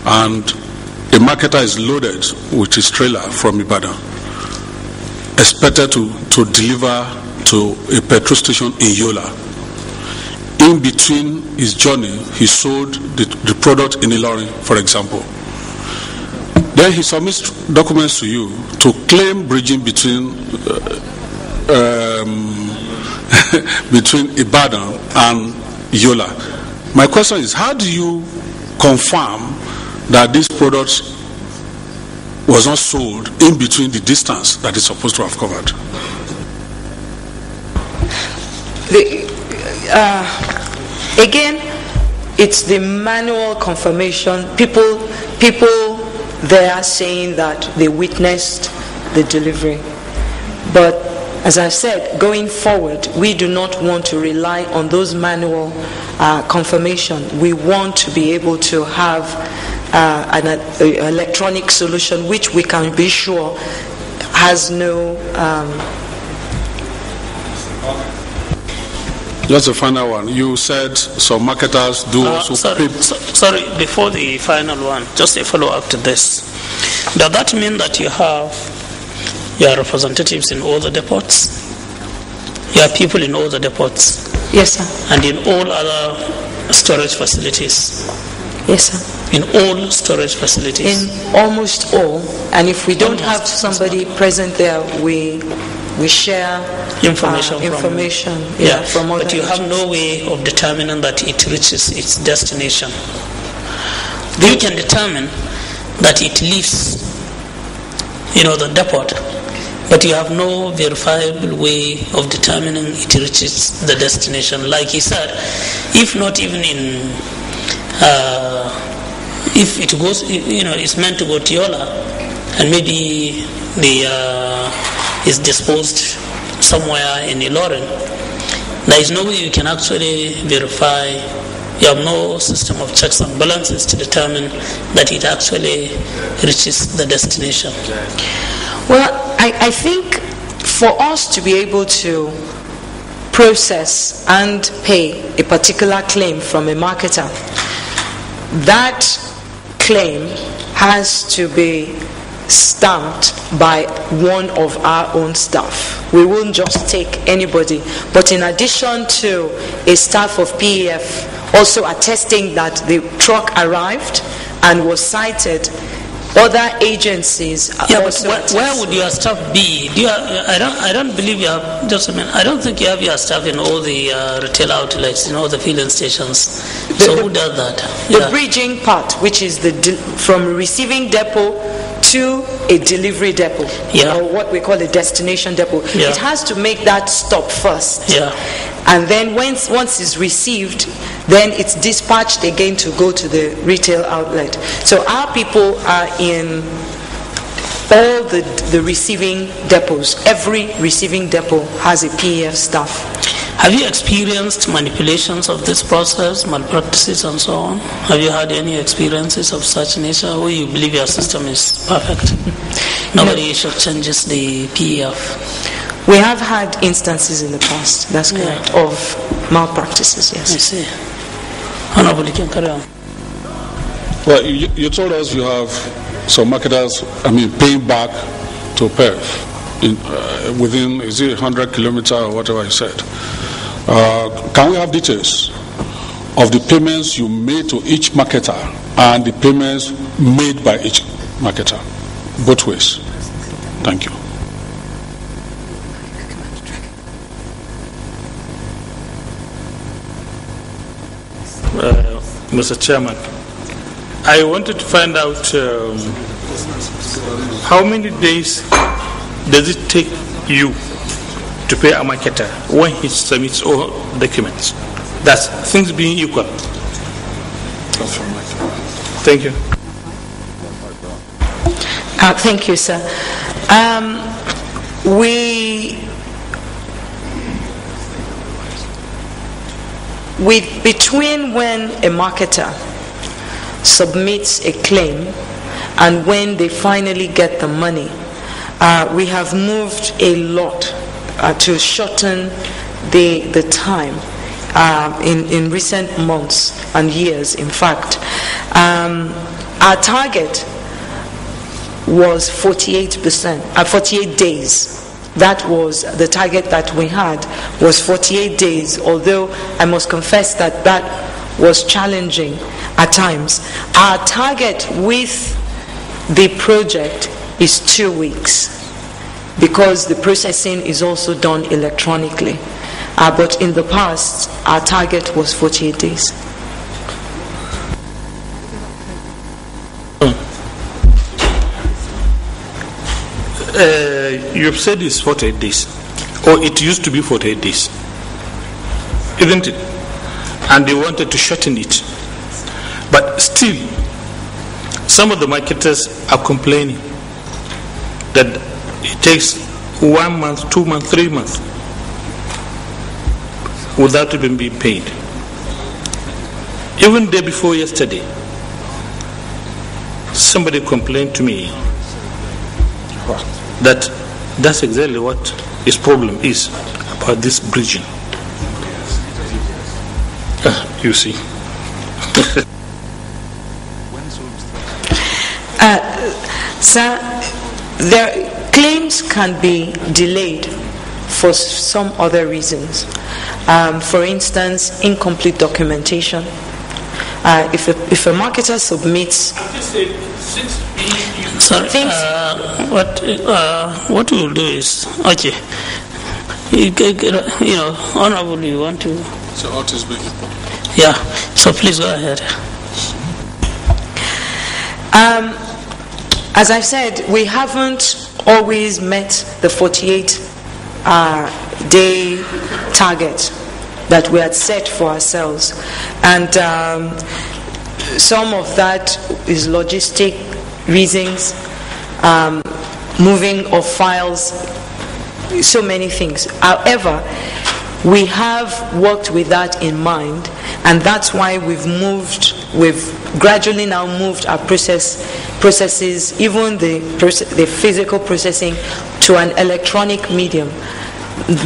and a marketer is loaded with his trailer from Ibadan, expected to deliver to a petrol station in Yola. In between his journey, he sold the product in Ilorin, for example. Then he submits documents to you to claim bridging between between Ibadan and Yola. My question is, how do you confirm that this product was not sold in between the distance that it's supposed to have covered? Again, it's the manual confirmation. People there saying that they witnessed the delivery. But as I said, going forward, we do not want to rely on those manual confirmation. We want to be able to have an electronic solution which we can be sure has no... That's the final one. You said some marketers do also... Sorry, before the final one, just a follow-up to this. Does that mean that you have your representatives in all the depots? You have people in all the depots? Yes, sir. And in all other storage facilities? Yes, sir. In all storage facilities? In almost all. And if we don't have somebody present there, we share information from other but you have no way of determining that it reaches its destination. You can determine that it leaves, the depot, but you have no verifiable way of determining it reaches the destination. Like he said, if not even in, if it goes, it's meant to go to Yola, and maybe is disposed somewhere in Ilorin, there is no way you can actually verify. You have no system of checks and balances to determine that it actually reaches the destination. Well, I think for us to be able to process and pay a particular claim from a marketer, that claim has to be stamped by one of our own staff. We won't just take anybody, but in addition to a staff of PEF also attesting that the truck arrived and was cited, other agencies also where would your staff be? I don't believe you have, just a minute, I don't think you have your staff in all the retail outlets, in all the filling stations. Who does that? The bridging part, which is from receiving depot to a delivery depot, or what we call a destination depot. It has to make that stop first. And then once it's received, then it's dispatched again to go to the retail outlet. So our people are in all the receiving depots. Every receiving depot has a PEF staff. Have you experienced manipulations of this process, malpractices and so on? Have you had any experiences of such nature where you believe your system is perfect? Nobody should changes the PEF. We have had instances in the past, that's correct, of malpractices, yes. I see. Honorable, you can carry on. Well, you told us you have some marketers, paying back to PEF within, is it 100 kilometers or whatever you said. Can we have details of the payments you made to each marketer and the payments made by each marketer, both ways? Thank you. Mr. Chairman, I wanted to find out how many days does it take you to pay a marketer when he submits all documents? That's things being equal. Thank you. Thank you, sir. We between when a marketer submits a claim and when they finally get the money, we have moved a lot to shorten the time in recent months and years. In fact, our target was 48 days. That was the target that we had, was 48 days, although I must confess that that was challenging at times. Our target with the project is 2 weeks, because the processing is also done electronically. But in the past, our target was 48 days. You've said it's 48 days, or it used to be 48 days, isn't it? And they wanted to shorten it. But still, some of the marketers are complaining that it takes 1 month, 2 months, 3 months without even being paid. Even day before yesterday, somebody complained to me that that's exactly what his problem is about this bridging. You see. Sir, claims can be delayed for some other reasons. For instance, incomplete documentation. If a marketer submits, sorry, what we'll do is, okay, Honorable, you want to? So Otis speaking. Yeah. So please go ahead. As I've said, we haven't always met the 48-day target that we had set for ourselves, and some of that is logistic reasons, moving of files, so many things. However, we have worked with that in mind, and that's why we've gradually now moved our processes, even the physical processing, to an electronic medium,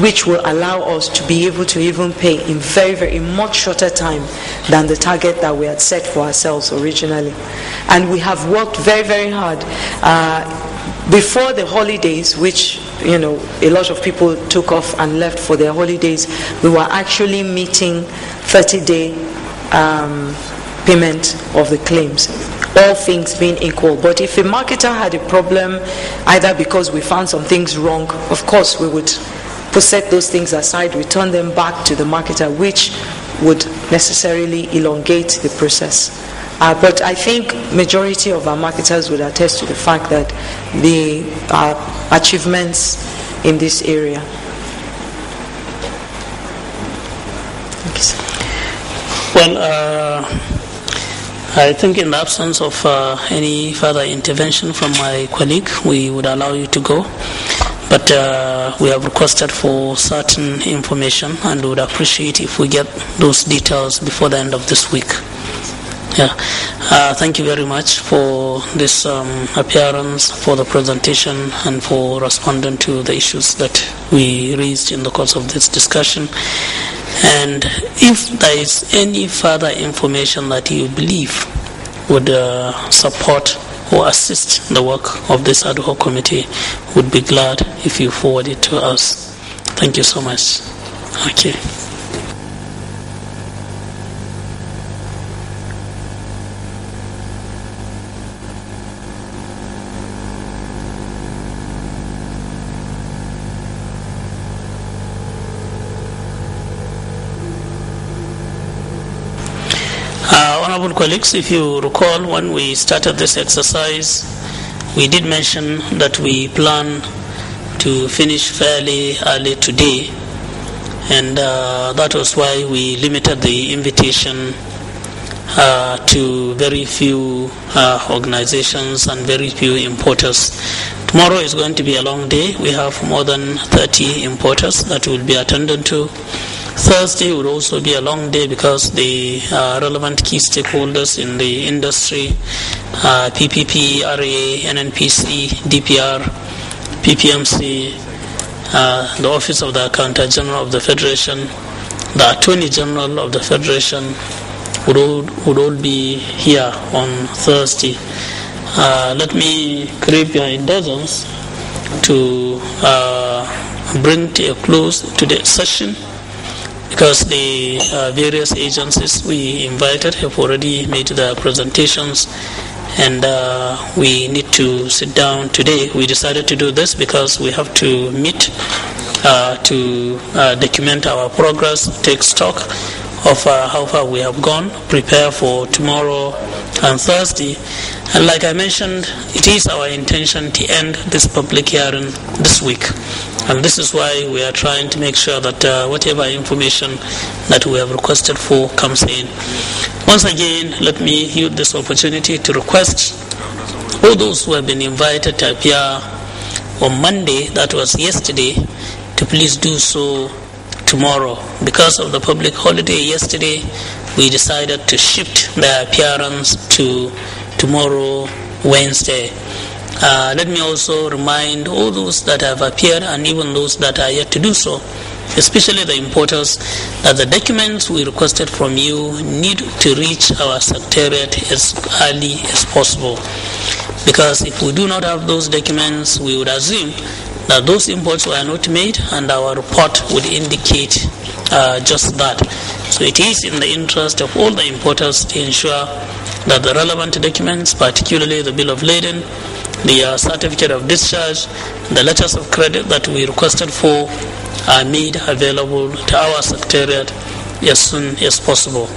which will allow us to be able to even pay in very much shorter time than the target that we had set for ourselves originally. And we have worked very hard. Before the holidays, which a lot of people took off and left for their holidays, we were actually meeting 30-day payment of the claims, all things being equal. But if a marketer had a problem, either because we found some things wrong, of course we would set those things aside, return them back to the marketer, which would necessarily elongate the process. But I think majority of our marketers would attest to the fact that the achievements in this area. Thank you, sir. Well, I think in the absence of any further intervention from my colleague, we would allow you to go. But we have requested for certain information, and would appreciate if we get those details before the end of this week. Yeah. Thank you very much for this appearance, for the presentation, and for responding to the issues that we raised in the course of this discussion. And if there is any further information that you believe would support or assist the work of this ad hoc committee, would be glad if you forward it to us. Thank you so much. Okay. Honorable colleagues, if you recall, when we started this exercise, we did mention that we plan to finish fairly early today, and that was why we limited the invitation to very few organizations and very few importers. Tomorrow is going to be a long day. We have more than 30 importers that will be attended to. Thursday would also be a long day because the relevant key stakeholders in the industry, PPP, RA, NNPC, DPR, PPMC, the Office of the Accountant General of the Federation, the Attorney General of the Federation would all be here on Thursday. Let me crave your indulgence to bring to a close to the session, because the various agencies we invited have already made their presentations, and we need to sit down today. We decided to do this because we have to meet to document our progress, take stock of how far we have gone, prepare for tomorrow and Thursday. And like I mentioned, it is our intention to end this public hearing this week. And this is why we are trying to make sure that whatever information that we have requested for comes in. Once again, let me use this opportunity to request all those who have been invited to appear on Monday, that was yesterday, to please do so tomorrow. Because of the public holiday yesterday, we decided to shift the appearance to tomorrow, Wednesday. Let me also remind all those that have appeared and even those that are yet to do so, especially the importers, that the documents we requested from you need to reach our secretariat as early as possible. Because if we do not have those documents, we would assume that those imports were not made, and our report would indicate just that. So it is in the interest of all the importers to ensure that the relevant documents, particularly the bill of lading, the certificate of discharge, the letters of credit that we requested for, are made available to our secretariat as soon as possible.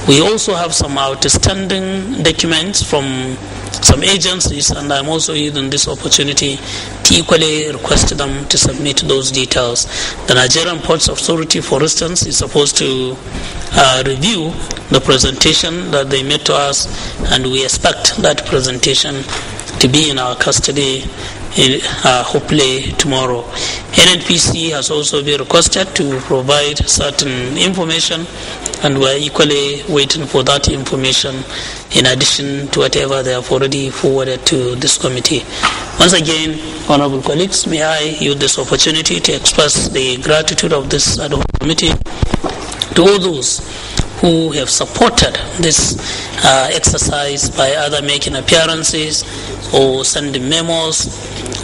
We also have some outstanding documents from some agencies, and I'm also using this opportunity to equally request them to submit those details. The Nigerian Ports Authority, for instance, is supposed to review the presentation that they made to us, and we expect that presentation to be in our custody hopefully tomorrow. NNPC has also been requested to provide certain information, and we're equally waiting for that information in addition to whatever they have already forwarded to this committee. Once again, honorable colleagues, may I use this opportunity to express the gratitude of this ad hoc committee to all those who have supported this exercise by either making appearances or sending memos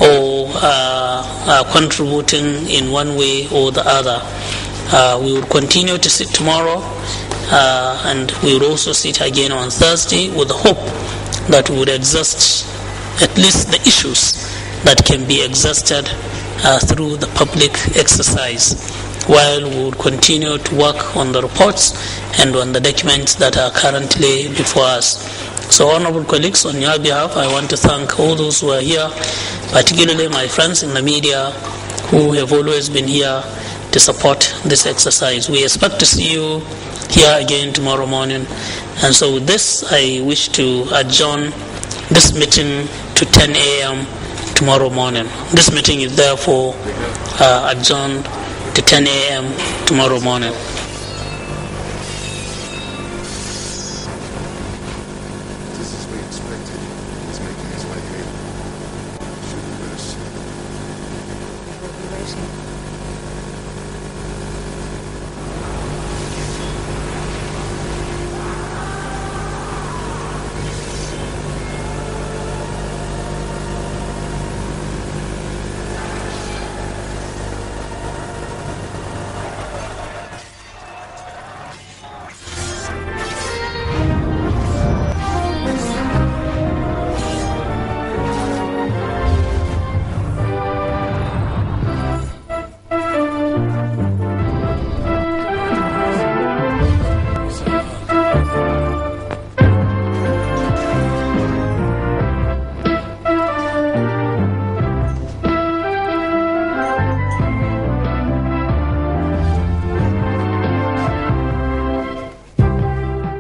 or contributing in one way or the other. We will continue to sit tomorrow, and we will also sit again on Thursday with the hope that we would exhaust at least the issues that can be exhausted through the public exercise, while we will continue to work on the reports and on the documents that are currently before us. So, honorable colleagues, on your behalf, I want to thank all those who are here, particularly my friends in the media who have always been here to support this exercise. We expect to see you here again tomorrow morning. And so with this, I wish to adjourn this meeting to 10 a.m. tomorrow morning. This meeting is therefore adjourned to 10 a.m. tomorrow morning.